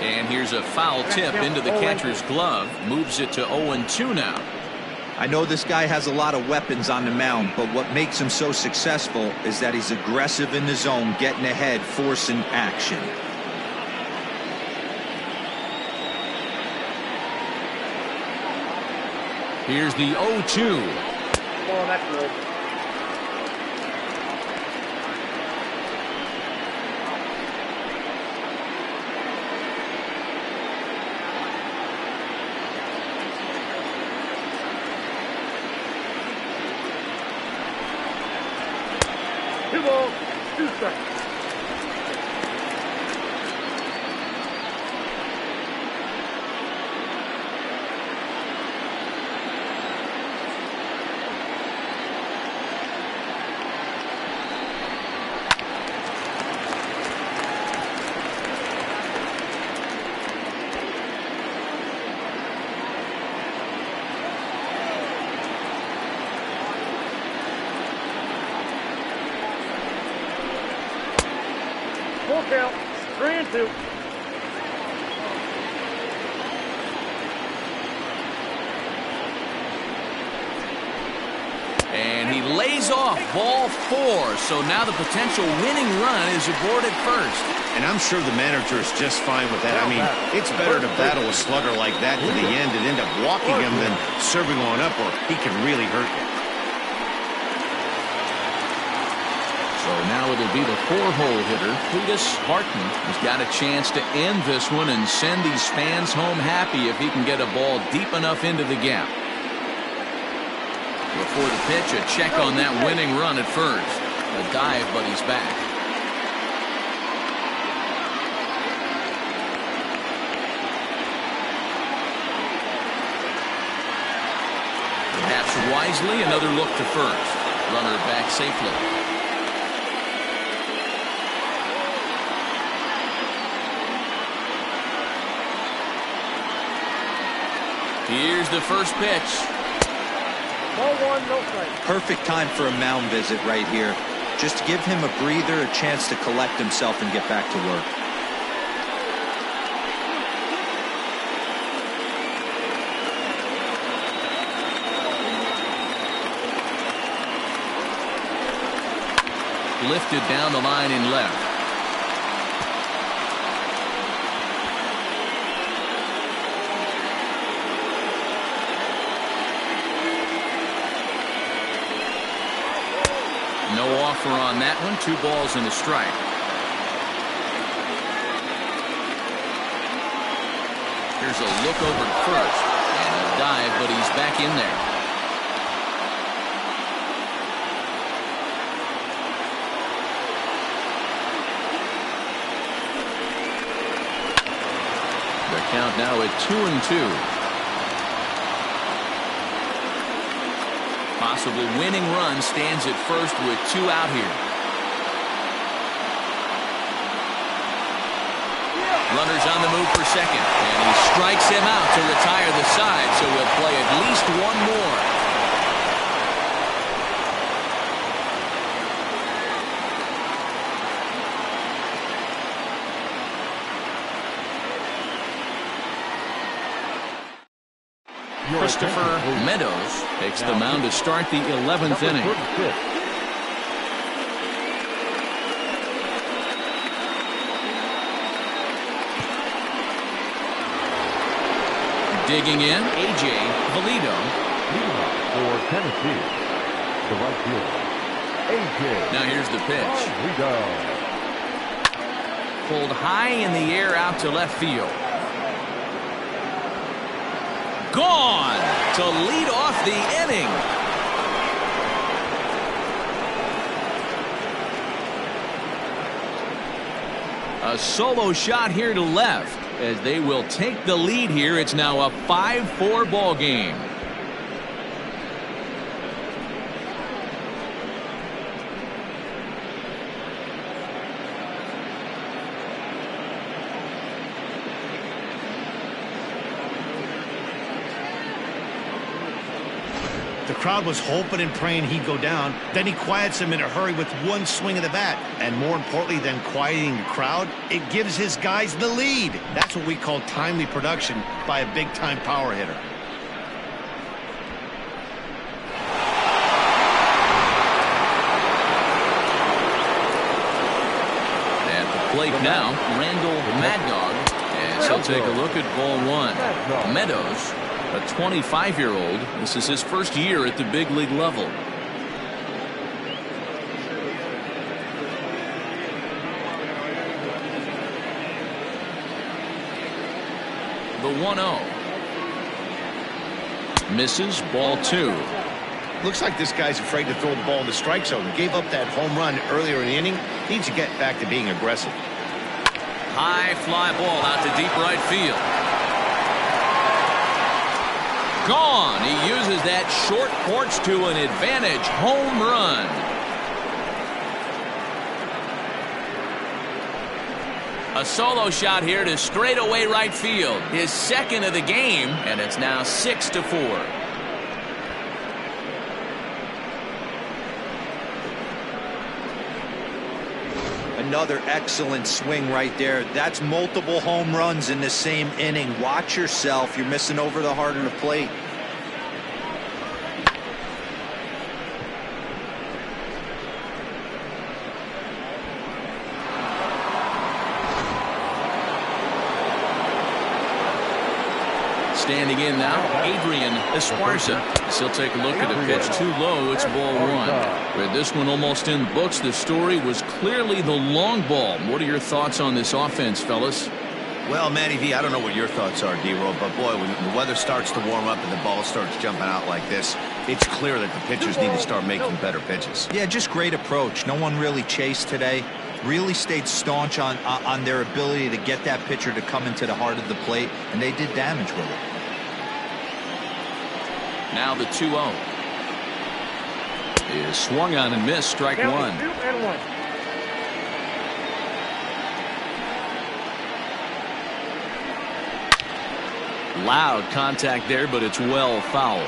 And here's a foul tip into the catcher's glove. Moves it to 0-2 now. I know this guy has a lot of weapons on the mound, but what makes him so successful is that he's aggressive in the zone, getting ahead, forcing action. Here's the 0-2. Oh, that's good. Two balls, 2 strikes. Full count, 3-2. And he lays off ball 4. So now the potential winning run is aboard at first. And I'm sure the manager is just fine with that. I mean, it's better to battle a slugger like that to the end and end up walking him than serving on up, or he can really hurt you. So now it'll be the 4-hole hitter, Cletus Barton. He's got a chance to end this one and send these fans home happy if he can get a ball deep enough into the gap. Before the pitch, a check on that winning run at first. A dive, but he's back. Perhaps wisely, another look to first. Runner back safely. Here's the first pitch. Ball 1, no strike. Perfect time for a mound visit right here. Just to give him a breather, a chance to collect himself and get back to work. Lifted down the line in left. No offer on that one. 2 balls and a strike. Here's a look over to first. And a dive, but he's back in there. The count now at 2-2. Possible winning run stands at first with 2 out here. Runner's on the move for second, and he strikes him out to retire the side, so he'll play at least 1 more. Christopher Meadows takes the mound to start the 11th inning. Digging in, A.J. Valido. For Tennessee, the right fielder, A.J. Now here's the pitch. Valido. Pulled high in the air out to left field. Gone to lead off the inning. A solo shot here to left as they will take the lead here. It's now a 5-4 ball game. The crowd was hoping and praying he'd go down. Then he quiets him in a hurry with 1 swing of the bat. And more importantly than quieting the crowd, it gives his guys the lead. That's what we call timely production by a big-time power hitter. At the plate now, Randall Mad Dog. As he'll take a look at ball 1. Meadows, a 25-year-old. This is his first year at the big league level. The 1-0. Misses, ball 2. Looks like this guy's afraid to throw the ball in the strike zone. Gave up that home run earlier in the inning. Needs to get back to being aggressive. High fly ball out to deep right field. Gone. He uses that short porch to an advantage home run. A solo shot here to straightaway right field. His second of the game, and it's now 6-4. Another excellent swing right there. That's multiple home runs in the same inning. Watch yourself. You're missing over the heart of the plate. Standing in now, Adrian Esparza. He'll take a look at the pitch too low. It's ball one. With this one almost in the books, the story was clearly the long ball. What are your thoughts on this offense, fellas? Well, Matty V, I don't know what your thoughts are, D-Roll, but boy, when the weather starts to warm up and the ball starts jumping out like this, it's clear that the pitchers need to start making better pitches. Yeah, just great approach. No one really chased today. Really stayed staunch on their ability to get that pitcher to come into the heart of the plate, and they did damage with it. Now the 2-0 is swung on and missed. Strike one. 2-1. Loud contact there, but it's well fouled.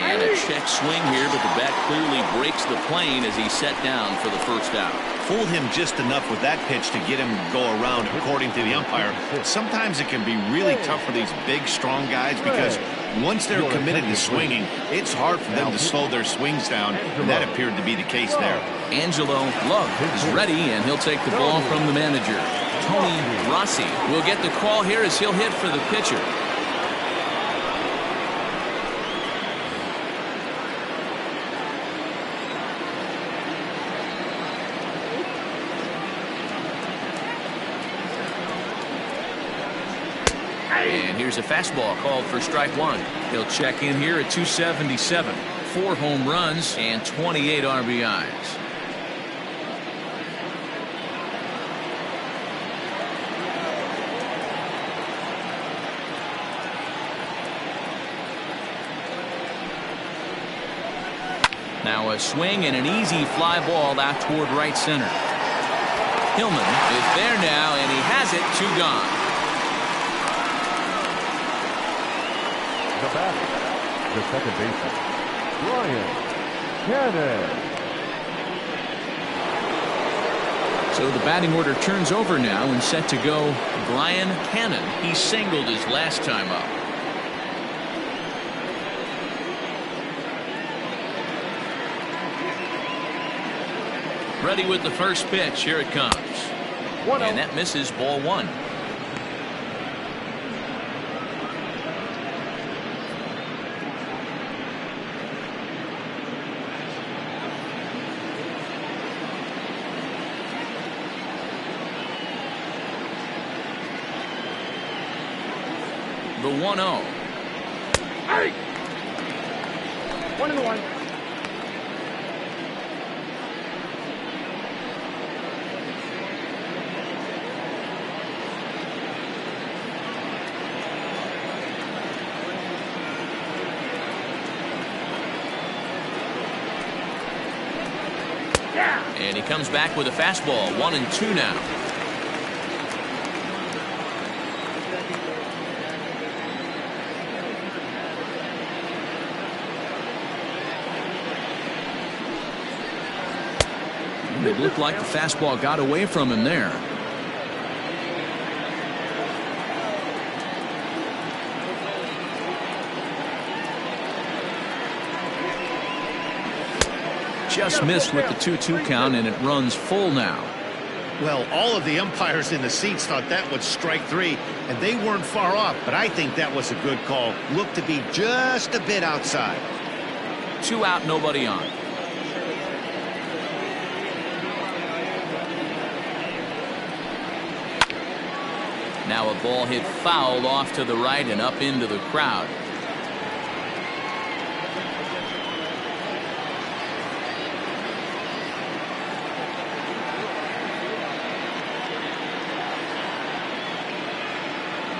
And a check swing here, but the bat clearly breaks the plane as he's set down for the first out. Fooled him just enough with that pitch to get him to go around, according to the umpire. Sometimes it can be really tough for these big, strong guys because once they're committed to swinging, it's hard for them to slow their swings down, and that appeared to be the case there. Angelo Love is ready, and he'll take the ball from the manager. Tony Rossi will get the call here as he'll hit for the pitcher. And here's a fastball called for strike one. He'll check in here at 277. 4 home runs and 28 RBIs. Now a swing and an easy fly ball out toward right center. Hillman is there now, and he has it. 2 gone. The batter, the second baseman, Brian Cannon. So the batting order turns over now and set to go Brian Cannon. He singled his last time up. Ready with the first pitch. Here it comes. And that misses, ball one. The 1-0. Hey! 1-1. And he comes back with a fastball. 1-2 now. It looked like the fastball got away from him there. Just missed with the 2-2 count, and it runs full now. Well, all of the umpires in the seats thought that was strike 3, and they weren't far off, but I think that was a good call. Looked to be just a bit outside. 2 out, nobody on. Now a ball hit foul off to the right and up into the crowd.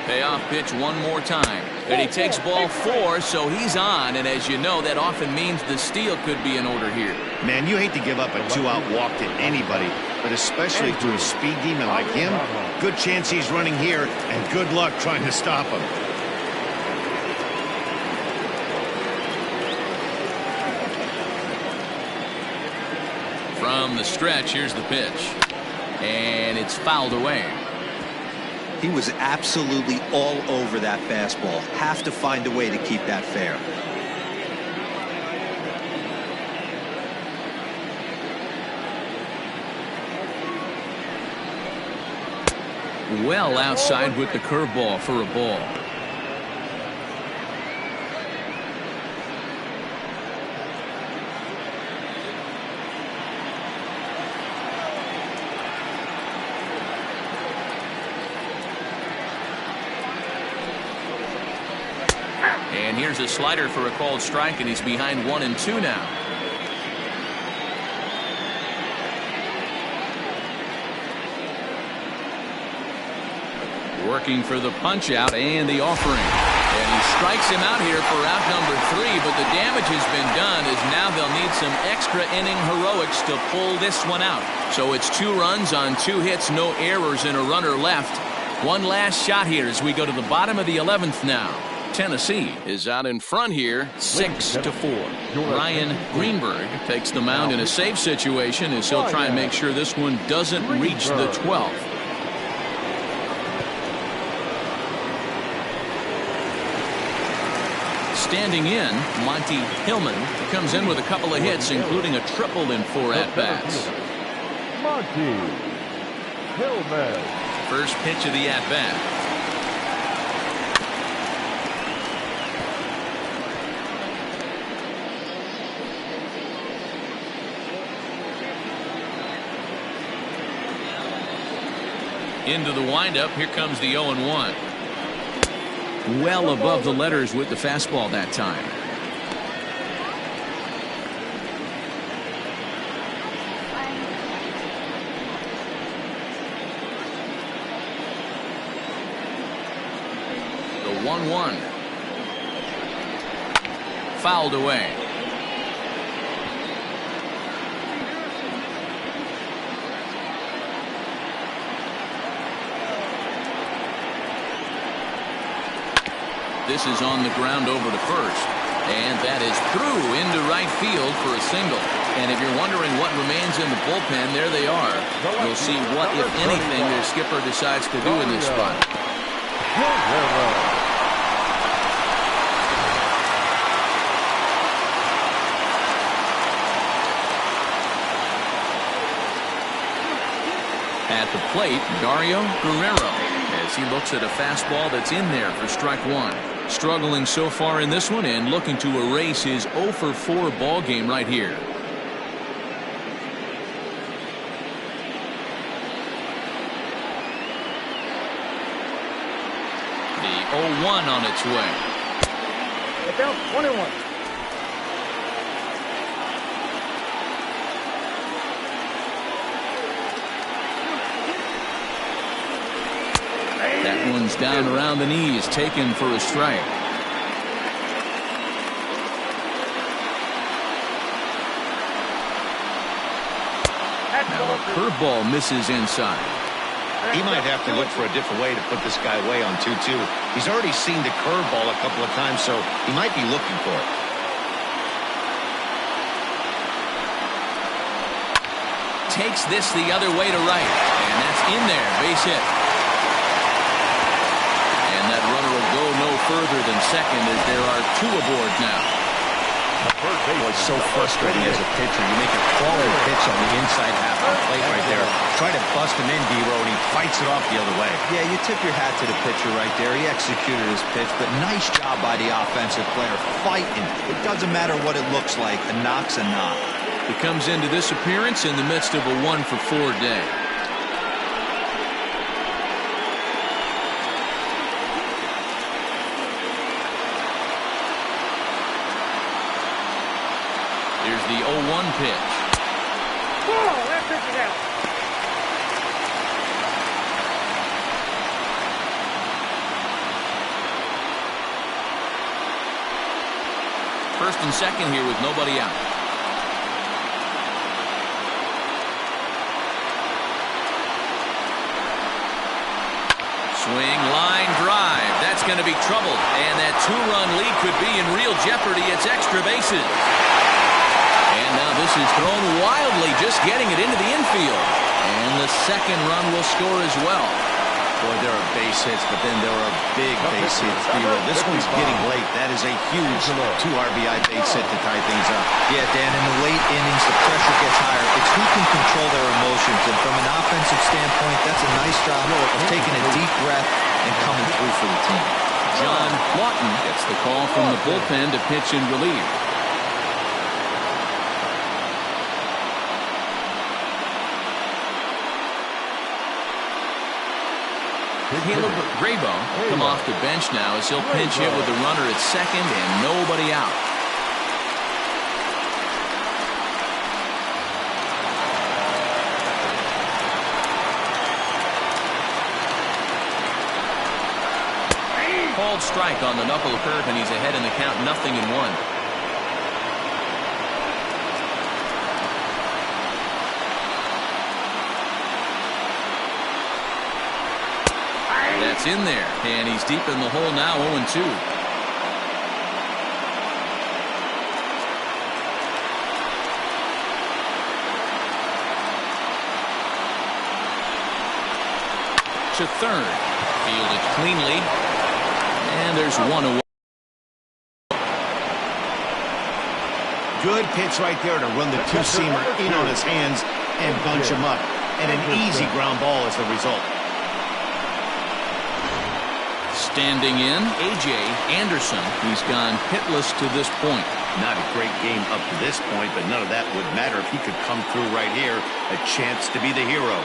Payoff pitch one more time. And he takes ball 4, so he's on. And as you know, that often means the steal could be in order here. Man, you hate to give up a 2-out walk to anybody, but especially to a speed demon like him. Good chance he's running here, and good luck trying to stop him. From the stretch, here's the pitch. And it's fouled away. He was absolutely all over that fastball. Have to find a way to keep that fair. well outside with the curveball for a ball. And here's a slider for a called strike, and he's behind 1-2 now. Working for the punch out and the offering. And he strikes him out here for out number 3, but the damage has been done as now they'll need some extra inning heroics to pull this one out. So it's 2 runs on 2 hits, no errors, and a runner left. One last shot here as we go to the bottom of the 11th now. Tennessee is out in front here, 6-4. Ryan Greenberg takes the mound in a safe situation as he'll try and make sure this one doesn't reach the 12th. Standing in, Monty Hillman comes in with a couple of hits, including a triple in 4 at-bats. Monty Hillman. First pitch of the at-bat. Into the windup, here comes the 0-1. Well above the letters with the fastball that time. The 1-1. Fouled away. This is on the ground over to first. And that is through into right field for a single. And if you're wondering what remains in the bullpen, there they are. You'll see what, if anything, their skipper decides to do in this spot. At the plate, Dario Guerrero, as he looks at a fastball that's in there for strike 1. Struggling so far in this one and looking to erase his 0-for-4 ball game right here. The 0-1 on its way. Look out, 21. That one's down around the knees, taken for a strike. Now a curveball misses inside. He might have to look for a different way to put this guy away on 2-2. He's already seen the curveball a couple of times, so he might be looking for it. Takes this the other way to right, and that's in there, base hit. That runner will go no further than second as there are 2 aboard now. It's so frustrating as a pitcher. You make a quality pitch on the inside half of the plate right there. Try to bust him in, D-Row, and he fights it off the other way. Yeah, you tip your hat to the pitcher right there. He executed his pitch, but nice job by the offensive player fighting. It doesn't matter what it looks like. A knock's a knock. He comes into this appearance in the midst of a 1-for-4 day. Here's the 0-1 pitch. Whoa, that pitch is out. First and second here with nobody out. Swing, line, drive. That's going to be trouble. And that 2-run lead could be in real jeopardy. It's extra bases. And now this is thrown wildly, just getting it into the infield. And the second run will score as well. Boy, there are base hits, but then there are big base hits. This one's getting late. That is a huge 2 RBI base hit to tie things up. Yeah, Dan, in the late innings, the pressure gets higher. It's who can control their emotions. And from an offensive standpoint, that's a nice job of taking a deep breath and coming through for the team. John Lawton gets the call from the bullpen to pitch and relieve. Caleb Graybo come off the bench now as he'll pinch hit with the runner at second and nobody out. Called strike on the knuckle curve, and he's ahead in the count, 0-1. That's in there, and he's deep in the hole now, 0-2. To third, fielded cleanly, and there's one away. Good pitch right there to run the two-seamer in on his hands and bunch him up, and an easy ground ball is the result. Standing in, A.J. Anderson. He's gone hitless to this point. Not a great game up to this point, but none of that would matter if he could come through right here. A chance to be the hero.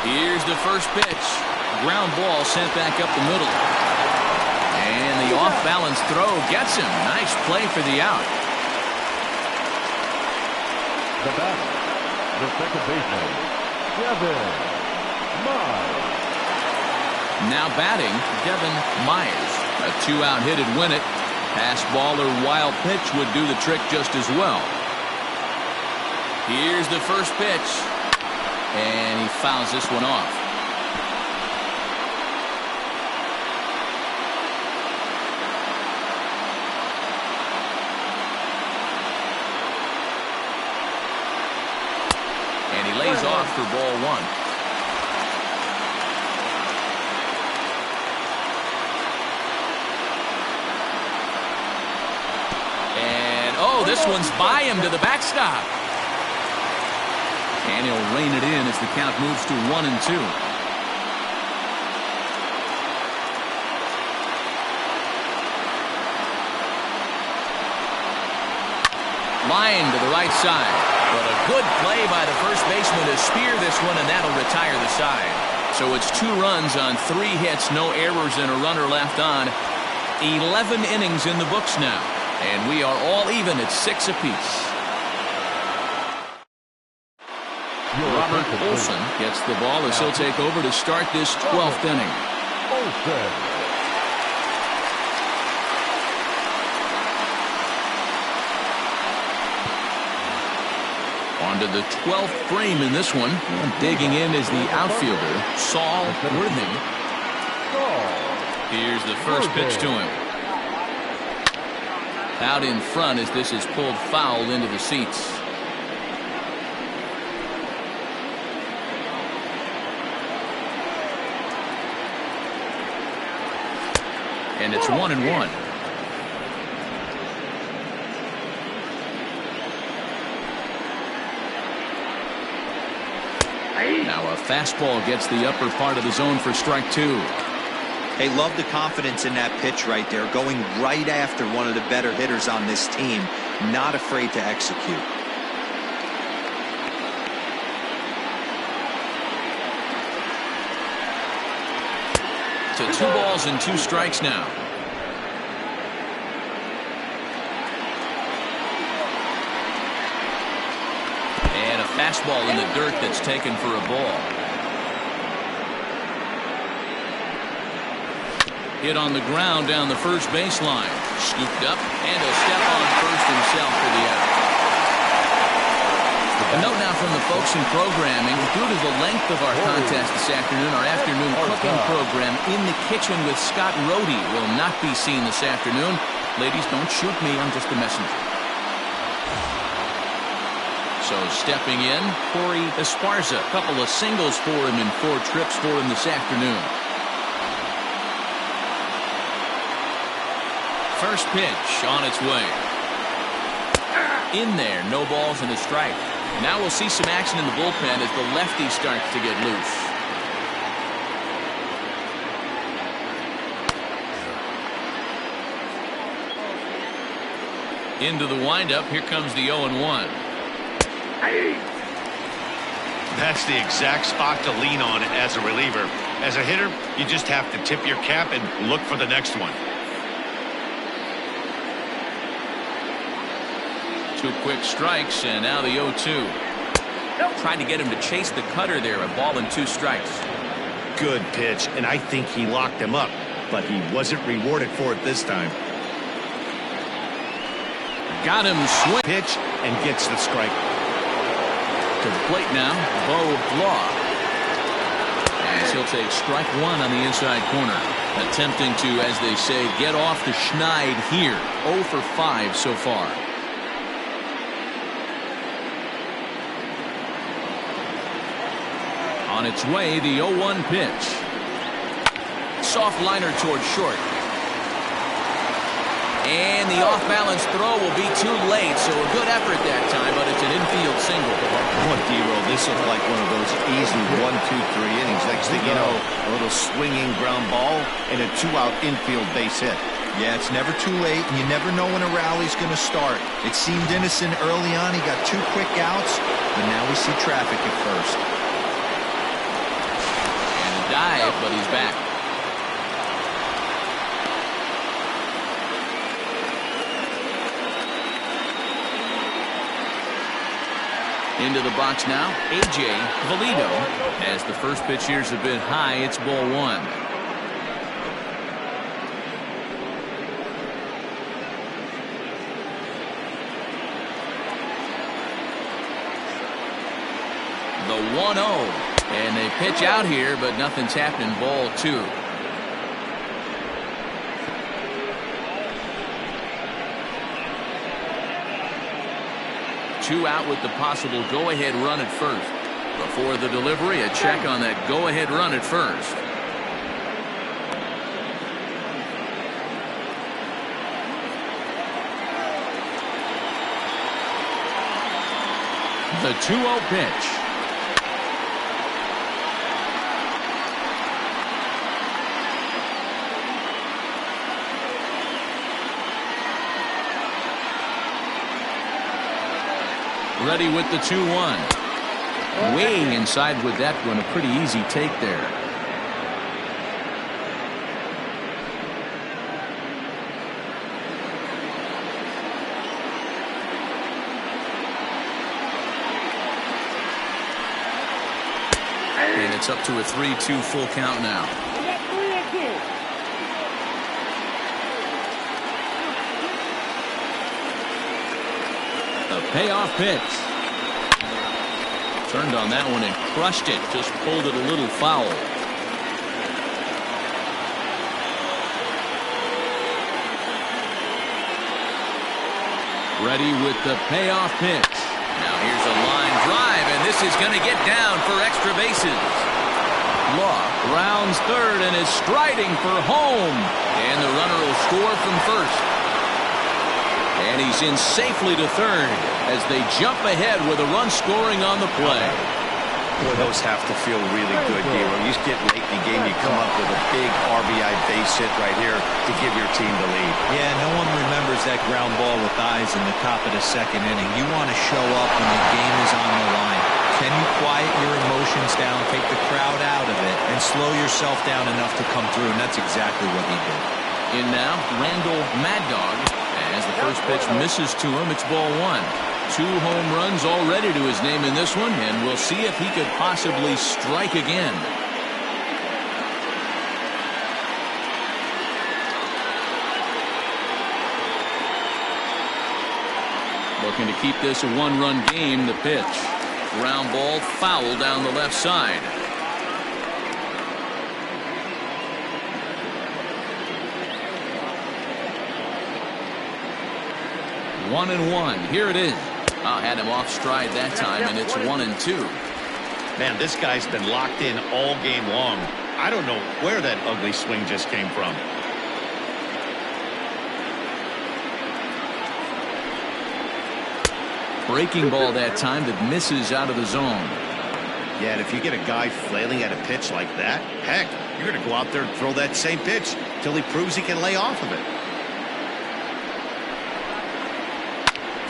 Here's the first pitch. Ground ball sent back up the middle. And the off-balance throw gets him. Nice play for the out. The batter, the second baseman, Devin Myers. Now batting, Devin Myers. A 2-out hit'd win it. Pass ball or wild pitch would do the trick just as well. Here's the first pitch. And he fouls this one off. And he lays off for ball one. And, oh, this one's by him to the backstop. And he'll rein it in as the count moves to 1-2. Line to the right side. But a good play by the first baseman to spear this one, and that'll retire the side. So it's 2 runs on 3 hits, no errors, and a runner left on. 11 innings in the books now. And we are all even at 6 apiece. Robert Olson gets the ball as he'll take over to start this 12th inning. Olson. On to the 12th frame in this one. And digging in is the outfielder, Saul Worthing. Here's the first pitch to him. Out in front as this is pulled foul into the seats. And it's 1-1. Now a fastball gets the upper part of the zone for strike 2. Hey, love the confidence in that pitch right there. Going right after one of the better hitters on this team. Not afraid to execute. To 2 balls and 2 strikes now. And a fastball in the dirt that's taken for a ball. Hit on the ground down the first baseline. Scooped up, and he'll step on first himself for the out. The A note now from the folks in programming. Due to the length of our contest this afternoon, our afternoon cooking program In the Kitchen with Scott Rohde will not be seen this afternoon. Ladies, don't shoot me. I'm just a messenger. So stepping in, Corey Esparza. A couple of singles for him in 4 trips for him this afternoon. First pitch on its way. In there, no balls and a strike. Now we'll see some action in the bullpen as the lefty starts to get loose. Into the windup, here comes the 0-1. That's the exact spot to lean on as a reliever. As a hitter, you just have to tip your cap and look for the next one. 2 quick strikes, and now the 0-2. Trying to get him to chase the cutter there. A ball and 2 strikes. Good pitch, and I think he locked him up, but he wasn't rewarded for it this time. Got him swing. Pitch and gets the strike. To the plate now, Bo Law. As he'll take strike 1 on the inside corner. Attempting to, as they say, get off the schneid here. 0 for 5 so far. On its way, the 0-1 pitch. Soft liner towards short. And the off-balance throw will be too late, so a good effort that time, but it's an infield single. Boy, D-Roll, this looked like one of those easy 1, 2, 3 innings. Next thing you know, a little swinging ground ball and a 2-out infield base hit. Yeah, it's never too late, and you never know when a rally's going to start. It seemed innocent early on. He got 2 quick outs, but now we see traffic at first. Dive, but he's back. Into the box now, A.J. Valido. As the first pitch here's a bit high, it's ball 1. The 1-0. And they pitch out here, but nothing's happening. Ball 2. Two out with the possible go-ahead run at first. Before the delivery, a check on that go-ahead run at first. The 2-0 pitch. Ready with the 2-1. Way inside with that one. A pretty easy take there. And it's up to a 3-2 full count now. Payoff pitch. Turned on that one and crushed it. Just pulled it a little foul. Ready with the payoff pitch. Now here's a line drive, and this is going to get down for extra bases. Law rounds third and is striding for home. And the runner will score from first. And he's in safely to third as they jump ahead with a run scoring on the play. Boy, those have to feel really good, D-Roll. You get late in the game, you come up with a big RBI base hit right here to give your team the lead. Yeah, no one remembers that ground ball with eyes in the top of the 2nd inning. You want to show up when the game is on the line. Can you quiet your emotions down, take the crowd out of it, and slow yourself down enough to come through? And that's exactly what he did. In now, Randall Mad Dog. As the first pitch misses to him, it's ball 1. 2 home runs already to his name in this one, and we'll see if he could possibly strike again. Looking to keep this a 1-run game. The pitch. Ground ball foul down the left side. 1-1. Here it is. Had him off stride that time, and it's 1-2. Man, this guy's been locked in all game long. I don't know where that ugly swing just came from. Breaking ball that time that misses out of the zone. Yeah, and if you get a guy flailing at a pitch like that, heck, you're going to go out there and throw that same pitch till he proves he can lay off of it.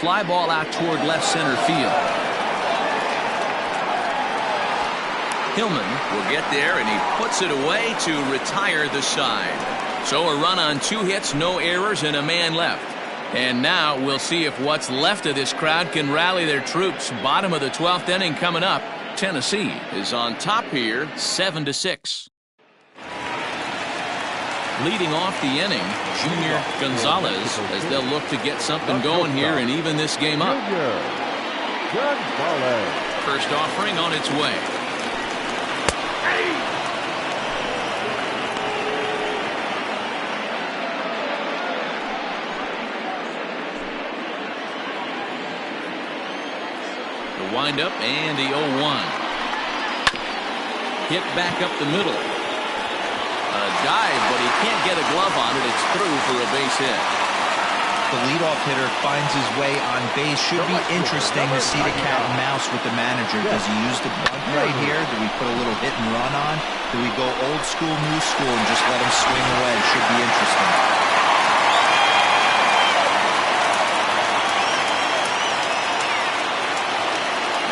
Fly ball out toward left center field. Hillman will get there, and he puts it away to retire the side. So a run on 2 hits, no errors, and a man left. And now we'll see if what's left of this crowd can rally their troops. Bottom of the 12th inning coming up. Tennessee is on top here, 7-6. Leading off the inning, Junior Gonzalez, as they'll look to get something going here and even this game up. First offering on its way. The windup and the 0-1. Hit back up the middle. A dive, but he can't get a glove on it. It's through for a base hit. The leadoff hitter finds his way on base. Should be interesting to see the cat and mouse with the manager. Does he use the bunt right here? Do we put a little hit and run on? Do we go old school, new school, and just let him swing away? Should be interesting.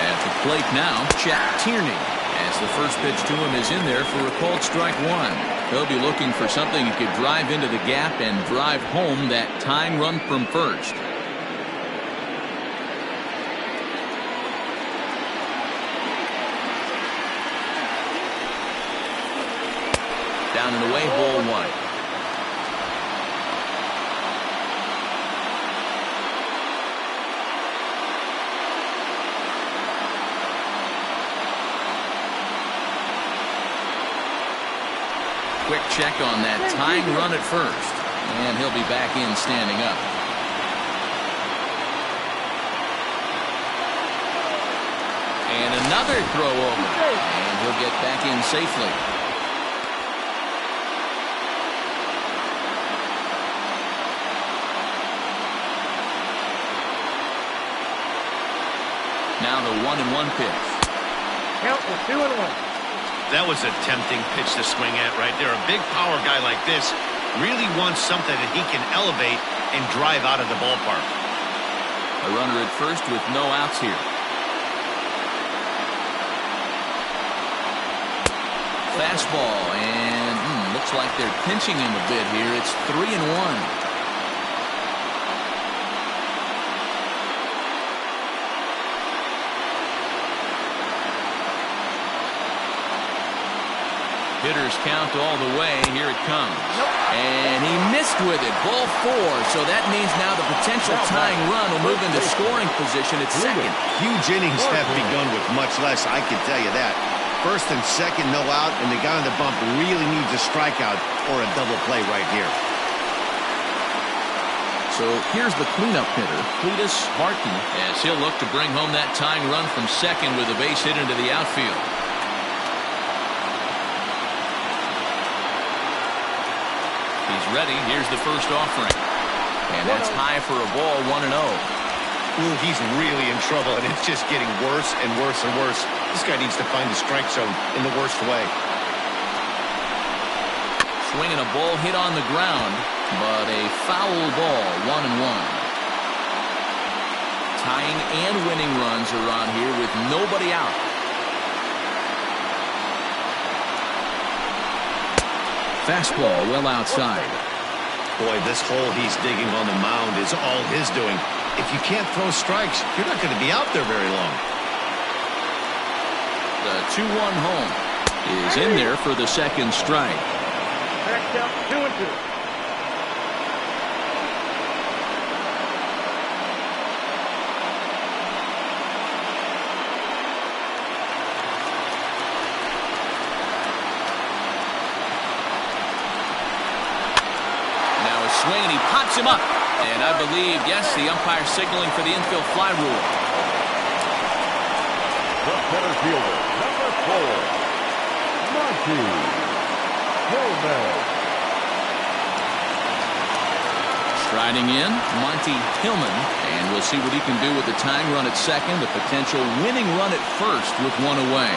At the plate now, Chet Tierney. As the first pitch to him is in there for a called strike 1. They'll be looking for something he could drive into the gap and drive home that tying run from first. Down and away, ball 1. Quick check on that tying run at first, and he'll be back in standing up. And another throw over, and he'll get back in safely. Now the 1-1 pitch. Count was 2-1. That was a tempting pitch to swing at right there. A big power guy like this really wants something that he can elevate and drive out of the ballpark. A runner at first with no outs here. Fastball, and looks like they're pinching him a bit here. It's 3-1. Hitters count all the way. Here it comes. And he missed with it. Ball 4. So that means now the potential tying run will move into scoring position at second. Huge innings have begun with much less, I can tell you that. First and second, no out, and the guy on the bump really needs a strikeout or a double play right here. So here's the cleanup hitter, Cletus Barton, as he'll look to bring home that tying run from second with a base hit into the outfield. He's ready. Here's the first offering. And that's high for a ball, 1-0. Ooh, he's really in trouble, and it's just getting worse and worse and worse. This guy needs to find the strike zone in the worst way. Swinging a ball hit on the ground, but a foul ball, 1-1. Tying and winning runs are on here with nobody out. Fastball well outside. Boy, this hole he's digging on the mound is all his doing. If you can't throw strikes, you're not going to be out there very long. The 2-1 home is in there for the second strike. Next up, 2-2. Pops him up. And I believe, yes, the umpire signaling for the infield fly rule. The center fielder, number 4, Monty Hillman. Striding in, Monty Hillman, and we'll see what he can do with the tying run at second, the potential winning run at first with one away.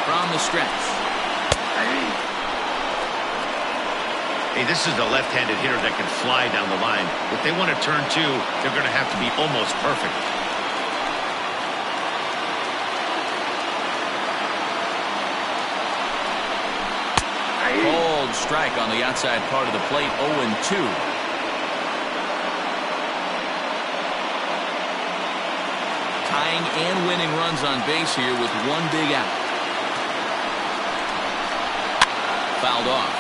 From the stretch. Hey, this is a left-handed hitter that can fly down the line. If they want to turn 2, they're going to have to be almost perfect. Cold strike on the outside part of the plate, 0-2. Tying and winning runs on base here with one big out. Fouled off.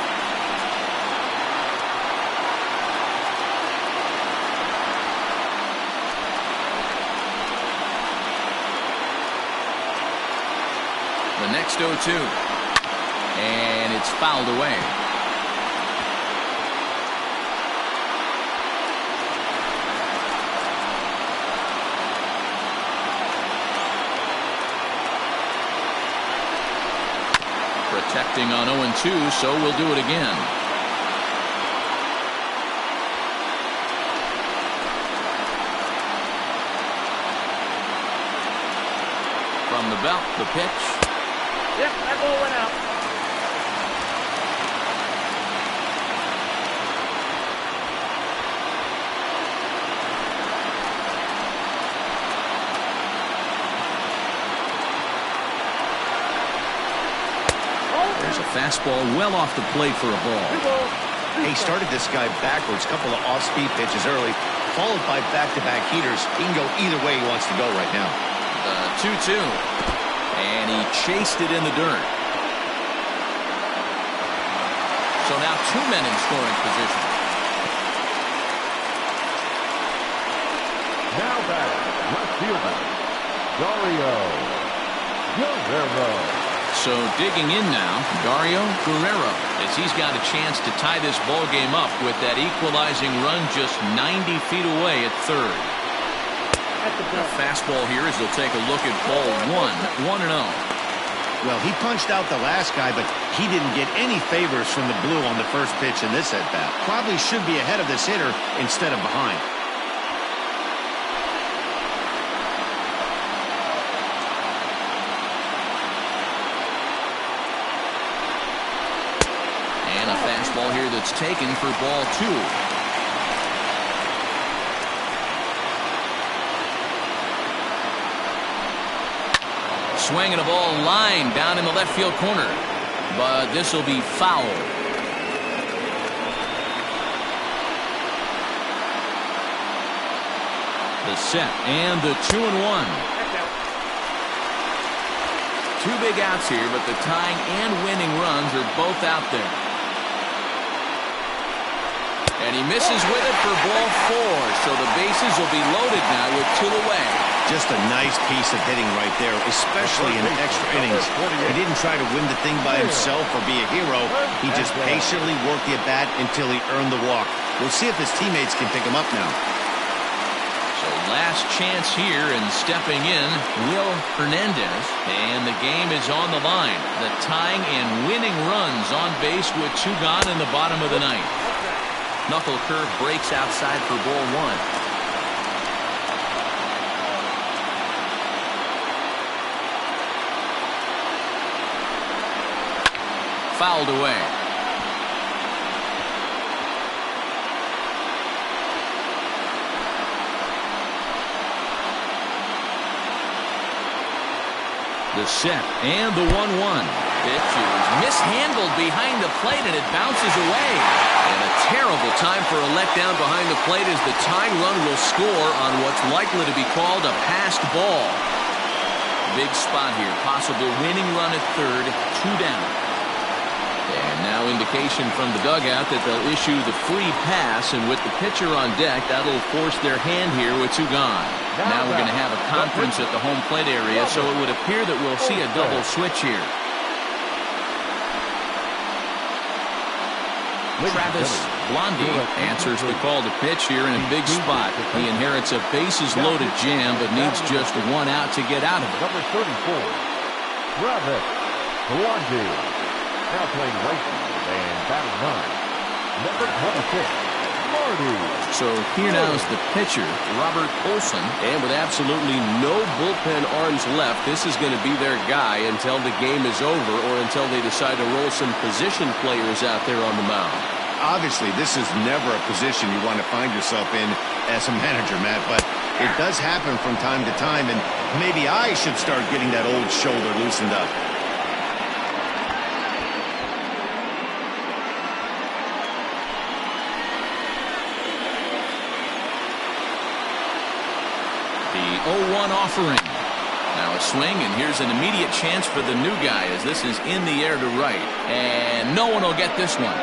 The next 0-2. And it's fouled away. Protecting on 0-2, so we'll do it again. From the belt, the pitch. Yep, that ball went out. There's a fastball well off the plate for a ball. He started this guy backwards, couple of off-speed pitches early, followed by back-to-back heaters. He can go either way he wants to go right now. The 2-2. And he chased it in the dirt. So now 2 men in scoring position. Now back, left fielder, Dario Guerrero. So digging in now, Dario Guerrero, as he's got a chance to tie this ball game up with that equalizing run just 90 feet away at third. The fastball here as they'll take a look at ball 1, 1-0. Well, he punched out the last guy, but he didn't get any favors from the blue on the first pitch in this at-bat. Probably should be ahead of this hitter instead of behind. And a fastball here that's taken for ball 2. Swinging a ball line down in the left field corner, but this will be foul. The set and the 2-1. 2 big outs here, but the tying and winning runs are both out there. And he misses with it for ball 4, so the bases will be loaded now with 2 away. Just a nice piece of hitting right there, especially in extra innings. He didn't try to win the thing by himself or be a hero. He just patiently worked the at-bat until he earned the walk. We'll see if his teammates can pick him up now. So last chance here, and stepping in, Will Hernandez. And the game is on the line. The tying and winning runs on base with 2 gone in the bottom of the 9th. Knuckle curve breaks outside for ball 1. Fouled away. The set and the 1-1. Pitch is mishandled behind the plate and it bounces away. And a terrible time for a letdown behind the plate as the tying run will score on what's likely to be called a passed ball. Big spot here. Possible winning run at third. 2 down. And now indication from the dugout that they'll issue the free pass, and with the pitcher on deck, that'll force their hand here with 2 gone. Now we're going to have a conference at the home plate area, so it would appear that we'll see a double switch here. Travis Blondie answers the call to pitch here in a big spot. He inherits a bases-loaded jam, but needs just one out to get out of it. Number 34, Travis Blondie. Now playing right field and batting 9. Number 26. So here now is the pitcher, Robert Olson, and with absolutely no bullpen arms left, this is going to be their guy until the game is over or until they decide to roll some position players out there on the mound. Obviously, this is never a position you want to find yourself in as a manager, Matt, but it does happen from time to time, and maybe I should start getting that old shoulder loosened up. The 0-1 offering. Now a swing, and here's an immediate chance for the new guy as this is in the air to right. And no one will get this one.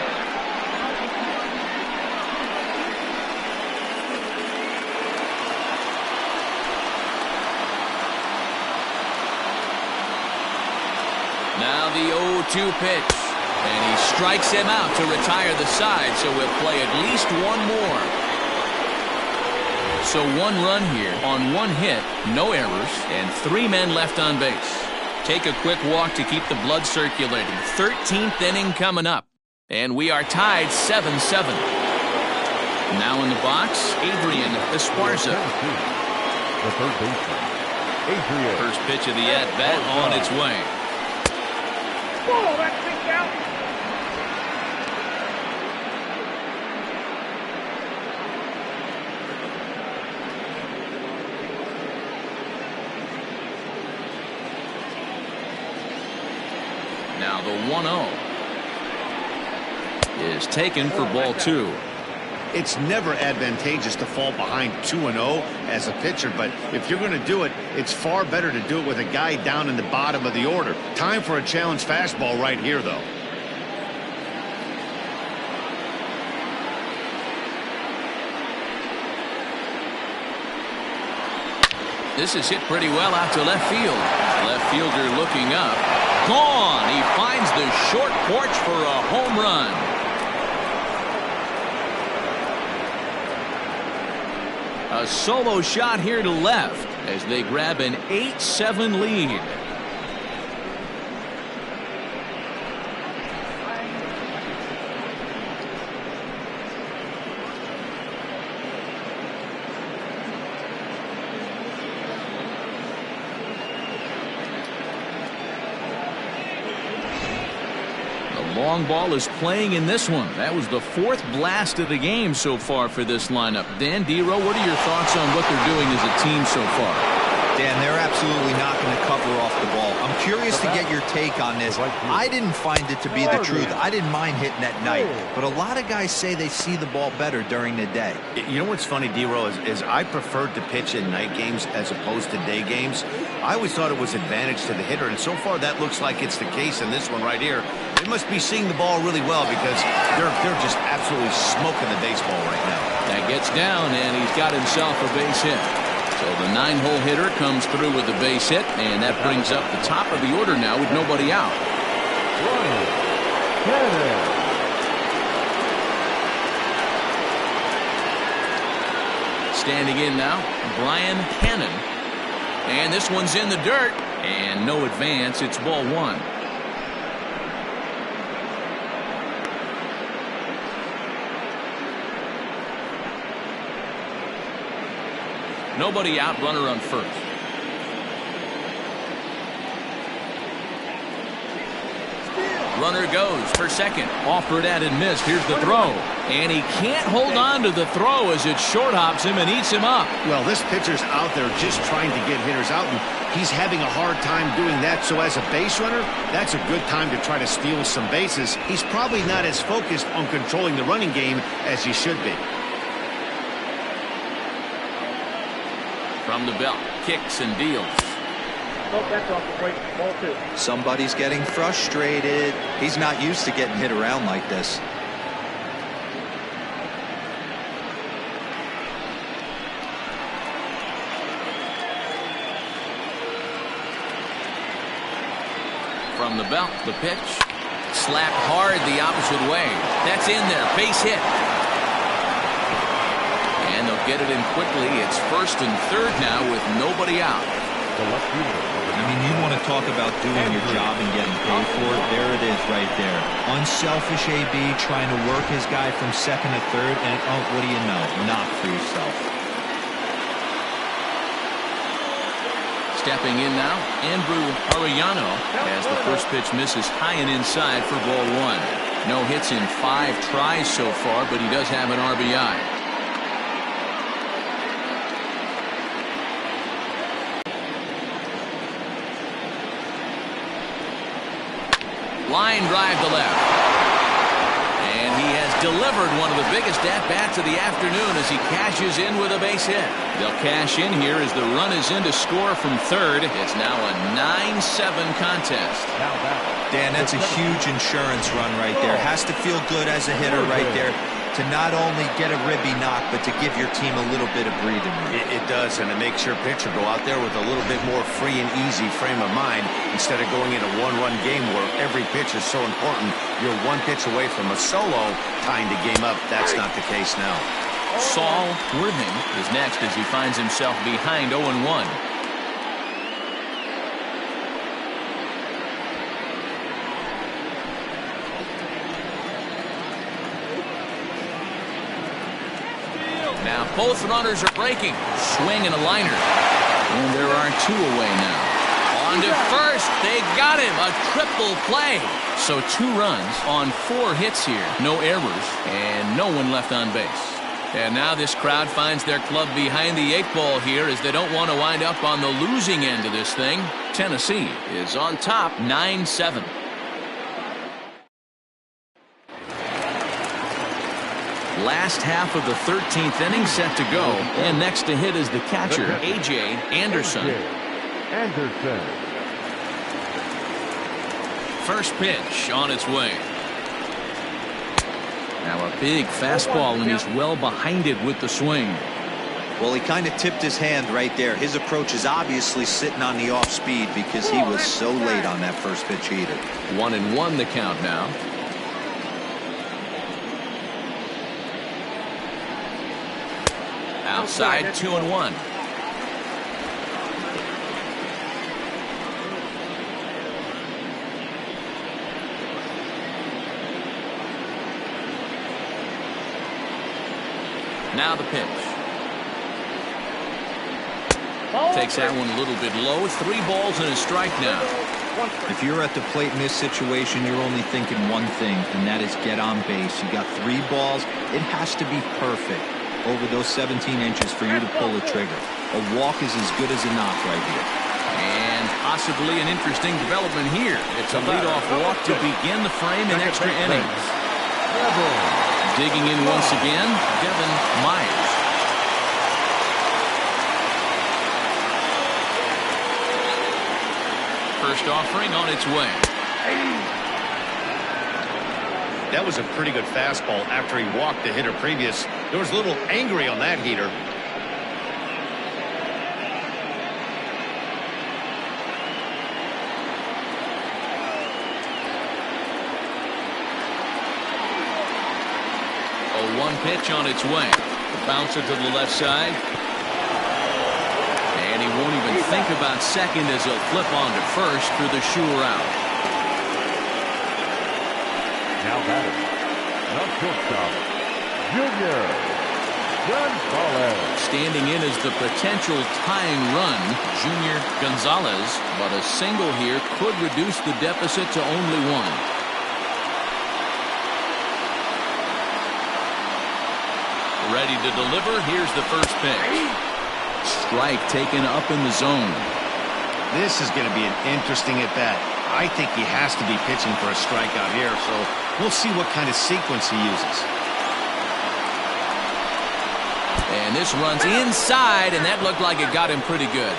Now the 0-2 pitch. And he strikes him out to retire the side, so we'll play at least one more. So one run here on one hit, no errors, and 3 men left on base. Take a quick walk to keep the blood circulating. 13th inning coming up, and we are tied 7-7. Now in the box, Adrian Esparza. The third baseman, Adrian. First pitch of the at-bat on its way. Whoa, that's kicked out. Now the 1-0 is taken for ball 2. It's never advantageous to fall behind 2-0 as a pitcher, but if you're going to do it, it's far better to do it with a guy down in the bottom of the order. Time for a challenge fastball right here, though. This is hit pretty well out to left field. Left fielder looking up. Gone. He finds the short porch for a home run. A solo shot here to left as they grab an 8-7 lead. Long ball is playing in this one. That was the 4th blast of the game so far for this lineup. Dan Dero, what are your thoughts on what they're doing as a team so far? Dan, they're absolutely not going to cover off the ball. I'm curious to get your take on this. I didn't find it to be the truth. I didn't mind hitting at night, but a lot of guys say they see the ball better during the day. You know what's funny, D-Row, is I preferred to pitch in night games as opposed to day games. I always thought it was advantage to the hitter, and so far that looks like it's the case in this one right here. They must be seeing the ball really well because they're just absolutely smoking the baseball right now. That gets down, and he's got himself a base hit. So the 9-hole hitter comes through with the base hit, and that brings up the top of the order now with nobody out. Standing in now, Brian Cannon. And this one's in the dirt, and no advance. It's ball 1. Nobody out, runner on first. Runner goes for second. Offered at and missed. Here's the throw. And he can't hold on to the throw as it short hops him and eats him up. Well, this pitcher's out there just trying to get hitters out, and he's having a hard time doing that. So as a base runner, that's a good time to try to steal some bases. He's probably not as focused on controlling the running game as he should be. From the belt, kicks and deals. Oh, that's off the plate. Ball 2. Somebody's getting frustrated. He's not used to getting hit around like this. From the belt, the pitch. slapped hard the opposite way. That's in there. Base hit. And they'll get it in quickly. It's 1st and 3rd now with nobody out. I mean, you want to talk about doing your job and getting paid for it. There it is right there. Unselfish AB trying to work his guy from 2nd to 3rd. And, oh, what do you know? Knock for yourself. Stepping in now, Andrew Arellano as the first pitch misses high and inside for ball 1. No hits in 5 tries so far, but he does have an RBI. Line drive to left. And he has delivered one of the biggest at-bats of the afternoon as he cashes in with a base hit. They'll cash in here as the run is in to score from 3rd. It's now a 9-7 contest. Dan, that's a huge insurance run right there. Has to feel good as a hitter right there to not only get a ribby knock, but to give your team a little bit of breathing room. It does, and it makes your pitcher go out there with a little bit more free and easy frame of mind instead of going in a one-run game where every pitch is so important. You're one pitch away from a solo tying the game up. That's not the case now. Saul Worthing is next as he finds himself behind 0-1. Now both runners are breaking. Swing and a liner. And there are 2 away now. On to first. They got him. A triple play. So 2 runs on 4 hits here. No errors and no one left on base. And now this crowd finds their club behind the 8 ball here as they don't want to wind up on the losing end of this thing. Tennessee is on top 9-7. Last half of the 13th inning set to go. And next to hit is the catcher, A.J. Anderson. First pitch on its way. Now a big fastball, and he's well behind it with the swing. Well, he kind of tipped his hand right there. His approach is obviously sitting on the off speed because he was so late on that first pitch heater. 1-1 the count now. Outside 2-1. Now the pitch. Takes that one a little bit low. 3 balls and a strike now. If you're at the plate in this situation, you're only thinking one thing, and that is get on base. You got 3 balls. It has to be perfect over those 17 inches for you to pull the trigger. A walk is as good as a knock right here. And possibly an interesting development here. It's a leadoff walk to begin the frame in extra innings. Digging in once again, Devin Myers. First offering on its way. That was a pretty good fastball after he walked the hitter previous. There was a little angry on that heater. A 1 pitch on its way. Bounce it to the left side. And he won't even think about second as he'll flip on to first for the sure out. Now batter, the shortstop, Junior Gonzalez. Standing in as the potential tying run, Junior Gonzalez, but a single here could reduce the deficit to only 1. Ready to deliver. Here's the first pitch. Strike taken up in the zone. This is going to be an interesting at-bat. I think he has to be pitching for a strikeout here, so we'll see what kind of sequence he uses. And this runs inside, and that looked like it got him pretty good.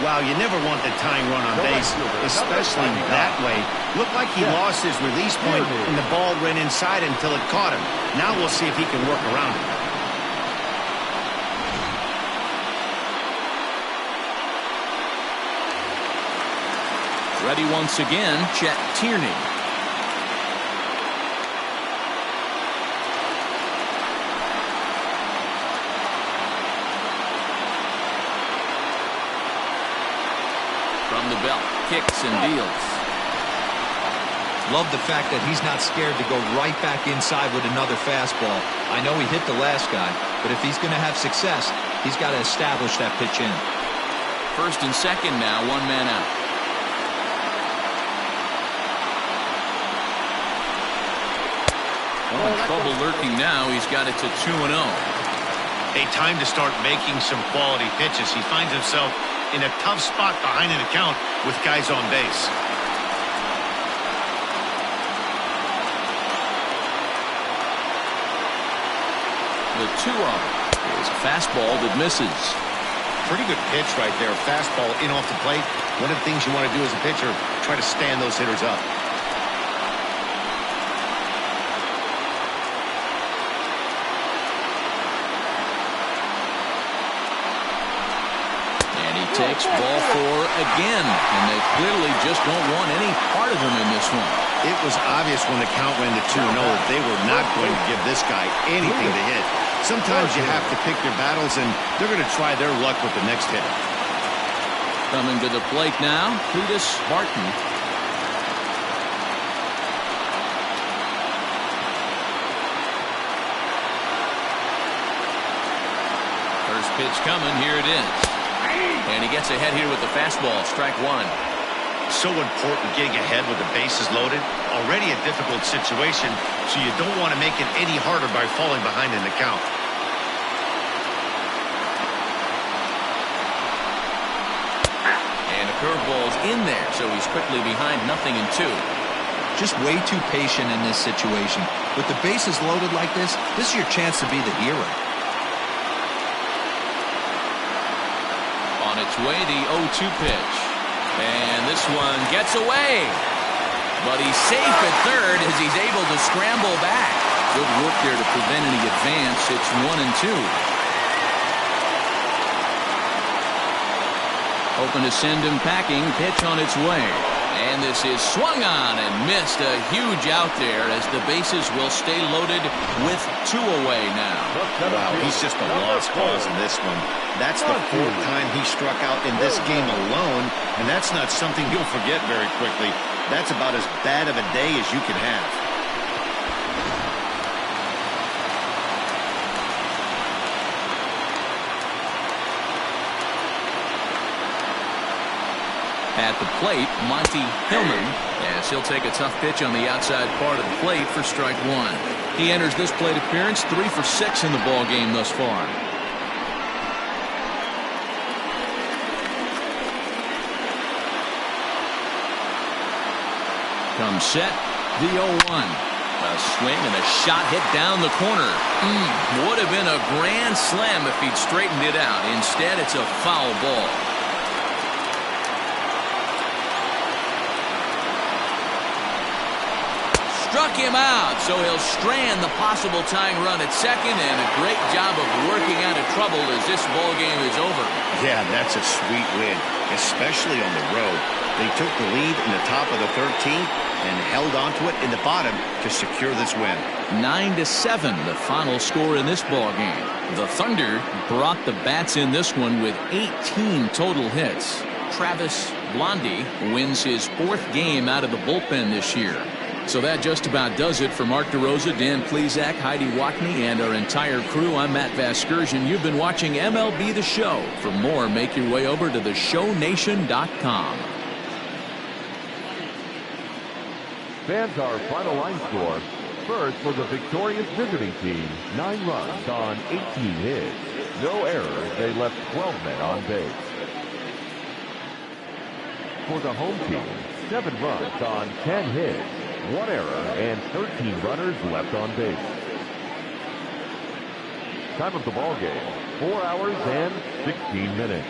Wow, you never want the tying run on base, especially that way. Looked like he lost his release point, and the ball ran inside until it caught him. Now we'll see if he can work around it. Ready once again, Chet Tierney. the belt. Kicks and deals. Love the fact that he's not scared to go right back inside with another fastball. I know he hit the last guy, but if he's going to have success, he's got to establish that pitch in. First and second now, one man out. Trouble lurking now. He's got it to 2-0. A time to start making some quality pitches. He finds himself in a tough spot behind an account with guys on base. The 2-0 is a fastball that misses. Pretty good pitch right there. Fastball in off the plate. One of the things you want to do as a pitcher, try to stand those hitters up. Takes ball 4 again, and they clearly just don't want any part of him in this one. It was obvious when the count went to 2-0 that they were not going to give this guy anything to hit. Sometimes you have to pick your battles, and they're going to try their luck with the next hitter. Coming to the plate now, Cletus Martin. First pitch coming, here it is. And he gets ahead here with the fastball. Strike 1. So important getting ahead with the bases loaded. Already a difficult situation, so you don't want to make it any harder by falling behind in the count. And a curveball's in there, so he's quickly behind 0-2. Just way too patient in this situation. With the bases loaded like this is your chance to be the hero. On its way, the 0-2 pitch. And this one gets away. But he's safe at third as he's able to scramble back. Good work there to prevent any advance. It's 1-2. Hoping to send him packing. Pitch on its way. And this is swung on and missed. A huge out there as the bases will stay loaded with 2 away now. Wow, he's just a lost cause in this one. That's the 4th time he struck out in this game alone, and that's not something you'll forget very quickly. That's about as bad of a day as you can have. At the plate, Monty Hillman, as he'll take a tough pitch on the outside part of the plate for strike 1. He enters this plate appearance 3 for 6 in the ball game thus far. Comes set, the 0-1. A swing and a shot hit down the corner. Would have been a grand slam if he'd straightened it out. Instead, it's a foul ball. Struck him out, so he'll strand the possible tying run at second, and a great job of working out of trouble as this ball game is over. Yeah, that's a sweet win, especially on the road. They took the lead in the top of the 13th and held onto it in the bottom to secure this win. 9-7, the final score in this ball game. The Thunder brought the bats in this one with 18 total hits. Travis Blondie wins his 4th game out of the bullpen this year. So that just about does it for Mark DeRosa, Dan Plesac, Heidi Watney, and our entire crew. I'm Matt Vasgersian. You've been watching MLB The Show. For more, make your way over to theshownation.com. Fans, our final line score. First for the victorious visiting team, 9 runs on 18 hits. No errors, they left 12 men on base. For the home team, 7 runs on 10 hits. 1 error and 13 runners left on base. Time of the ball game, 4 hours and 16 minutes.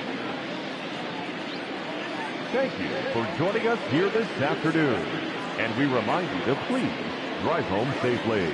Thank you for joining us here this afternoon. And we remind you to please drive home safely.